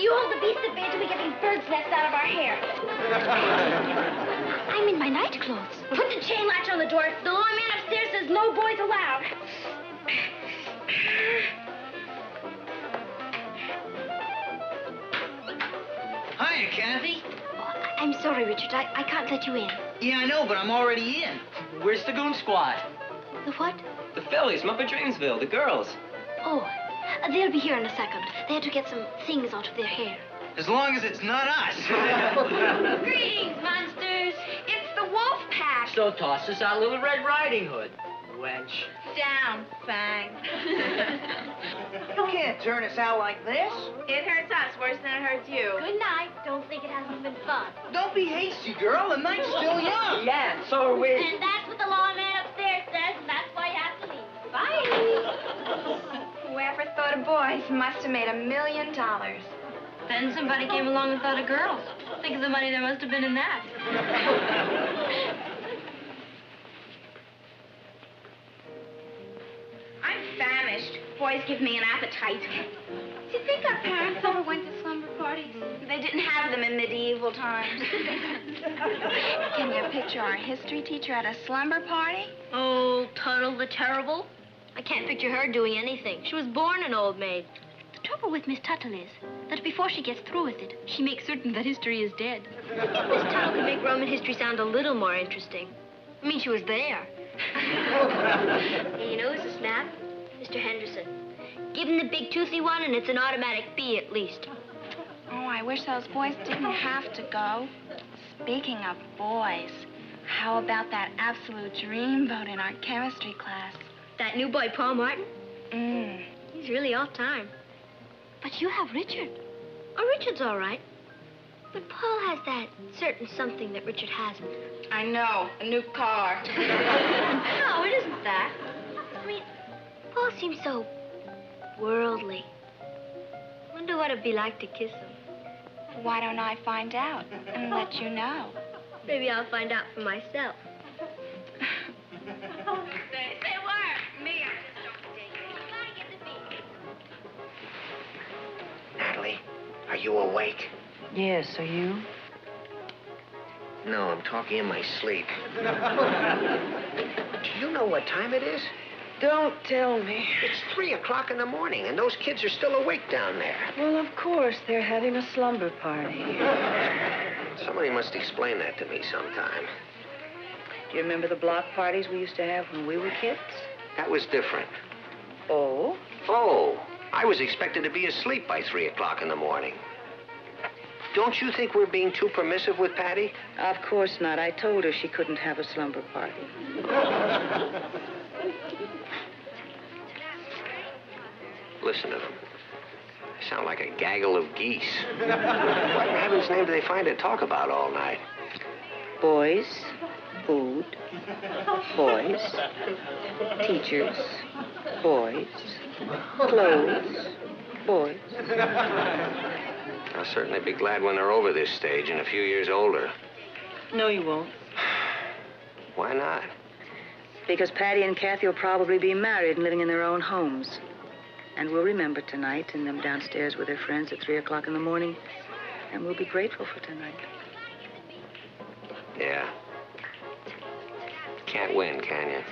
You hold the beast at bay till we get these birds' nests out of our hair. I'm in my night clothes. Put the chain latch on the door. The lawn man upstairs says no boys allowed. Hiya, Kathy. I'm sorry, Richard. I can't let you in. Yeah, I know, but I'm already in. Where's the goon squad? The what? The Phillies, up at Dreamsville, the girls. Oh, they'll be here in a second. They had to get some things out of their hair. As long as it's not us. Greetings, monsters. It's the Wolf Pack. So toss us our little Red Riding Hood, wench. Down, Fang. You can't turn us out like this. It hurts us worse than it hurts you. Good night. Don't think it hasn't been fun. Don't be hasty, girl. The night's still young. Yeah, so are we. And that's what the lawn man upstairs says, and that's why you have to leave. Bye. Whoever thought of boys must have made $1 million. Then somebody came along and thought of girls. Think of the money there must have been in that. I'm famished. Boys give me an appetite. Do you think our parents ever went to slumber parties? They didn't have them in medieval times. Can you picture our history teacher at a slumber party? Oh, Tuttle the Terrible. I can't picture her doing anything. She was born an old maid. The trouble with Miss Tuttle is that before she gets through with it, she makes certain that history is dead. Miss Tuttle could make Roman history sound a little more interesting. I mean, she was there. Hey, you know who's a snap? Mr. Henderson. Give him the big toothy one, and it's an automatic B at least. Oh, I wish those boys didn't have to go. Speaking of boys, how about that absolute dreamboat in our chemistry class? That new boy, Paul Martin? He's really off time. But you have Richard. Oh, Richard's all right. But Paul has that certain something that Richard hasn't. I know, a new car. No, it isn't that. I mean, Paul seems so worldly. Wonder what it'd be like to kiss him. Why don't I find out and let you know? Maybe I'll find out for myself. Say what? Me, Natalie, are you awake? Yes, are you? No, I'm talking in my sleep. Do you know what time it is? Don't tell me. It's 3 o'clock in the morning, and those kids are still awake down there. Well, of course, they're having a slumber party. Somebody must explain that to me sometime. Do you remember the block parties we used to have when we were kids? That was different. Oh? Oh, I was expected to be asleep by 3 o'clock in the morning. Don't you think we're being too permissive with Patty? Of course not. I told her she couldn't have a slumber party. Listen to them. They sound like a gaggle of geese. What in heaven's name do they find to talk about all night? Boys, food, boys, teachers, boys, clothes, boys. I'll certainly be glad when they're over this stage and a few years older. No, you won't. Why not? Because Patty and Kathy will probably be married and living in their own homes. And we'll remember tonight and them downstairs with their friends at 3 o'clock in the morning. And we'll be grateful for tonight. Yeah. Can't win, can you?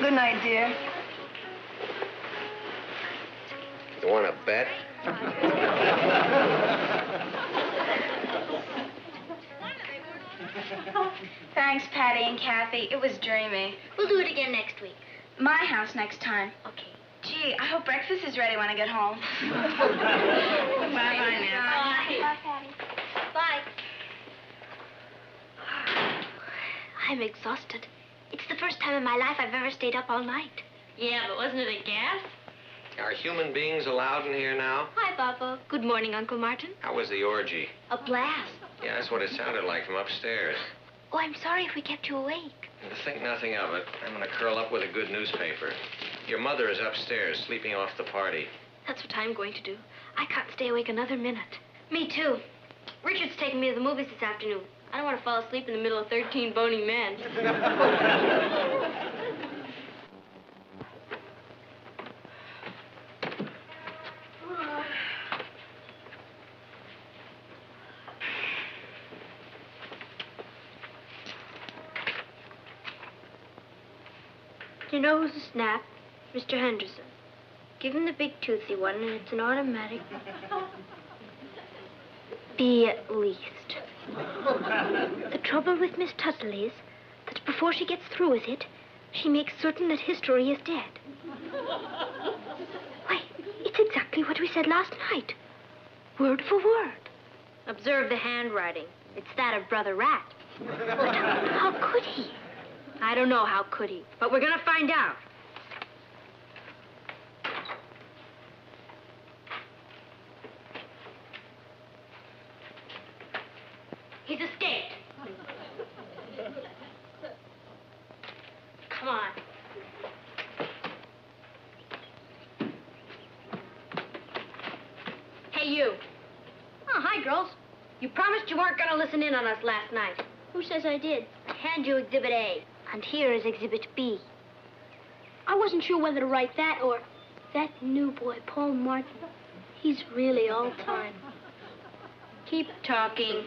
Good night, dear. You want to bet? Thanks, Patty and Kathy. It was dreamy. We'll do it again next week. My house next time. Okay. Gee, I hope breakfast is ready when I get home. Bye-bye now. Bye. Bye, Patty. Bye. I'm exhausted. It's the first time in my life I've ever stayed up all night. Yeah, but wasn't it a gas? Are human beings allowed in here now? Hi, Papa. Good morning, Uncle Martin. How was the orgy? A blast. Yeah, that's what it sounded like from upstairs. Oh, I'm sorry if we kept you awake. Think nothing of it. I'm going to curl up with a good newspaper. Your mother is upstairs, sleeping off the party. That's what I'm going to do. I can't stay awake another minute. Me too. Richard's taking me to the movies this afternoon. I don't want to fall asleep in the middle of 13 bony men. You know who's a snap? Mr. Henderson. Give him the big toothy one, and it's an automatic. Be at least. The trouble with Miss Tuttle is that before she gets through with it, she makes certain that history is dead. Why, it's exactly what we said last night. Word for word. Observe the handwriting. It's that of Brother Rat. But how could he? I don't know how could he, but we're gonna find out. He's escaped. Come on. Hey, you. Oh, hi, girls. You promised you weren't going to listen in on us last night. Who says I did? I hand you Exhibit A, and here is Exhibit B. I wasn't sure whether to write that or that new boy, Paul Martin. He's really all-time. Keep talking.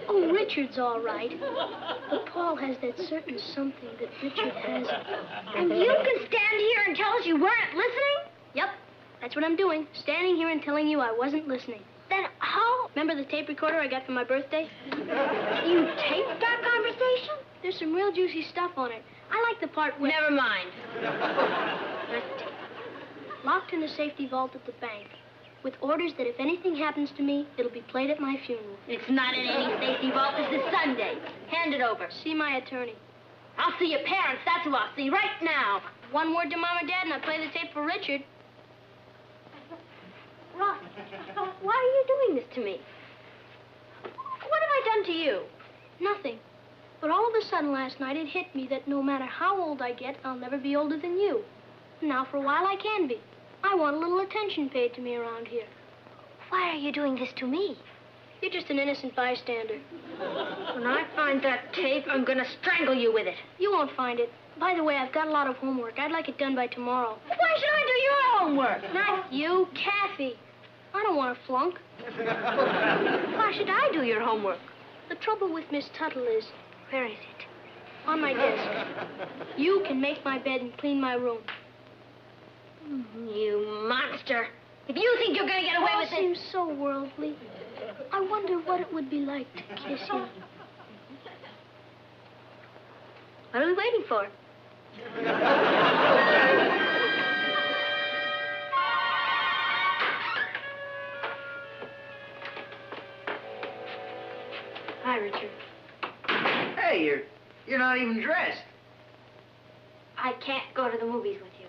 Oh, Richard's all right. But Paul has that certain something that Richard hasn't. And you can stand here and tell us you weren't listening? Yep, that's what I'm doing. Standing here and telling you I wasn't listening. Then how? Remember the tape recorder I got for my birthday? You taped that conversation? There's some real juicy stuff on it. I like the part where... Never mind. Locked in the safety vault at the bank, with orders that if anything happens to me, it'll be played at my funeral. It's not in any safety vault. This is Sunday. Hand it over. See my attorney. I'll see your parents. That's who I'll see right now. One word to Mom and Dad, and I play the tape for Richard. Ross, why are you doing this to me? What have I done to you? Nothing. But all of a sudden last night, it hit me that no matter how old I get, I'll never be older than you. Now, for a while, I can be. I want a little attention paid to me around here. Why are you doing this to me? You're just an innocent bystander. When I find that tape, I'm gonna strangle you with it. You won't find it. By the way, I've got a lot of homework. I'd like it done by tomorrow. Why should I do your homework? Not you, Kathy. I don't want to flunk. Why should I do your homework? The trouble with Miss Tuttle is... Where is it? On my desk. You can make my bed and clean my room. You monster. If you think you're going to get away with it... It seems so worldly. I wonder what it would be like to kiss you. What are we waiting for? Hi, Richard. Hey, you're not even dressed. I can't go to the movies with you.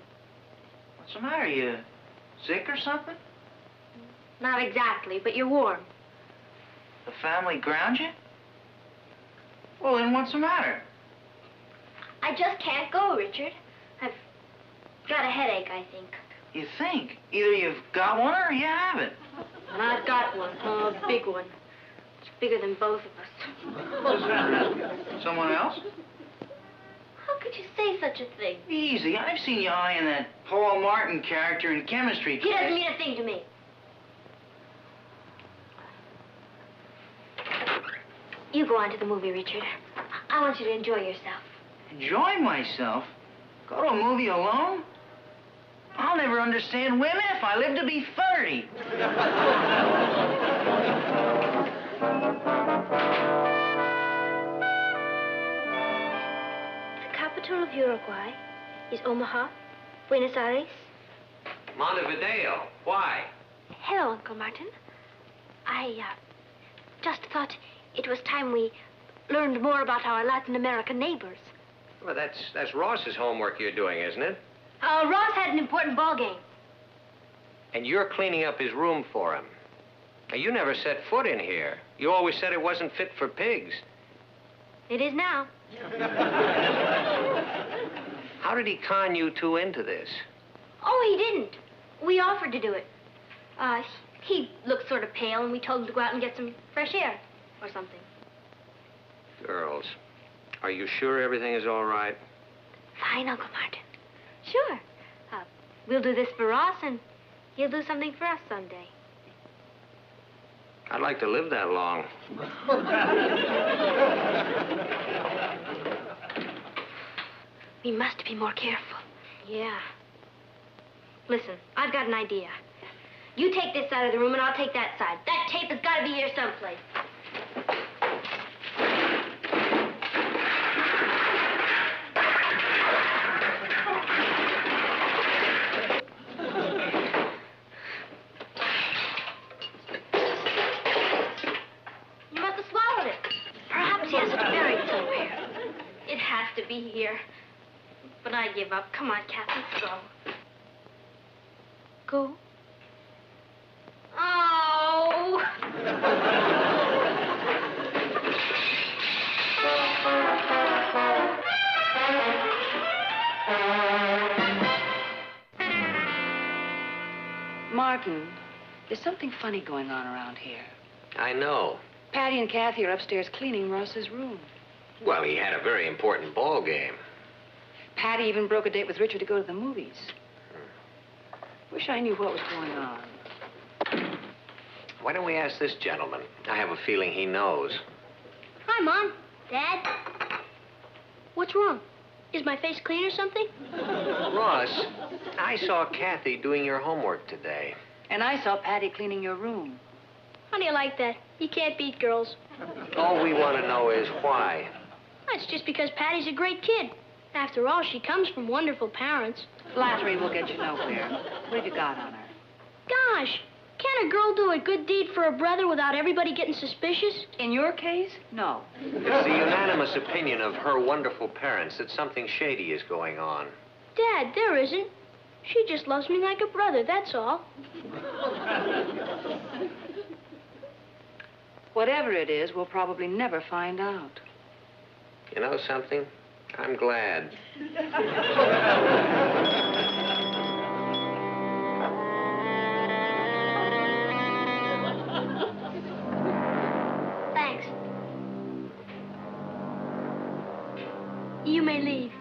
What's the matter? You sick or something? Not exactly, but you're warm. The family ground you? Well, then what's the matter? I just can't go, Richard. I've got a headache, I think. You think? Either you've got one or you haven't. And I've got one, a big one. It's bigger than both of us. Someone else? How could you say such a thing? Easy. I've seen you eyeing that Paul Martin character in chemistry class. He doesn't mean a thing to me. You go on to the movie, Richard. I want you to enjoy yourself. Enjoy myself? Go to a movie alone? I'll never understand women if I live to be 30. The capital of Uruguay is Omaha, Buenos Aires. Montevideo. Why? Hello, Uncle Martin. I just thought it was time we learned more about our Latin American neighbors. Well, that's Ross's homework you're doing, isn't it? Ross had an important ball game. And you're cleaning up his room for him. Now, you never set foot in here. You always said it wasn't fit for pigs. It is now. How did he con you two into this? Oh, he didn't. We offered to do it. He looked sort of pale, and we told him to go out and get some fresh air or something. Girls, are you sure everything is all right? Fine, Uncle Martin. Sure. We'll do this for Ross, and he'll do something for us someday. I'd like to live that long. We must be more careful. Yeah. Listen, I've got an idea. You take this side of the room and I'll take that side. That tape has got to be here someplace. You must have swallowed it. Perhaps he has it buried somewhere. It has to be here. But I give up. Come on, Kathy, let's go. Go? Oh! Martin, there's something funny going on around here. I know. Patty and Kathy are upstairs cleaning Ross's room. Well, he had a very important ball game. Patty even broke a date with Richard to go to the movies. Wish I knew what was going on. Why don't we ask this gentleman? I have a feeling he knows. Hi, Mom. Dad. What's wrong? Is my face clean or something? Ross, I saw Kathy doing your homework today. And I saw Patty cleaning your room. How do you like that? You can't beat girls. All we want to know is why. That's just because Patty's a great kid. After all, she comes from wonderful parents. Flattery will get you nowhere. What have you got on her? Gosh, can a girl do a good deed for a brother without everybody getting suspicious? In your case, no. It's the unanimous opinion of her wonderful parents that something shady is going on. Dad, there isn't. She just loves me like a brother, that's all. Whatever it is, we'll probably never find out. You know something? I'm glad. Thanks. You may leave.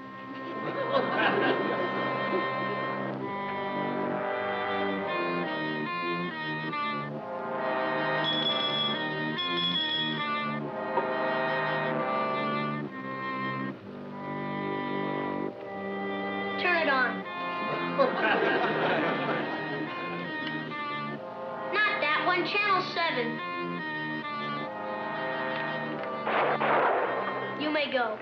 Turn it on. Not that one, Channel 7. You may go.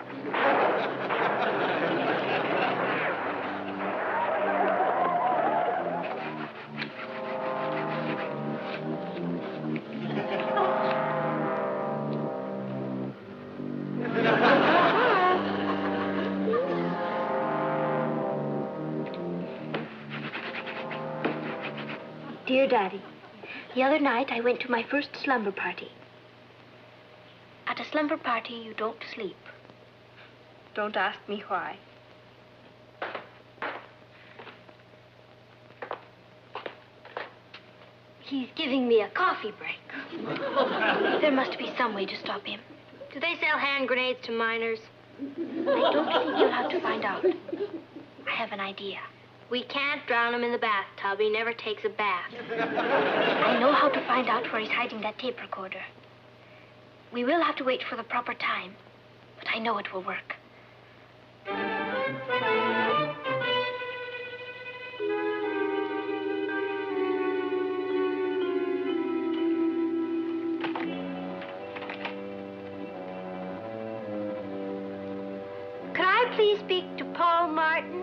Dear Daddy, the other night I went to my first slumber party. At a slumber party, you don't sleep. Don't ask me why. He's giving me a coffee break. There must be some way to stop him. Do they sell hand grenades to minors? I don't think you'll have to find out. I have an idea. We can't drown him in the bathtub. He never takes a bath. I know how to find out where he's hiding that tape recorder. We will have to wait for the proper time, but I know it will work. Could I please speak to Paul Martin?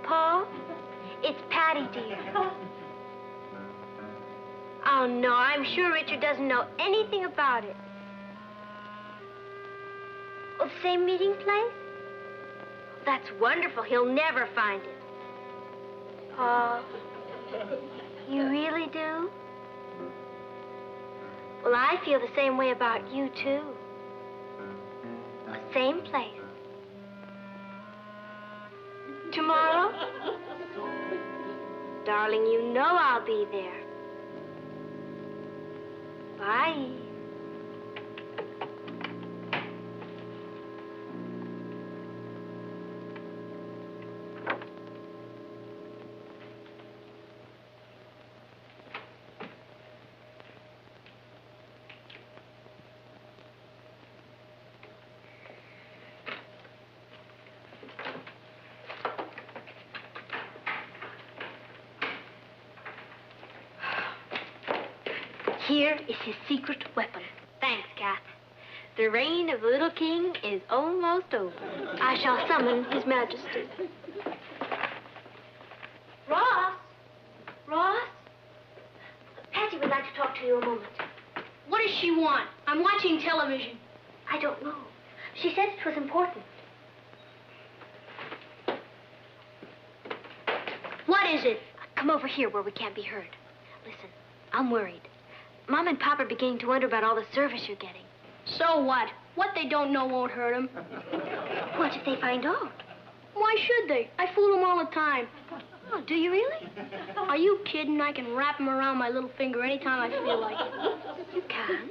Paul, it's Patty, dear. Oh, no, I'm sure Richard doesn't know anything about it. Oh, same meeting place? That's wonderful. He'll never find it. Paul, you really do? Well, I feel the same way about you, too. Same place. Tomorrow? Darling, you know I'll be there. Bye. Here is his secret weapon. Thanks, Kath. The reign of the little king is almost over. I shall summon His Majesty. Ross! Ross? Patsy would like to talk to you a moment. What does she want? I'm watching television. I don't know. She said it was important. What is it? Come over here where we can't be heard. Listen, I'm worried. Mom and Pop are beginning to wonder about all the service you're getting. So what? What they don't know won't hurt them. What if they find out? Why should they? I fool them all the time. Oh, do you really? Are you kidding? I can wrap them around my little finger anytime I feel like it. You can?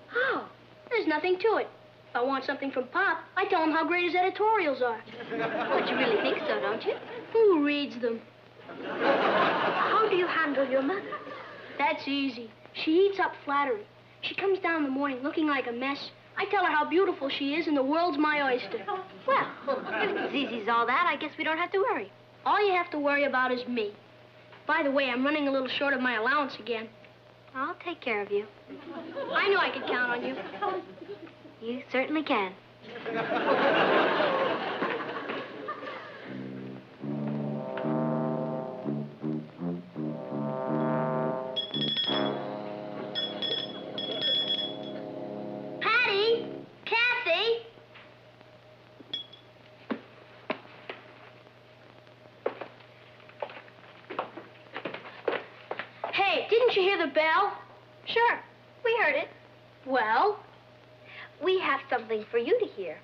How? There's nothing to it. If I want something from Pop, I tell him how great his editorials are. But you really think so, don't you? Who reads them? How do you handle your mother? That's easy. She eats up flattery. She comes down in the morning looking like a mess. I tell her how beautiful she is and the world's my oyster. Well, if it's as easy as all that, I guess we don't have to worry. All you have to worry about is me. By the way, I'm running a little short of my allowance again. I'll take care of you. I knew I could count on you. You certainly can. Patty! Kathy! Hey, didn't you hear the bell? Sure, we heard it. Well? We have something for you to hear.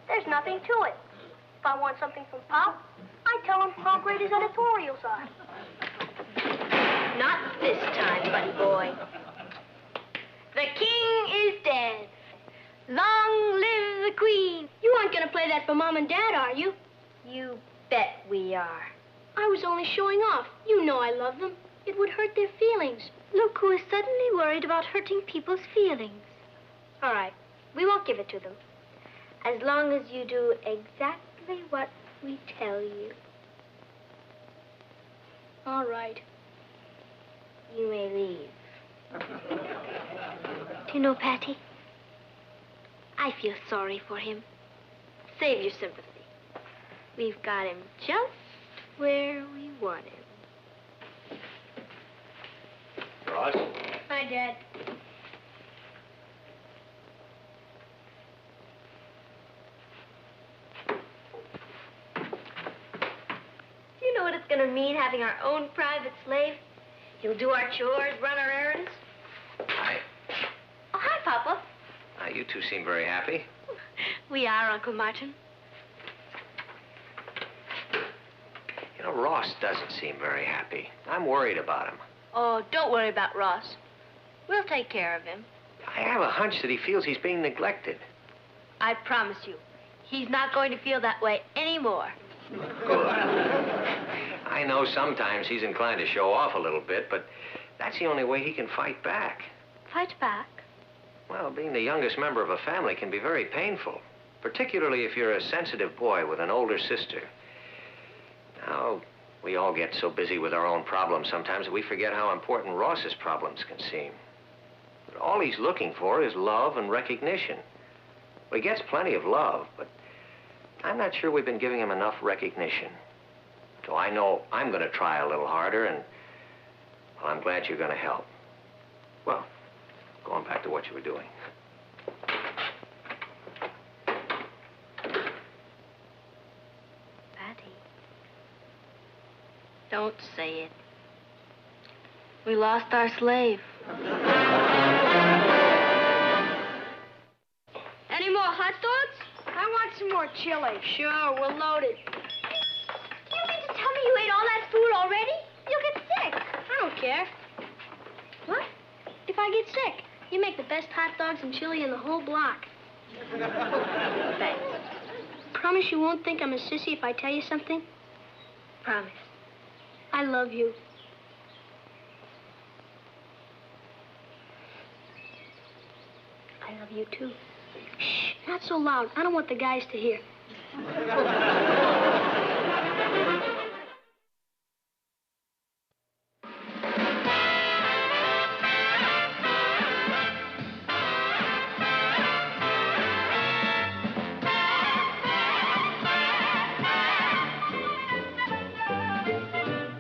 There's nothing to it. If I want something from Pop, I tell him how great his editorials are. Not this time, buddy boy. The king is dead. Long live the queen. You aren't going to play that for Mom and Dad, are you? You bet we are. I was only showing off. You know I love them. It would hurt their feelings. Look who is suddenly worried about hurting people's feelings. All right, we won't give it to them. As long as you do exactly what we tell you. All right. You may leave. Do you know, Patty? I feel sorry for him. Save your sympathy. We've got him just where we want him. Ross? Hi, Dad. Do you know what it's going to mean, having our own private slave? He'll do our chores, run our errands. Hi. Oh, hi, Papa. You two seem very happy. We are, Uncle Martin. You know, Ross doesn't seem very happy. I'm worried about him. Oh, don't worry about Ross. We'll take care of him. I have a hunch that he feels he's being neglected. I promise you, he's not going to feel that way anymore. Good. I know sometimes he's inclined to show off a little bit, but that's the only way he can fight back. Fight back? Well, being the youngest member of a family can be very painful, particularly if you're a sensitive boy with an older sister. Now, we all get so busy with our own problems sometimes that we forget how important Ross's problems can seem. But all he's looking for is love and recognition. Well, he gets plenty of love, but I'm not sure we've been giving him enough recognition. So I know I'm going to try a little harder, and well, I'm glad you're going to help. Well, going back to what you were doing. Patty. Don't say it. We lost our slave. Any more hot dogs? I want some more chili. Sure, we're loaded. Do you mean to tell me you ate all that food already? You'll get sick. care. What? If I get sick, you make the best hot dogs and chili in the whole block. Thanks. Promise you won't think I'm a sissy if I tell you something? Promise. I love you. I love you, too. Shh, not so loud. I don't want the guys to hear.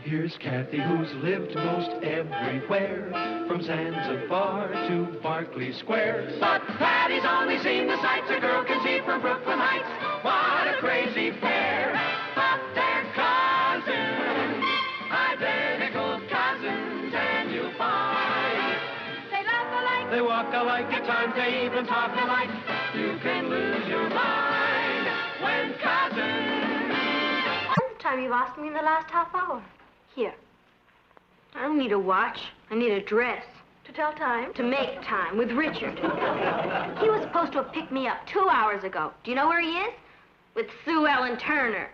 Here's Kathy, who's lived most everywhere, from Zanzibar to Berkeley Square. But Patty's only seen the sights a girl can see from Brooklyn Heights. What a crazy pair, but they're cousins, identical cousins, and you'll find they laugh alike, they walk alike, at times they even talk alike. You can lose your mind when cousins. When's the time you've asked me in the last half hour? Here. I don't need a watch. I need a dress. To tell time? To make time with Richard. He was supposed to have picked me up 2 hours ago. Do you know where he is? With Sue Ellen Turner.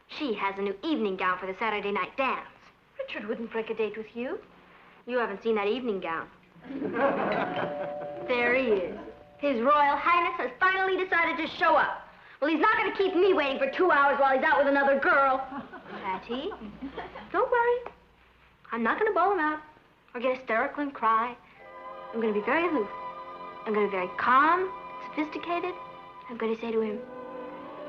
She has a new evening gown for the Saturday night dance. Richard wouldn't break a date with you. You haven't seen that evening gown. There he is. His Royal Highness has finally decided to show up. Well, he's not going to keep me waiting for 2 hours while he's out with another girl. Patty, don't worry. I'm not going to bawl him out or get hysterical and cry. I'm going to be very aloof. I'm going to be very calm, sophisticated. I'm going to say to him,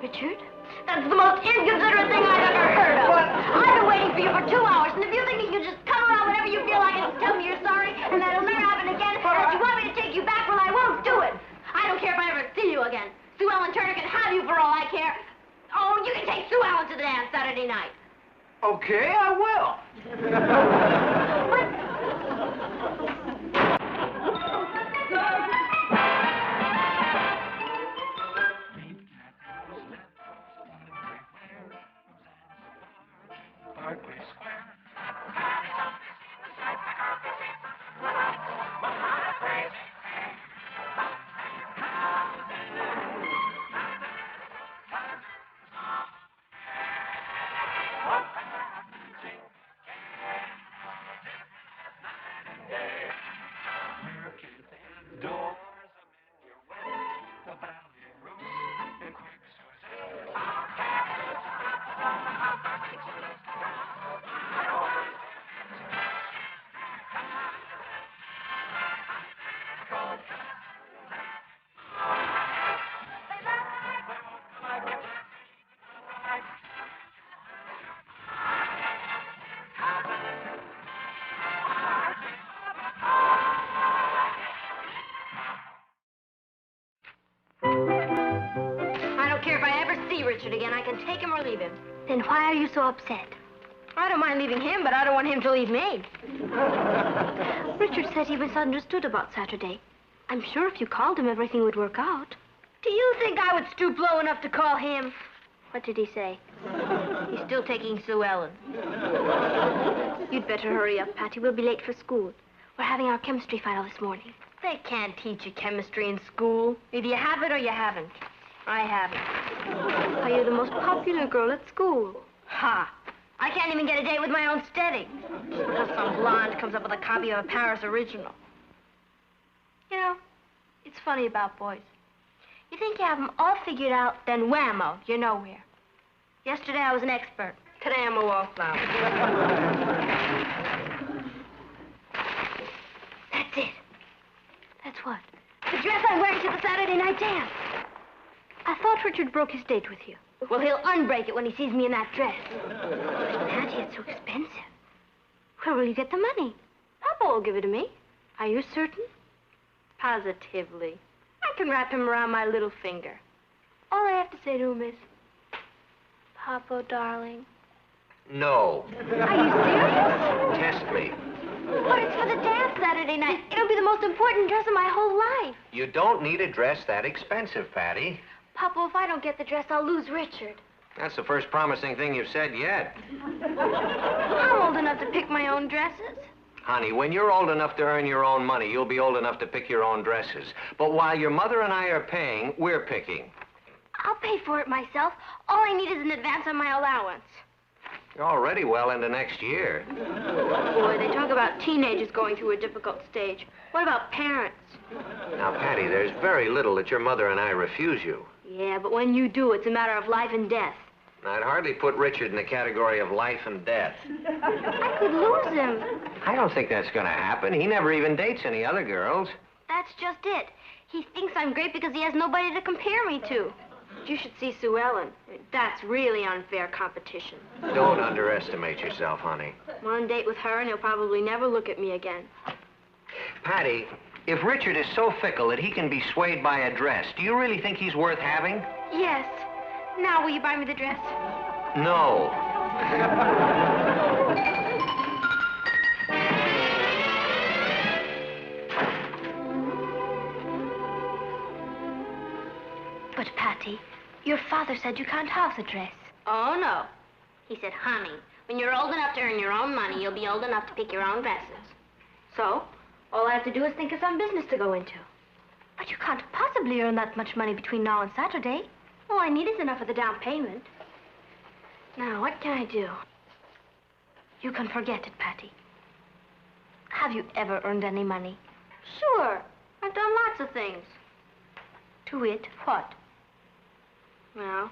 Richard, that's the most inconsiderate thing I've ever heard of. I've been waiting for you for 2 hours, and if you think you can just come around whenever you feel like it and tell me you're sorry, and that it'll never happen again, and that you want me to take you back, well, I won't do it. I don't care if I ever see you again. Sue Ellen Turner can have you for all I care. Oh, you can take Sue Ellen to the dance Saturday night. Okay, I will. Richard again. I can take him or leave him. Then why are you so upset? I don't mind leaving him, but I don't want him to leave me. Richard said he misunderstood about Saturday. I'm sure if you called him, everything would work out. Do you think I would stoop low enough to call him? What did he say? He's still taking Sue Ellen. You'd better hurry up, Patty. We'll be late for school. We're having our chemistry final this morning. They can't teach you chemistry in school. Either you have it or you haven't. I haven't. Are you the most popular girl at school? Ha! I can't even get a date with my own steady. Because some blonde comes up with a copy of a Paris original. You know, it's funny about boys. You think you have them all figured out, then whammo, you're nowhere. Yesterday I was an expert. Today I'm a wallflower. That's it. That's what? The dress I'm wearing to the Saturday night dance. I thought Richard broke his date with you. Well, he'll unbreak it when he sees me in that dress. But, Patty, it's so expensive. Where will you get the money? Papa will give it to me. Are you certain? Positively. I can wrap him around my little finger. All I have to say to him is, Papa, darling. No. Are you serious? Test me. But it's for the dance Saturday night. It'll be the most important dress of my whole life. You don't need a dress that expensive, Patty. Papa, if I don't get the dress, I'll lose Richard. That's the first promising thing you've said yet. I'm old enough to pick my own dresses. Honey, when you're old enough to earn your own money, you'll be old enough to pick your own dresses. But while your mother and I are paying, we're picking. I'll pay for it myself. All I need is an advance on my allowance. You're already well into next year. Boy, they talk about teenagers going through a difficult stage. What about parents? Now, Patty, there's very little that your mother and I refuse you. Yeah, but when you do, it's a matter of life and death. I'd hardly put Richard in the category of life and death. I could lose him. I don't think that's going to happen. He never even dates any other girls. That's just it. He thinks I'm great because he has nobody to compare me to. You should see Sue Ellen. That's really unfair competition. Don't underestimate yourself, honey. One date with her and he'll probably never look at me again. Patty, if Richard is so fickle that he can be swayed by a dress, do you really think he's worth having? Yes. Now, will you buy me the dress? No. But, Patty, your father said you can't have the dress. Oh, no. He said, honey, when you're old enough to earn your own money, you'll be old enough to pick your own dresses. So, all I have to do is think of some business to go into. But you can't possibly earn that much money between now and Saturday. All I need is enough of the down payment. Now, what can I do? You can forget it, Patty. Have you ever earned any money? Sure. I've done lots of things. To wit, what? Well,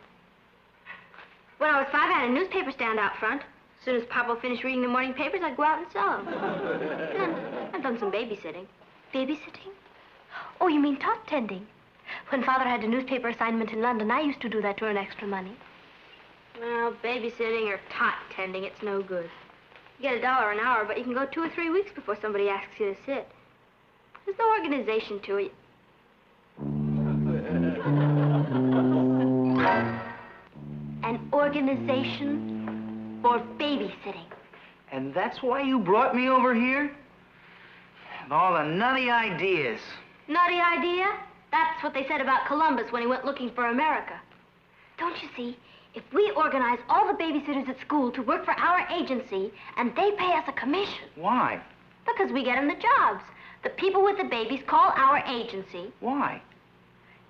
when I was 5, I had a newspaper stand out front. As soon as Papa finished reading the morning papers, I'd go out and sell them. And I've done some babysitting. Babysitting? Oh, you mean tot tending? When Father had a newspaper assignment in London, I used to do that to earn extra money. Well, babysitting or tot tending, it's no good. You get $1 an hour, but you can go 2 or 3 weeks before somebody asks you to sit. There's no organization to it. An organization for babysitting. And that's why you brought me over here? And all the nutty ideas. Nutty idea? That's what they said about Columbus when he went looking for America. Don't you see? If we organize all the babysitters at school to work for our agency, and they pay us a commission. Why? Because we get them the jobs. The people with the babies call our agency. Why?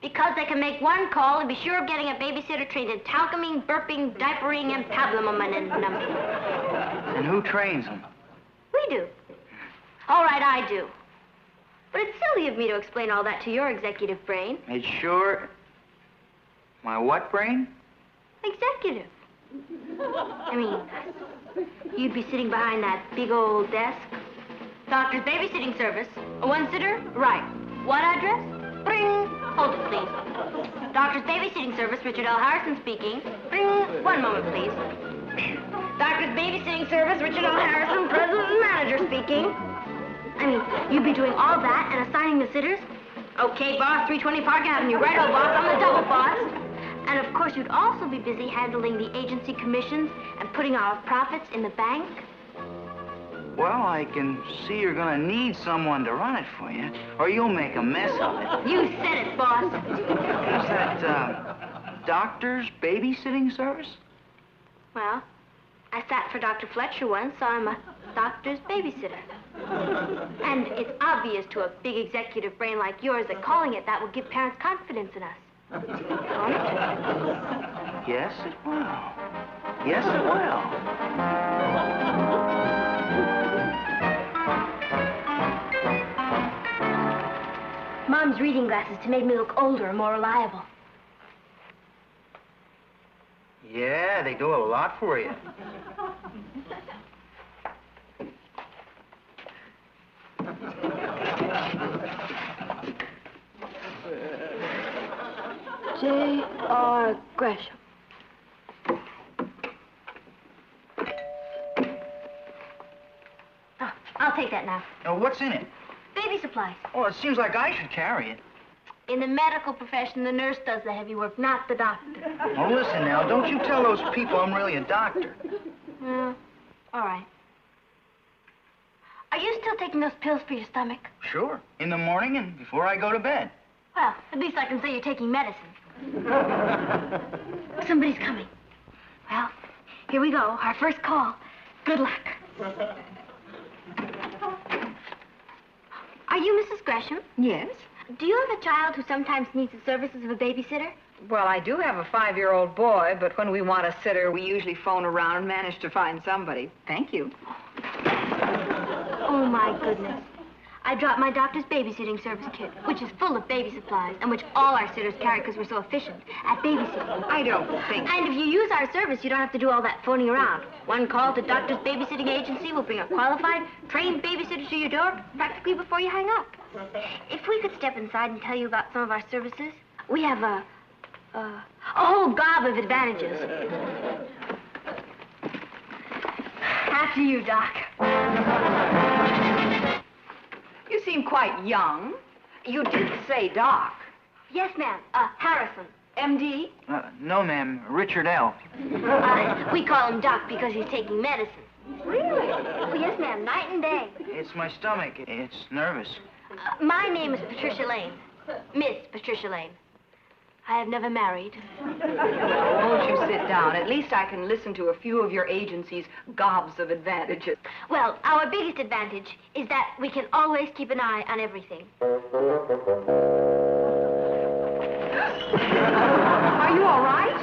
Because they can make one call and be sure of getting a babysitter trained in talcuming, burping, diapering, and pablumum. And who trains them? We do. All right, I do. But it's silly of me to explain all that to your executive brain. It's sure... My what brain? Executive. I mean, you'd be sitting behind that big old desk. Doctor's babysitting service. A one-sitter? Right. What address? Bring. Hold it, please. Doctor's babysitting service, Richard L. Harrison speaking. Bring. One moment, please. Doctor's babysitting service, Richard L. Harrison, president and manager speaking. I mean, you'd be doing all that and assigning the sitters. Okay, boss, 320 Park Avenue. Right, old boss, I'm the double boss. And, of course, you'd also be busy handling the agency commissions and putting our profits in the bank. Well, I can see you're gonna need someone to run it for you, or you'll make a mess of it. You said it, boss. What's that, doctor's babysitting service? Well, I sat for Dr. Fletcher once, so I'm a doctor's babysitter. And it's obvious to a big executive brain like yours that calling it that will give parents confidence in us. Won't it? Yes, it will. Yes, it will. Mom's reading glasses to make me look older and more reliable. Yeah, they do a lot for you. J.R. Gresham. Oh, I'll take that now. Now, what's in it? Baby supplies. Oh, it seems like I should carry it. In the medical profession, the nurse does the heavy work, not the doctor. Oh, listen now, don't you tell those people I'm really a doctor. Well, all right. Are you still taking those pills for your stomach? Sure, in the morning and before I go to bed. Well, at least I can say you're taking medicine. Somebody's coming. Well, here we go, our first call. Good luck. Are you Mrs. Gresham? Yes? Do you have a child who sometimes needs the services of a babysitter? Well, I do have a 5-year-old boy, but when we want a sitter, we usually phone around and manage to find somebody. Thank you. Oh, my goodness. I dropped my doctor's babysitting service kit, which is full of baby supplies, and which all our sitters carry because we're so efficient at babysitting. I don't think... And if you use our service, you don't have to do all that phoning around. One call to Doctor's Babysitting Agency will bring a qualified, trained babysitter to your door practically before you hang up. If we could step inside and tell you about some of our services, we have a whole gob of advantages. After you, Doc. You seem quite young. You did say Doc. Yes, ma'am. Harrison. M.D.? No, ma'am. Richard L. We call him Doc because he's taking medicine. Really? Oh, yes, ma'am. Night and day. It's my stomach. It's nervous. My name is Patricia Lane. Miss Patricia Lane. I have never married. Well, won't you sit down? At least I can listen to a few of your agency's gobs of advantages. Well, our biggest advantage is that we can always keep an eye on everything. Are you all right?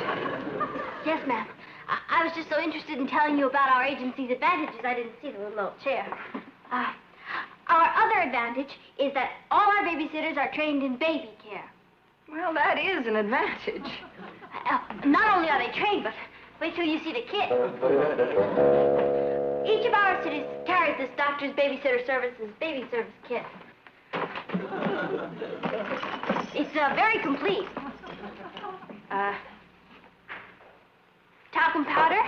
Yes, ma'am. I was just so interested in telling you about our agency's advantages, I didn't see the little old chair. Our other advantage is that all our babysitters are trained in baby care. Well, that is an advantage. Not only are they trained, but wait till you see the kit. Each of our cities carries this Doctor's Babysitter Services baby service kit. It's very complete. Talcum powder,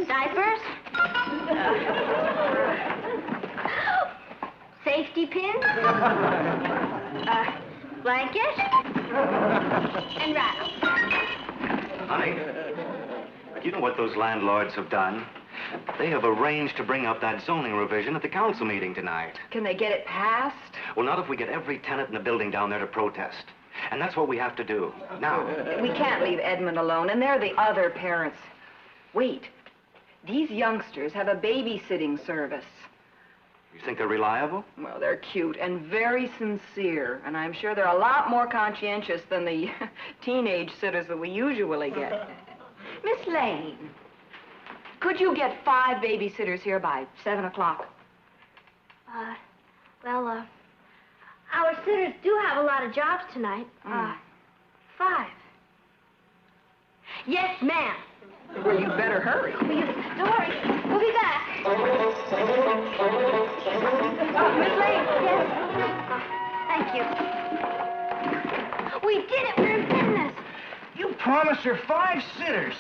diapers, safety pins, blanket, and wrap. Honey, do you know what those landlords have done? They have arranged to bring up that zoning revision at the council meeting tonight. Can they get it passed? Well, not if we get every tenant in the building down there to protest. And that's what we have to do. Now. We can't leave Edmund alone, and they're the other parents. Wait. These youngsters have a babysitting service. You think they're reliable? Well, they're cute and very sincere, and I'm sure they're a lot more conscientious than the teenage sitters that we usually get. Miss Lane, could you get 5 babysitters here by 7 o'clock? Well, our sitters do have a lot of jobs tonight. 5. Yes, ma'am. Well, you better hurry. Don't worry. We'll be back. Miss Lane, yes? Thank you. We did it. We're in business. You promised her 5 sitters.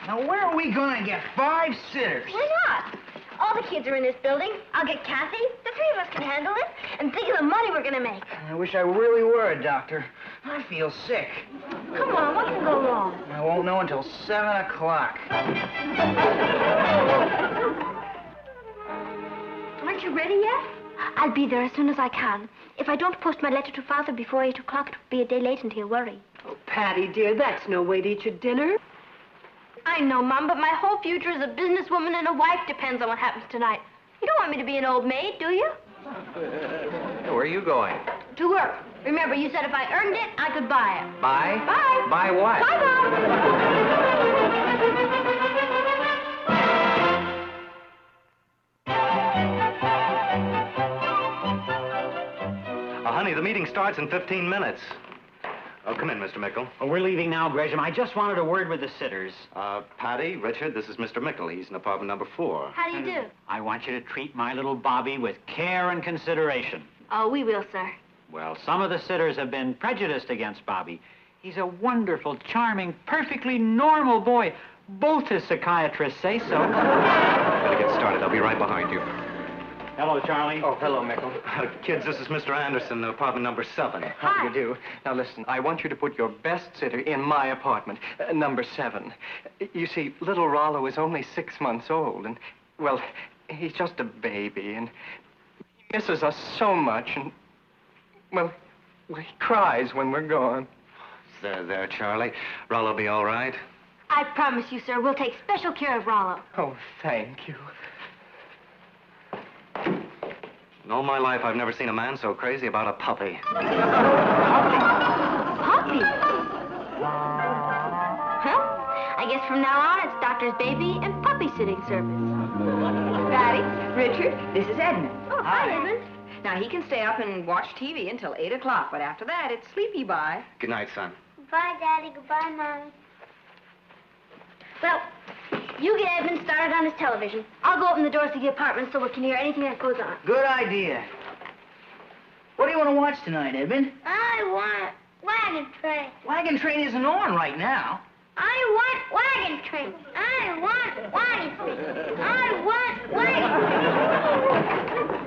Now, where are we going to get 5 sitters? Why not? All the kids are in this building. I'll get Kathy. The 3 of us can handle it. And think of the money we're going to make. I wish I really were a doctor. I feel sick. Come on, what can go wrong? I won't know until 7 o'clock. Aren't you ready yet? I'll be there as soon as I can. If I don't post my letter to Father before 8 o'clock, it'll be a day late and he'll worry. Oh, Patty, dear, that's no way to eat your dinner. I know, Mom, but my whole future as a businesswoman and a wife depends on what happens tonight. You don't want me to be an old maid, do you? Where are you going? To work. Remember, you said if I earned it, I could buy it. Buy? Bye. Buy what? Bye, Mom. Honey, the meeting starts in 15 minutes. Oh, come in, Mr. Mickle. Well, we're leaving now, Gresham. I just wanted a word with the sitters. Patty, Richard, this is Mr. Mickle. He's in apartment number 4. How do you do? I want you to treat my little Bobby with care and consideration. Oh, we will, sir. Well, some of the sitters have been prejudiced against Bobby. He's a wonderful, charming, perfectly normal boy. Both his psychiatrists say so. Better get started. I'll be right behind you. Hello, Charlie. Oh, hello, Mickle. Kids, this is Mr. Anderson, apartment number 7. How do you do? Now, listen, I want you to put your best sitter in my apartment, number 7. You see, little Rollo is only 6 months old, and, well, he's just a baby, and he misses us so much, and, well, he cries when we're gone. There, Charlie. Rollo be all right? I promise you, sir, we'll take special care of Rollo. Oh, thank you. In all my life, I've never seen a man so crazy about a puppy. Puppy? Well, I guess from now on, it's Doctor's baby and puppy sitting service. Patty, Richard, this is Edmund. Oh, hi, Edmund. Now, he can stay up and watch TV until 8 o'clock, but after that, it's sleepy bye. Good night, son. Goodbye, Daddy. Goodbye, Mommy. Well, you get Edmund started on his television. I'll go open the doors to the apartment so we can hear anything that goes on. Good idea. What do you want to watch tonight, Edmund? I want Wagon Train. Wagon Train isn't on right now. I want Wagon Train. I want Wagon Train. I want Wagon Train.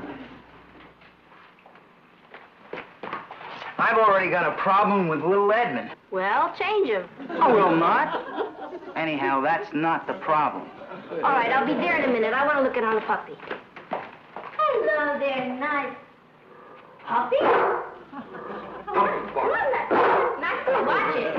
I've already got a problem with little Edmund. Well, change him. I will not. Anyhow, that's not the problem. All right, I'll be there in a minute. I want to look at our puppy. Hello there, nice puppy. Come on, nice to watch it.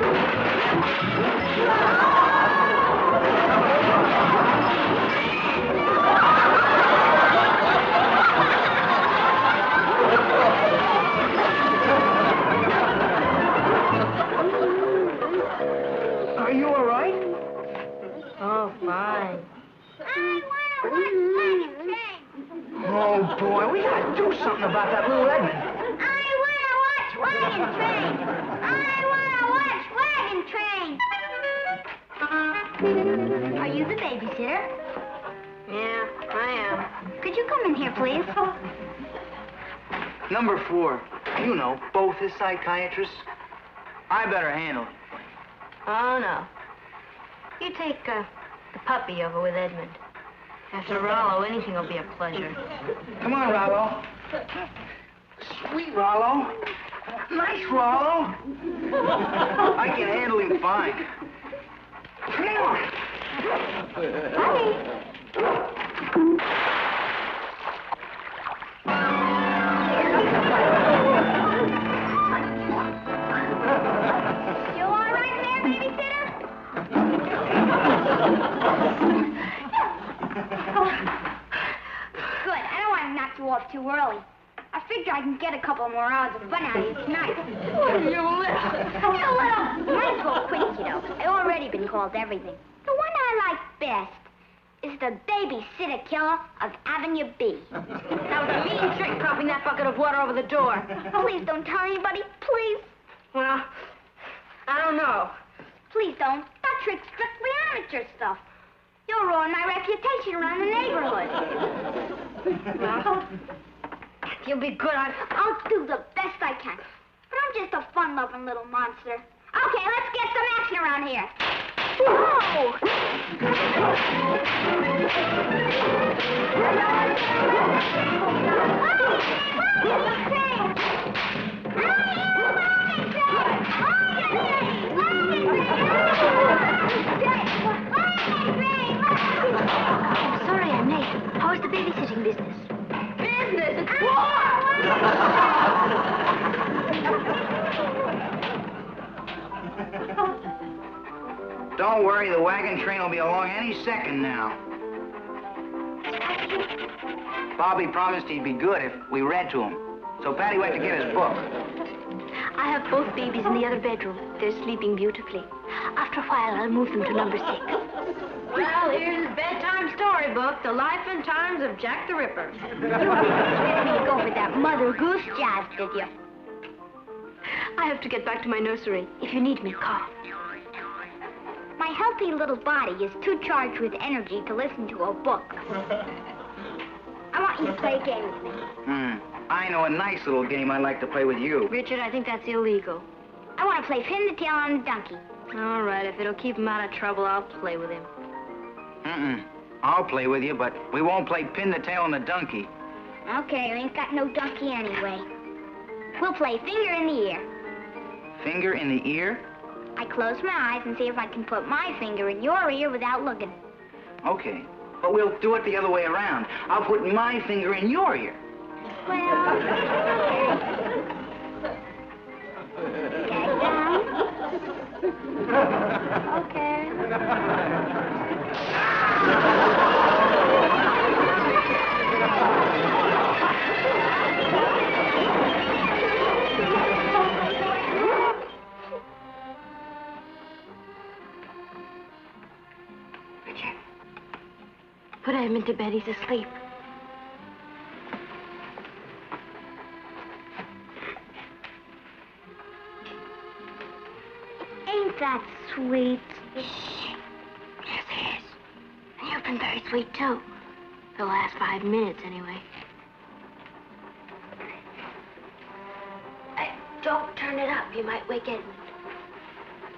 Are you all right? Oh, fine. Oh, boy, we gotta do something about that little Edmund. I want to watch Wagon Train. I want to watch Wagon Train. Are you the babysitter? Yeah, I am. Could you come in here, please? Number 4. You know, both his psychiatrists. I better handle it. Oh, no. You take the puppy over with Edmund. After Rollo, anything will be a pleasure. Come on, Rollo. Sweet Rollo. Nice Rollo. I can handle him fine. Come on. You all right there, babysitter? Good. I don't want to knock you off too early. I figure I can get a couple more hours of fun out of you tonight. You little. Mine's go quick, you know. I've already been called everything. The one I like best is the babysitter killer of Avenue B. That was a mean trick, dropping that bucket of water over the door. Please don't tell anybody, please. Well, I don't know. Please don't. That trick's strictly amateur stuff. You'll ruin my reputation around the neighborhood. Well, you'll be good. I'll do the best I can. But I'm just a fun-loving little monster. Okay, let's get some action around here. Whoa! I'm sorry I'm late. How is the babysitting business? Business? It's war! Don't worry, the wagon train will be along any second now. Bobby promised he'd be good if we read to him. So Patty went to get his book. I have both babies in the other bedroom. They're sleeping beautifully. After a while, I'll move them to number 6. Well, here's his bedtime storybook, The Life and Times of Jack the Ripper. You didn't expect me to go for that Mother Goose jazz, did you? I have to get back to my nursery. If you need me, call. My healthy little body is too charged with energy to listen to a book. I want you to play a game with me. I know a nice little game I'd like to play with you. Richard, I think that's illegal. I want to play pin the tail on the donkey. All right, if it'll keep him out of trouble, I'll play with him. I'll play with you, but we won't play pin the tail on the donkey. Okay, you ain't got no donkey anyway. We'll play finger in the ear. Finger in the ear? I close my eyes and see if I can put my finger in your ear without looking. Okay, but we'll do it the other way around. I'll put my finger in your ear. Well, okay. him into bed. He's asleep. Ain't that sweet? Shh. Yes, it is. And you've been very sweet, too. For the last 5 minutes, anyway. Don't turn it up. You might wake Edmund.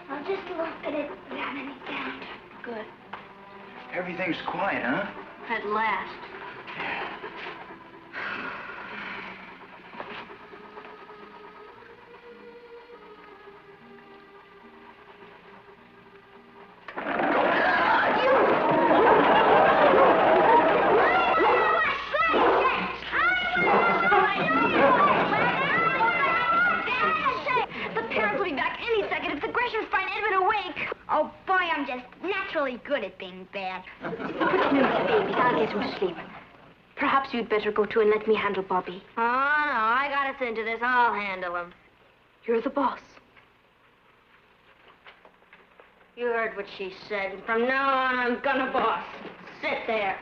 I'll just look at it without any sound. Good. Everything's quiet, huh? At last. The parents will be back any second if the Greshams find Edmund awake. Oh, boy, I'm just naturally good at being bad. Put him in the babies. I'll get him to sleep. Perhaps you'd better go too and let me handle Bobby. Oh, no, I got us into this. I'll handle him. You're the boss. You heard what she said. From now on, I'm gonna boss. Sit there.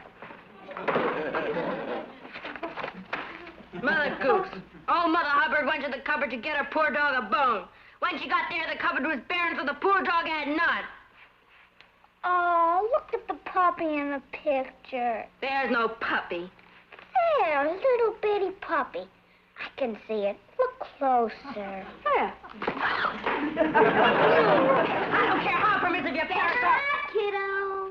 Mother Goose. Old Mother Hubbard went to the cupboard to get her poor dog a bone. When she got there, the cupboard was bare, so the poor dog had none. Oh, look at the puppy in the picture. There's no puppy. There, a little bitty puppy. I can see it. Look closer. There. I don't care how permissive your parents are. Kiddo.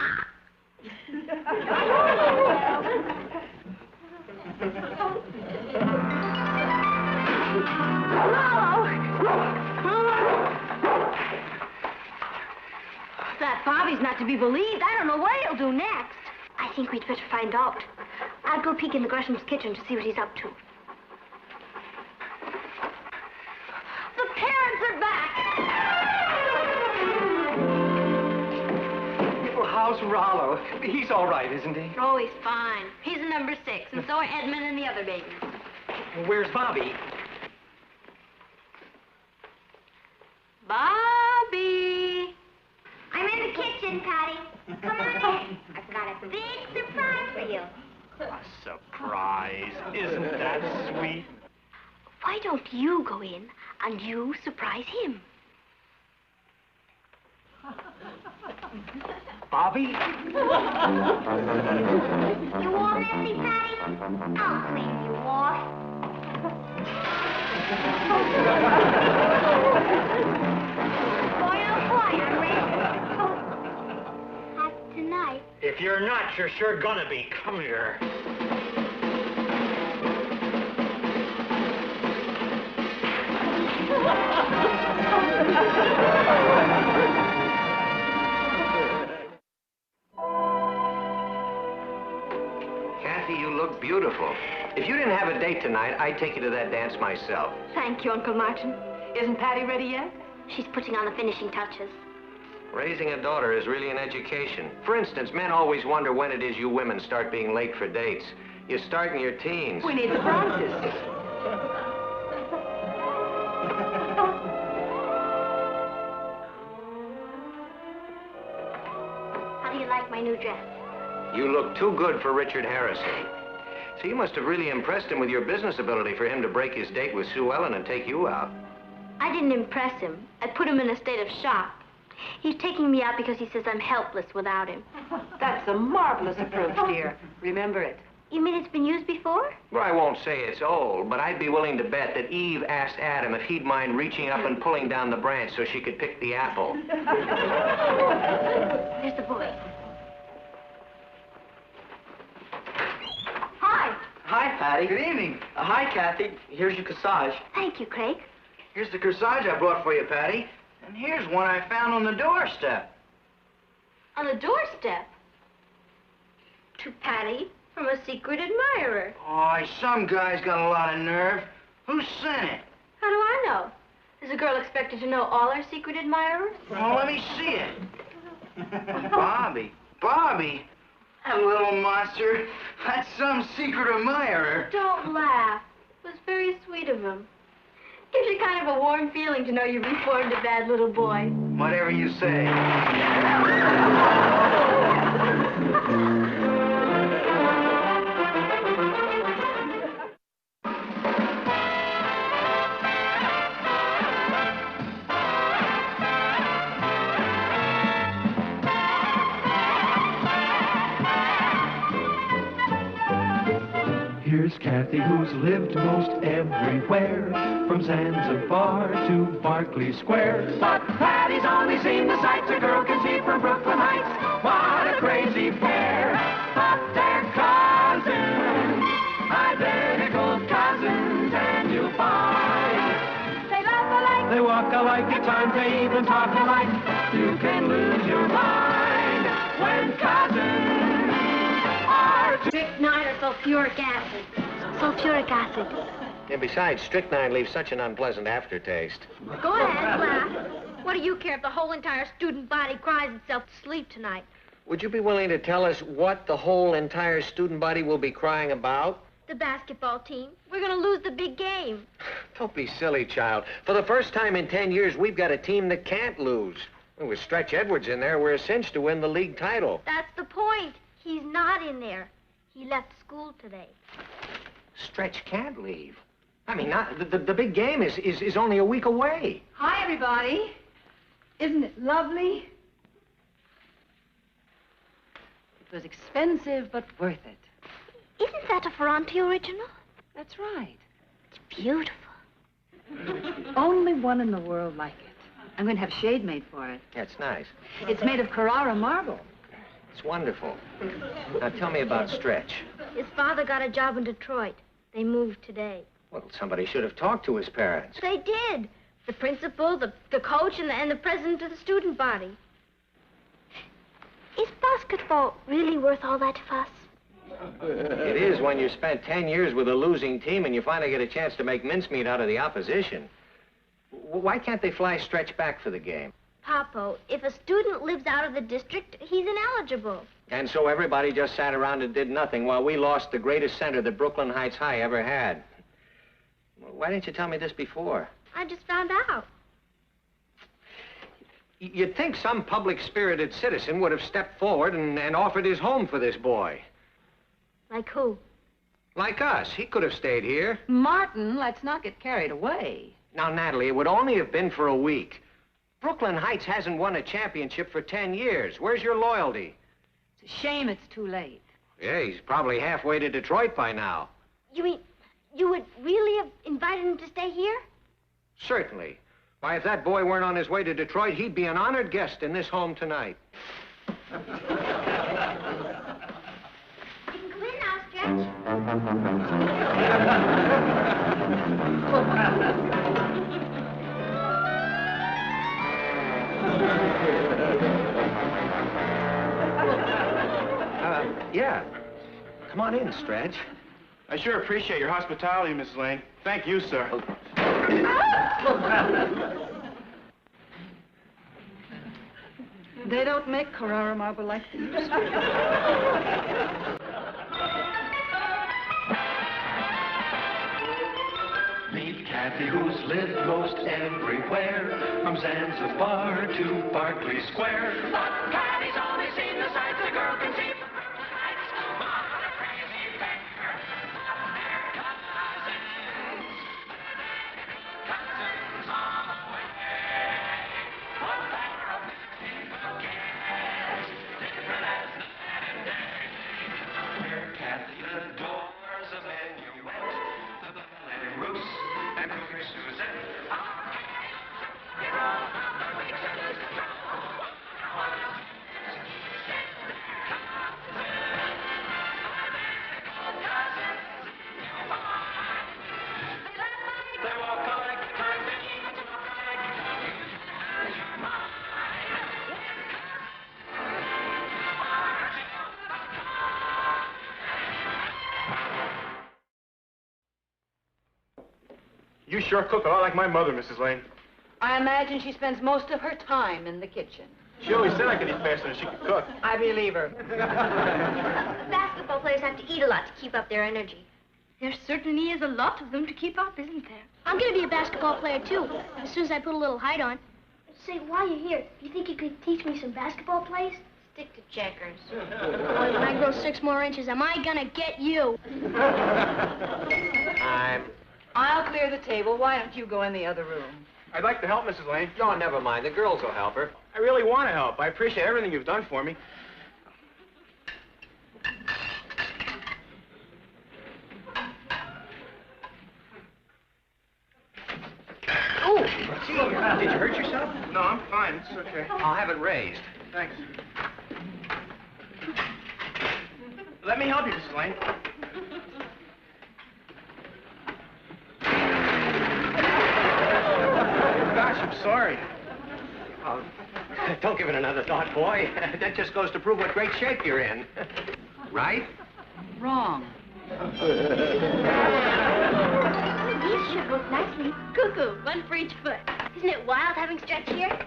That Bobby's not to be believed. I don't know what he'll do next. I think we'd better find out. I'll go peek in the Gresham's kitchen to see what he's up to. The parents are back. How's Rollo? He's all right, isn't he? Oh, he's fine. He's a number 6, and so are Edmund and the other babies. Where's Bobby? Bobby! I'm in the kitchen, Patty. Come on in. I've got a big surprise for you. A surprise. Isn't that sweet? Why don't you go in and you surprise him? Bobby? You all messy, Patty? I'll clean you off. Boy, oh boy, I'm ready. Have tonight. If you're not, you're sure gonna be. Come here. Kathy, you look beautiful. If you didn't have a date tonight, I'd take you to that dance myself. Thank you, Uncle Martin. Isn't Patty ready yet? She's putting on the finishing touches. Raising a daughter is really an education. For instance, men always wonder when it is you women start being late for dates. You start in your teens. We need to practice. How do you like my new dress? You look too good for Richard Harrison. So you must have really impressed him with your business ability for him to break his date with Sue Ellen and take you out. I didn't impress him. I put him in a state of shock. He's taking me out because he says I'm helpless without him. That's a marvelous approach, dear. Remember it. You mean it's been used before? Well, I won't say it's old, but I'd be willing to bet that Eve asked Adam if he'd mind reaching up and pulling down the branch so she could pick the apple. There's the boy. Hi. Hi, Patty. Good evening. Hi, Kathy. Here's your corsage. Thank you, Craig. Here's the corsage I brought for you, Patty. And here's one I found on the doorstep. On the doorstep? To Patty from a secret admirer. Oh, some guy's got a lot of nerve. Who sent it? How do I know? Is a girl expected to know all our secret admirers? Well, let me see it. Bobby. Bobby? That little monster. That's some secret admirer. Don't laugh. It was very sweet of him. Gives you kind of a warm feeling to know you reformed a bad little boy. Whatever you say. Here's Kathy, who's lived most everywhere, from Zanzibar to Berkeley Square. But Patty's only seen the sights a girl can see from Brooklyn Heights. What a crazy pair, but they're cousins, identical cousins, and you'll find they laugh alike, they walk alike, at times they even talk alike. You can lose your mind when cousins are Strychnine or sulfuric acid? Sulfuric acid. And besides, strychnine leaves such an unpleasant aftertaste. Go ahead, laugh. What do you care if the whole entire student body cries itself to sleep tonight? Would you be willing to tell us what the whole entire student body will be crying about? The basketball team. We're going to lose the big game. Don't be silly, child. For the first time in 10 years, we've got a team that can't lose. And with Stretch Edwards in there, we're a cinch to win the league title. That's the point. He's not in there. He left school today. Stretch can't leave. I mean, the big game is only a week away. Hi, everybody. Isn't it lovely? It was expensive, but worth it. Isn't that a Ferranti original? That's right. It's beautiful. Only one in the world like it. I'm going to have shade made for it. That's nice. It's made of Carrara marble. It's wonderful. Now, tell me about Stretch. His father got a job in Detroit. They moved today. Well, somebody should have talked to his parents. They did. The principal, the coach, and the president of the student body. Is basketball really worth all that fuss? It is when you spent 10 years with a losing team and you finally get a chance to make mincemeat out of the opposition. Why can't they fly Stretch back for the game? Papo, if a student lives out of the district, he's ineligible. And so everybody just sat around and did nothing while we lost the greatest center that Brooklyn Heights High ever had. Why didn't you tell me this before? I just found out. You'd think some public-spirited citizen would have stepped forward and offered his home for this boy. Like who? Like us. He could have stayed here. Martin, let's not get carried away. Now, Natalie, it would only have been for a week. Brooklyn Heights hasn't won a championship for 10 years. Where's your loyalty? It's a shame it's too late. Yeah, he's probably halfway to Detroit by now. You mean you would really have invited him to stay here? Certainly. Why, if that boy weren't on his way to Detroit, he'd be an honored guest in this home tonight. You can come in now, Stretch. Yeah. Come on in, Stretch. I sure appreciate your hospitality, Miss Lane. Thank you, sir. They don't make Carrara marble like these. Meet Kathy, who's lived most everywhere, from Zanzibar to Berkeley Square. But Patty's only seen the sights a girl can see from Brooklyn Heights. What a crazy pair. They're cousins. Cousins on the way. One pair of beautiful kids, different as night and day. Where Kathy Doors of Minuet, the ballet Russe, and Cougar Suzette. You sure cook a lot like my mother, Mrs. Lane. I imagine she spends most of her time in the kitchen. She always said I could eat faster than she could cook. I believe her. Basketball players have to eat a lot to keep up their energy. There certainly is a lot of them to keep up, isn't there? I'm going to be a basketball player, too, as soon as I put a little height on. Say, while you're here, do you think you could teach me some basketball plays? Stick to checkers. Boy, when I grow 6 more inches, am I going to get you? I'll clear the table. Why don't you go in the other room? I'd like to help, Mrs. Lane. Oh, never mind. The girls will help her. I really want to help. I appreciate everything you've done for me. Gee, did you hurt yourself? No, I'm fine. It's okay. I'll have it raised. Thanks. Let me help you, Mrs. Lane. Gosh, I'm sorry. Oh, don't give it another thought, boy. That just goes to prove what great shape you're in. Right? Wrong. These should work nicely. Cuckoo, one for each foot. Isn't it wild having Stretch here?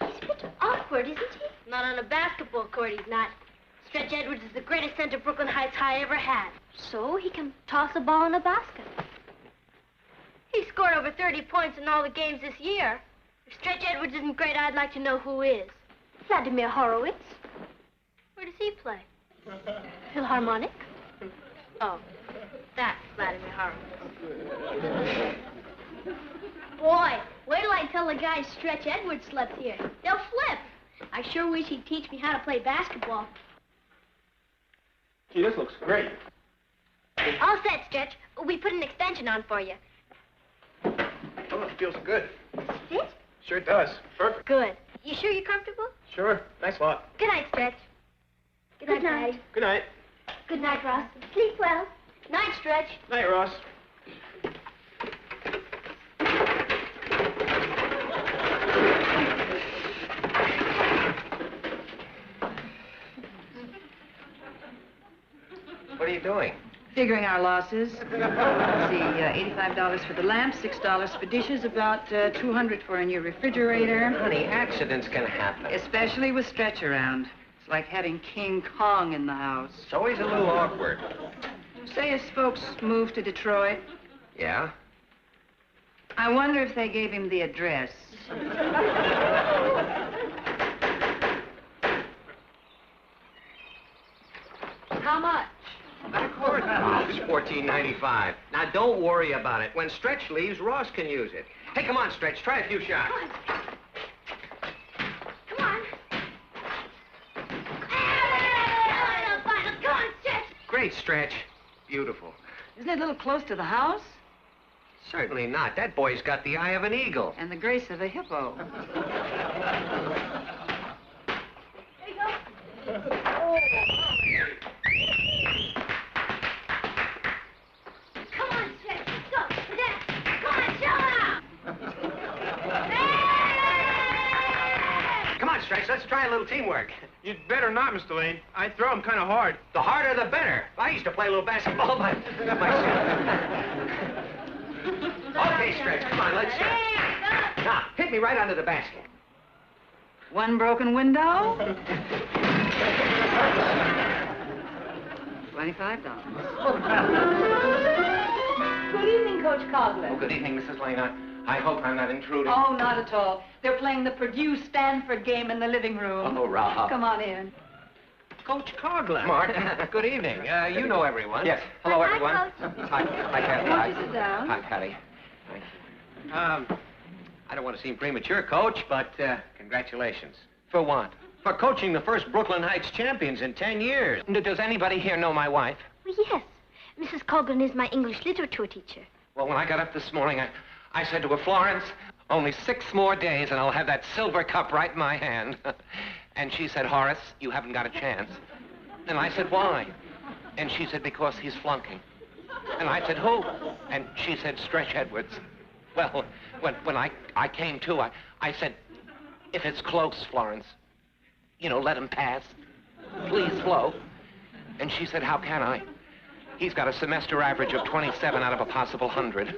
He's a bit awkward, isn't he? Not on a basketball court, he's not. Stretch Edwards is the greatest center Brooklyn Heights High ever had. So he can toss a ball in a basket. He scored over 30 points in all the games this year. If Stretch Edwards isn't great, I'd like to know who is. Vladimir Horowitz. Where does he play? Philharmonic? Oh, that's Vladimir Horowitz. Boy, wait till I tell the guys Stretch Edwards slept here. They'll flip. I sure wish he'd teach me how to play basketball. Gee, this looks great. All set, Stretch. We put an extension on for you. Oh, it feels good. Sit? Sure does. Perfect. Good. You sure you're comfortable? Sure. Thanks a lot. Good night, Stretch. Good night, Daddy. Good night. Good night, Ross. Sleep well. Night, Stretch. Night, Ross. What are you doing? Figuring our losses. Let's see, $85 for the lamp, $6 for dishes, about $200 for a new refrigerator. Honey, accidents can happen. Especially with Stretch around. It's like having King Kong in the house. It's always a little awkward. Say his folks moved to Detroit. Yeah? I wonder if they gave him the address. How much? Of course. Oh, it's $14.95. Now, don't worry about it. When Stretch leaves, Ross can use it. Hey, come on, Stretch. Try a few shots. Come on. Come on, Stretch. Great Stretch. Beautiful. Isn't it a little close to the house? Certainly not. That boy's got the eye of an eagle. And the grace of a hippo. There you go. Come on, Stretch. Let's go. Come on, show Come on, Stretch. Let's try a little teamwork. You'd better not, Mr. Lane. I throw him kind of hard. The harder, the better. I used to play a little basketball myself. Okay, Stretch. Come on, let's Now, hit me right under the basket. One broken window. $25. Good evening, Coach Coughlin. Oh, good evening, Mrs. Lane. I hope I'm not intruding. Oh, not at all. They're playing the Purdue-Stanford game in the living room. Oh, Rob. Come on in. Coach Coughlin. Mark. Good evening. You know everyone. Yes. Hello, everyone. Hi, Patty. Won't you sit down? Hi, Patty. Thank you. I don't want to seem premature, Coach, but congratulations. For what? For coaching the first Brooklyn Heights champions in 10 years. Does anybody here know my wife? Well, yes. Mrs. Coughlin is my English literature teacher. Well, when I got up this morning, I said to her, Florence, only 6 more days and I'll have that silver cup right in my hand. And she said, Horace, you haven't got a chance. And I said, why? And she said, because he's flunking. And I said, who? And she said, Stretch Edwards. Well, when I came to, I said, if it's close, Florence, let him pass. Please, Flo. And she said, how can I? He's got a semester average of 27 out of a possible 100.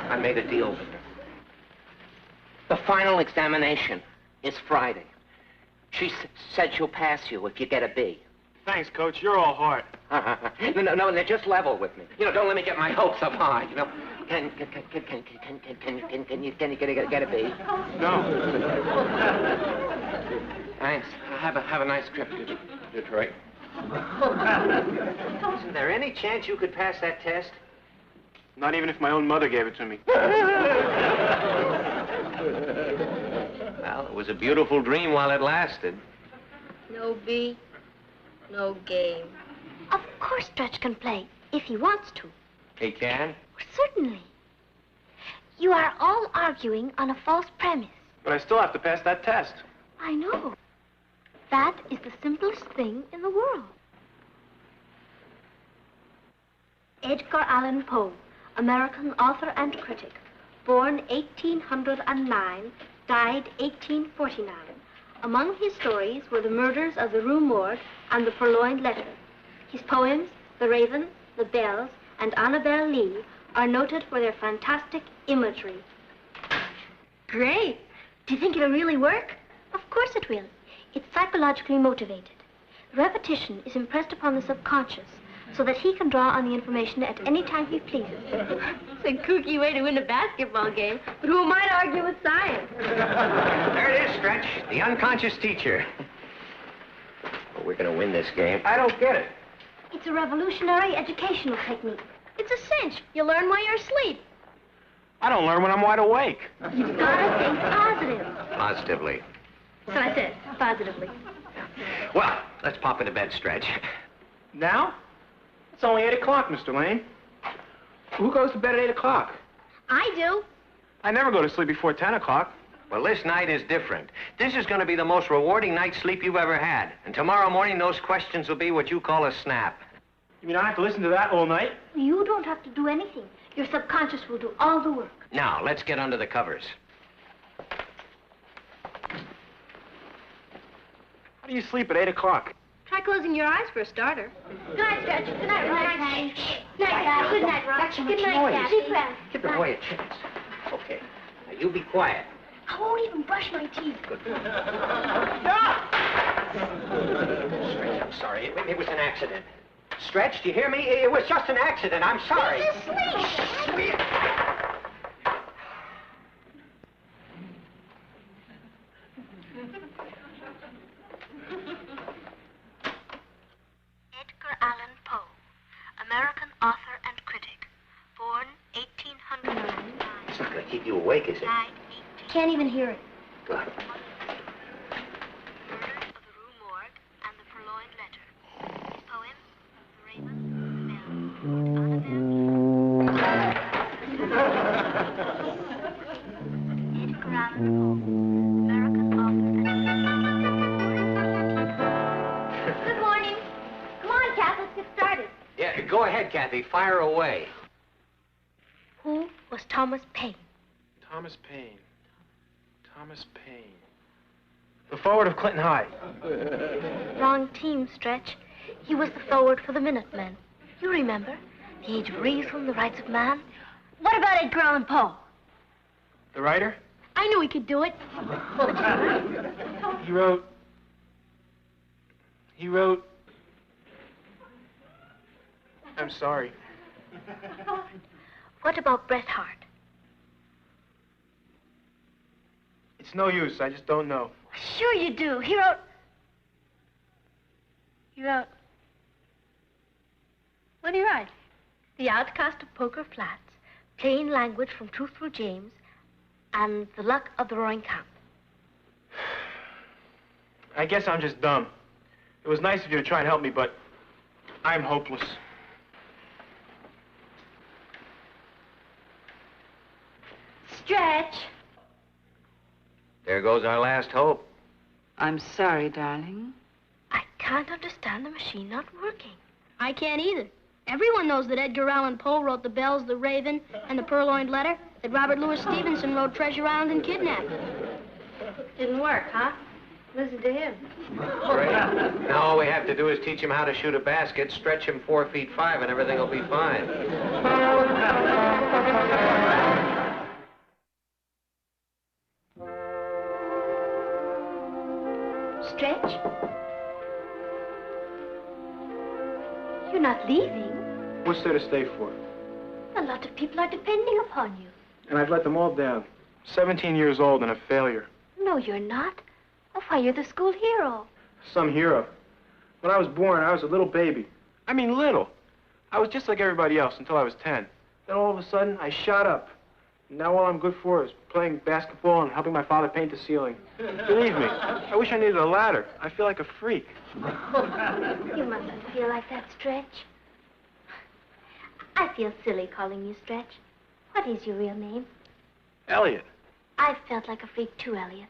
I made a deal with her. The final examination is Friday. She said she'll pass you if you get a B. Thanks, Coach. You're all heart. No, they're just level with me. Don't let me get my hopes up high, Can you get a B? No. Thanks. Have a nice trip to Detroit. Isn't there any chance you could pass that test? Not even if my own mother gave it to me. Well, it was a beautiful dream while it lasted. No B, no game. Of course Stretch can play, if he wants to. He can? Certainly. You are all arguing on a false premise. But I still have to pass that test. I know. That is the simplest thing in the world. Edgar Allan Poe, American author and critic, born 1809, died 1849. Among his stories were The Murders of the Rue Morgue and The Purloined Letter. His poems, The Raven, The Bells, and Annabel Lee, are noted for their fantastic imagery. Great! Do you think it'll really work? Of course it will. It's psychologically motivated. Repetition is impressed upon the subconscious so that he can draw on the information at any time he pleases. It's a kooky way to win a basketball game, but who might argue with science? There it is, Stretch. The unconscious teacher. Well, we're going to win this game. I don't get it. It's a revolutionary educational technique. It's a cinch. You learn while you're asleep. I don't learn when I'm wide awake. You've got to think positive. Positively. So I said, positively. Well, let's pop into bed, Stretch. Now? It's only 8 o'clock, Mr. Lane. Who goes to bed at 8 o'clock? I do. I never go to sleep before 10 o'clock. Well, this night is different. This is going to be the most rewarding night's sleep you've ever had. And tomorrow morning, those questions will be what you call a snap. You mean I have to listen to that all night? You don't have to do anything. Your subconscious will do all the work. Now, let's get under the covers. How do you sleep at 8 o'clock? Try closing your eyes for a starter. Good night, Stretch. Good night, Ron. Good night, Dad. Good night, Ron. Good night, Dad. Deep breath. Give the boy a chance. Okay. Now, you be quiet. I won't even brush my teeth. Good. Stretch, I'm sorry. It was an accident. Stretch, do you hear me? It was just an accident. I'm sorry. He's asleep. Edgar Allan Poe, American author and critic, born 1809. It's not going to keep you awake, is it? Can't even hear it. Good. Murders of the Rue Morgue and The Purloined Letter. His poem, The Raven, Edgar Allan Poe, American author and Good morning. Come on, Kath, let's get started. Yeah, go ahead, Kathy. Fire away. Who was Thomas Paine? Thomas Paine. Thomas Paine. The forward of Clinton High. Wrong team, Stretch. He was the forward for the Minutemen. You remember? The Age of Reason, the Rights of Man. What about Edgar Allan Poe? The writer? I knew he could do it. He wrote... I'm sorry. What about Bret Hart? It's no use. I just don't know. Sure you do. He wrote... What did he write? The Outcast of Poker Flats, Plain Language from Truthful James, and The Luck of the Roaring Camp. I guess I'm just dumb. It was nice of you to try and help me, but I'm hopeless. Stretch. There goes our last hope. I'm sorry, darling. I can't understand the machine not working. I can't either. Everyone knows that Edgar Allan Poe wrote The Bells, The Raven, and The Purloined Letter, that Robert Louis Stevenson wrote Treasure Island and Kidnapped. Didn't work, huh? Listen to him. Great. Now all we have to do is teach him how to shoot a basket, stretch him 4 feet 5, and everything will be fine. Stretch? You're not leaving. What's there to stay for? A lot of people are depending upon you. And I've let them all down. 17 years old and a failure. No, you're not. Oh, why, you're the school hero. Some hero. When I was born, I was a little baby. I mean, little. I was just like everybody else until I was 10. Then all of a sudden, I shot up. And now all I'm good for is playing basketball and helping my father paint the ceiling. Believe me, I wish I needed a ladder. I feel like a freak. You mustn't feel like that, Stretch. I feel silly calling you Stretch. What is your real name? Elliot. I've felt like a freak too, Elliot.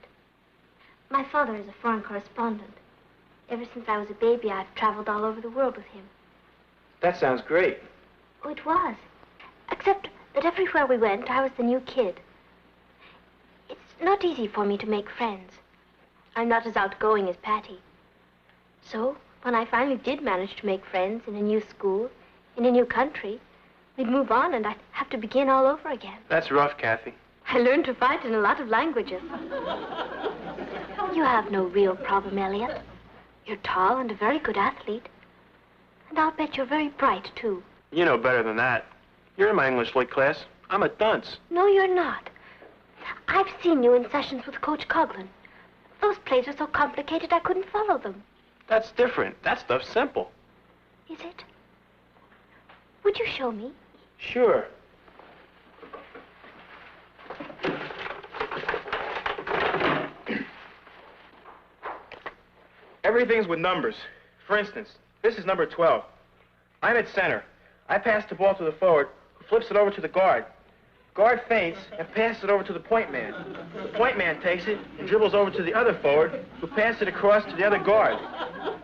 My father is a foreign correspondent. Ever since I was a baby, I've traveled all over the world with him. That sounds great. Oh, it was. Except that everywhere we went, I was the new kid. It's not easy for me to make friends. I'm not as outgoing as Patty. So, when I finally did manage to make friends in a new school, in a new country, we'd move on and I'd have to begin all over again. That's rough, Kathy. I learned to fight in a lot of languages. You have no real problem, Elliot. You're tall and a very good athlete. And I'll bet you're very bright, too. You know better than that. You're in my English lit class. I'm a dunce. No, you're not. I've seen you in sessions with Coach Coughlin. Those plays are so complicated I couldn't follow them. That's different. That stuff's simple. Is it? Would you show me? Sure. Everything's with numbers. For instance, this is number 12. I'm at center. I pass the ball to the forward, who flips it over to the guard. Guard feints and passes it over to the point man. The point man takes it and dribbles over to the other forward, who passes it across to the other guard.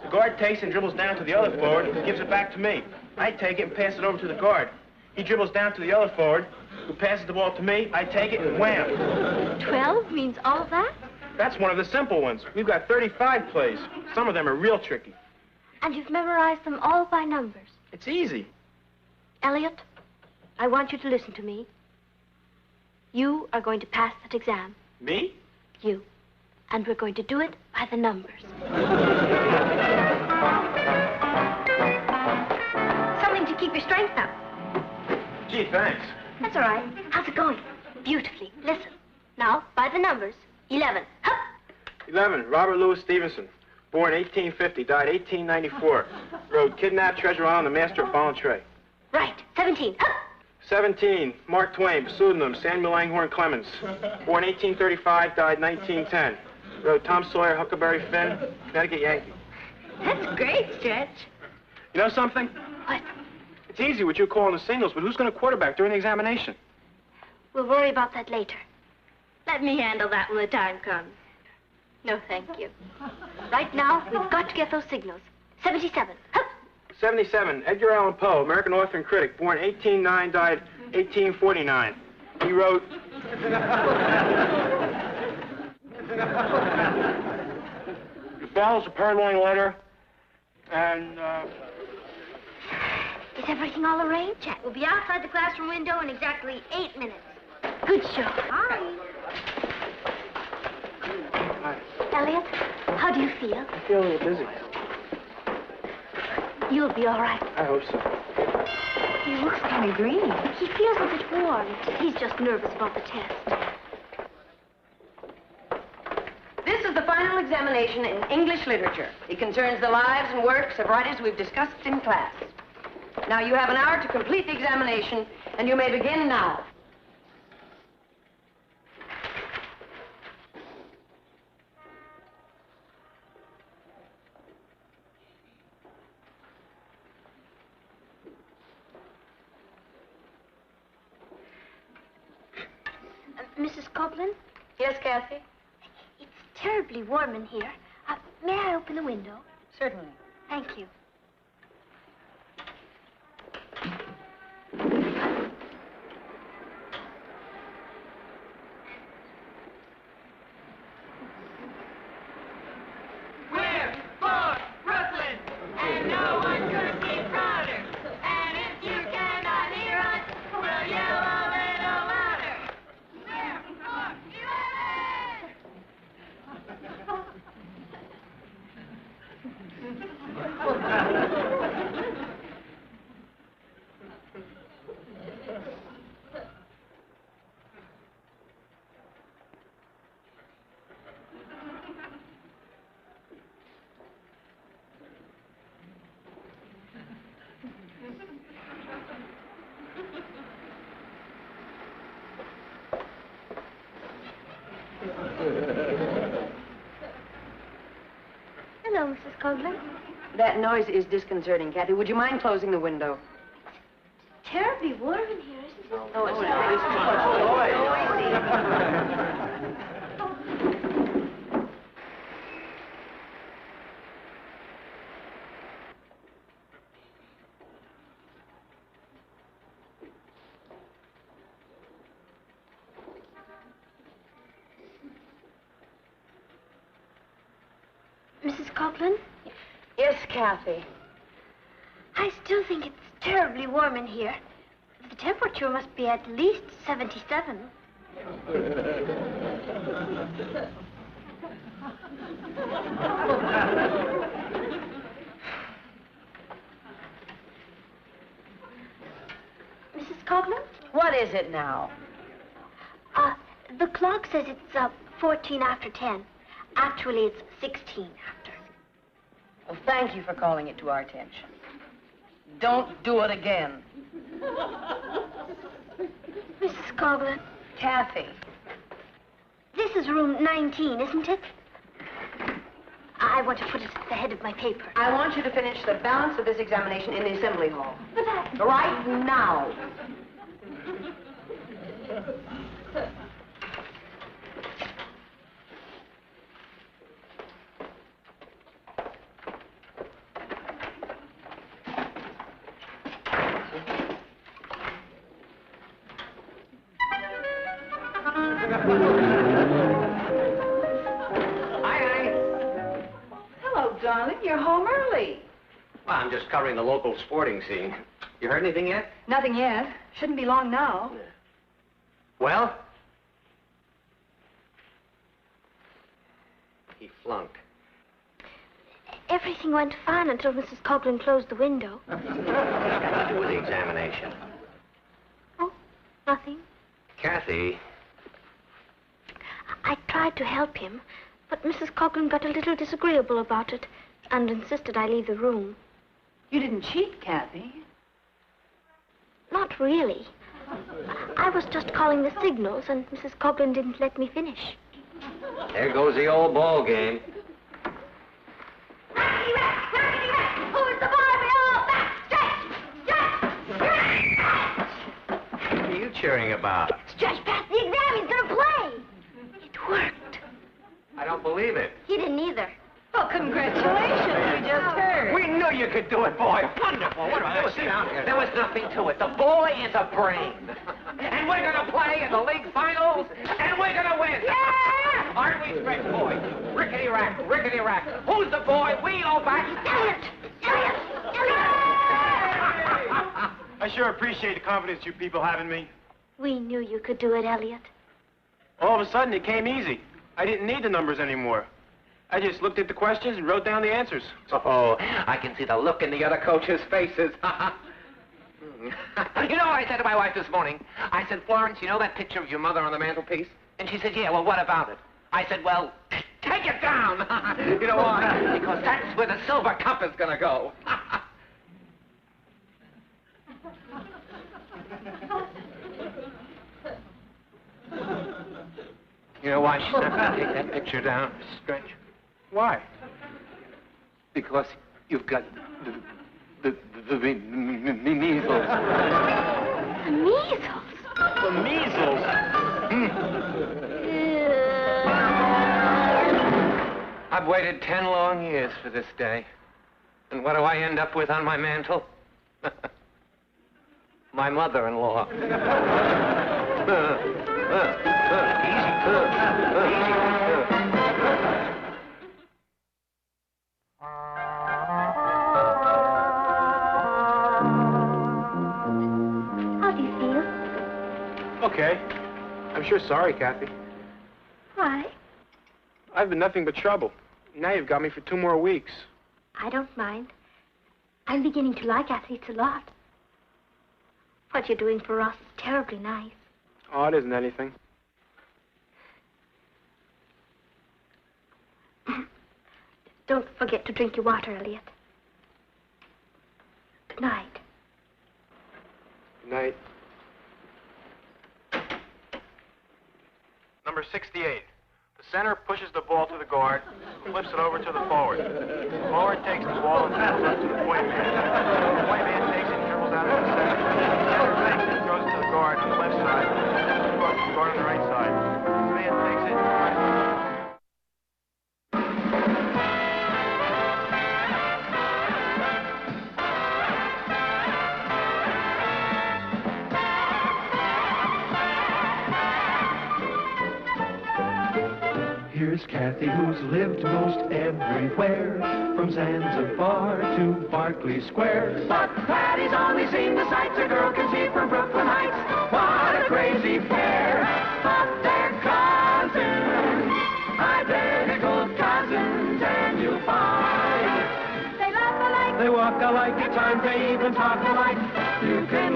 The guard takes and dribbles down to the other forward and gives it back to me. I take it and pass it over to the guard. He dribbles down to the other forward, who passes the ball to me. I take it and wham. 12 means all that? That's one of the simple ones. We've got 35 plays. Some of them are real tricky. And you've memorized them all by numbers. It's easy. Elliot, I want you to listen to me. You are going to pass that exam. Me? You. And we're going to do it by the numbers. Something to keep your strength up. Gee, thanks. That's all right. How's it going? Beautifully. Listen. Now, by the numbers. 11. Hup! 11, Robert Louis Stevenson. Born 1850, died 1894. Rode Kidnapped Treasure Island, The Master of Ball and Tray. Right. 17. Hup! 17, Mark Twain, pseudonym Samuel Langhorne Clemens. Born 1835, died 1910. Rode Tom Sawyer, Huckleberry Finn, Connecticut Yankee. That's great, Stretch. You know something? What? It's easy with you calling the singles, but who's going to quarterback during the examination? We'll worry about that later. Let me handle that when the time comes. No, thank you. Right now, we've got to get those signals. 77. Hup! 77, Edgar Allan Poe, American author and critic, born 1809, died 1849. He wrote... The Bells, A Purloined Letter, and, Is everything all arranged? Jack will be outside the classroom window in exactly 8 minutes. Good show. Hi. Hi. Elliot, how do you feel? I feel a little dizzy. You'll be all right. I hope so. He looks kind of green. He feels a bit warm. He's just nervous about the test. This is the final examination in English literature. It concerns the lives and works of writers we've discussed in class. Now, you have an hour to complete the examination, and you may begin now. Mrs. Copeland? Yes, Kathy? It's terribly warm in here. May I open the window? Certainly. Thank you. We're for Brooklyn, and no one could be prouder. And if you cannot hear us, we'll yell a little louder. We're for 11! Hello, Mrs. Copeland. That noise is disconcerting, Kathy. Would you mind closing the window? terribly warm in here, isn't it? Oh, it's Mrs. Coughlin? Yes, Kathy. I still think it's terribly warm in here. The temperature must be at least 77. Mrs. Coughlin? What is it now? The clock says it's 14 after 10. Actually, it's 16 after. Well, thank you for calling it to our attention. Don't do it again. Mrs. Coughlin. Kathy. This is room 19, isn't it? I want to put it at the head of my paper. I want you to finish the balance of this examination in the assembly hall. Right now. Hello, darling. You're home early. Well, I'm just covering the local sporting scene. You heard anything yet? Nothing yet. Shouldn't be long now. Well? He flunked. Everything went fine until Mrs. Coughlin closed the window. What's that got to do with the examination? Oh, nothing. Kathy. I tried to help him, but Mrs. Coughlin got a little disagreeable about it and insisted I leave the room. You didn't cheat, Kathy. Not really. I was just calling the signals, and Mrs. Coughlin didn't let me finish. There goes the old ball game. Who's the boy? All back! What are you cheering about? Stretch past the exam. He's gonna play. It worked. I don't believe it. He didn't either. Well, congratulations. We just heard. We knew you could do it, boy. Wonderful. What about it? Sit down here. There was nothing to it. The boy is a brain. And we're going to play in the league finals, and we're going to win. Yeah! Aren't we, Stretch boy? Rickety rack, rickety rack. Who's the boy? We all back. Elliot! I sure appreciate the confidence you people have in me. We knew you could do it, Elliot. All of a sudden, it came easy. I didn't need the numbers anymore. I just looked at the questions and wrote down the answers. Oh, I can see the look in the other coaches' faces. You know what I said to my wife this morning? I said, Florence, you know that picture of your mother on the mantelpiece? And she said, yeah, well, what about it? I said, well, take it down. You know why? Because that's where the silver cup is going to go. You know why she's not going to take that picture down, Stretch? Why? Because you've got the measles. The measles? The measles? I've waited 10 long years for this day. And what do I end up with on my mantle? My mother-in-law. How do you feel? Okay. I'm sure sorry, Kathy. Why? I've been nothing but trouble. Now you've got me for 2 more weeks. I don't mind. I'm beginning to like athletes a lot. What you're doing for us is terribly nice. Oh, it isn't anything. Don't forget to drink your water, Elliot. Good night. Good night. Number 68. The center pushes the ball to the guard, flips it over to the forward. The forward takes the ball and dribbles up to the point man. The point man takes it and dribbles out of the center. Here's Kathy, who's lived most everywhere, from Zanzibar to Berkeley Square. But Patty's only seen the sights a girl can see from Brooklyn Heights. What a crazy pair, but they're cousins, identical cousins, and you'll find they laugh alike, they walk alike, at times they even talk alike. You can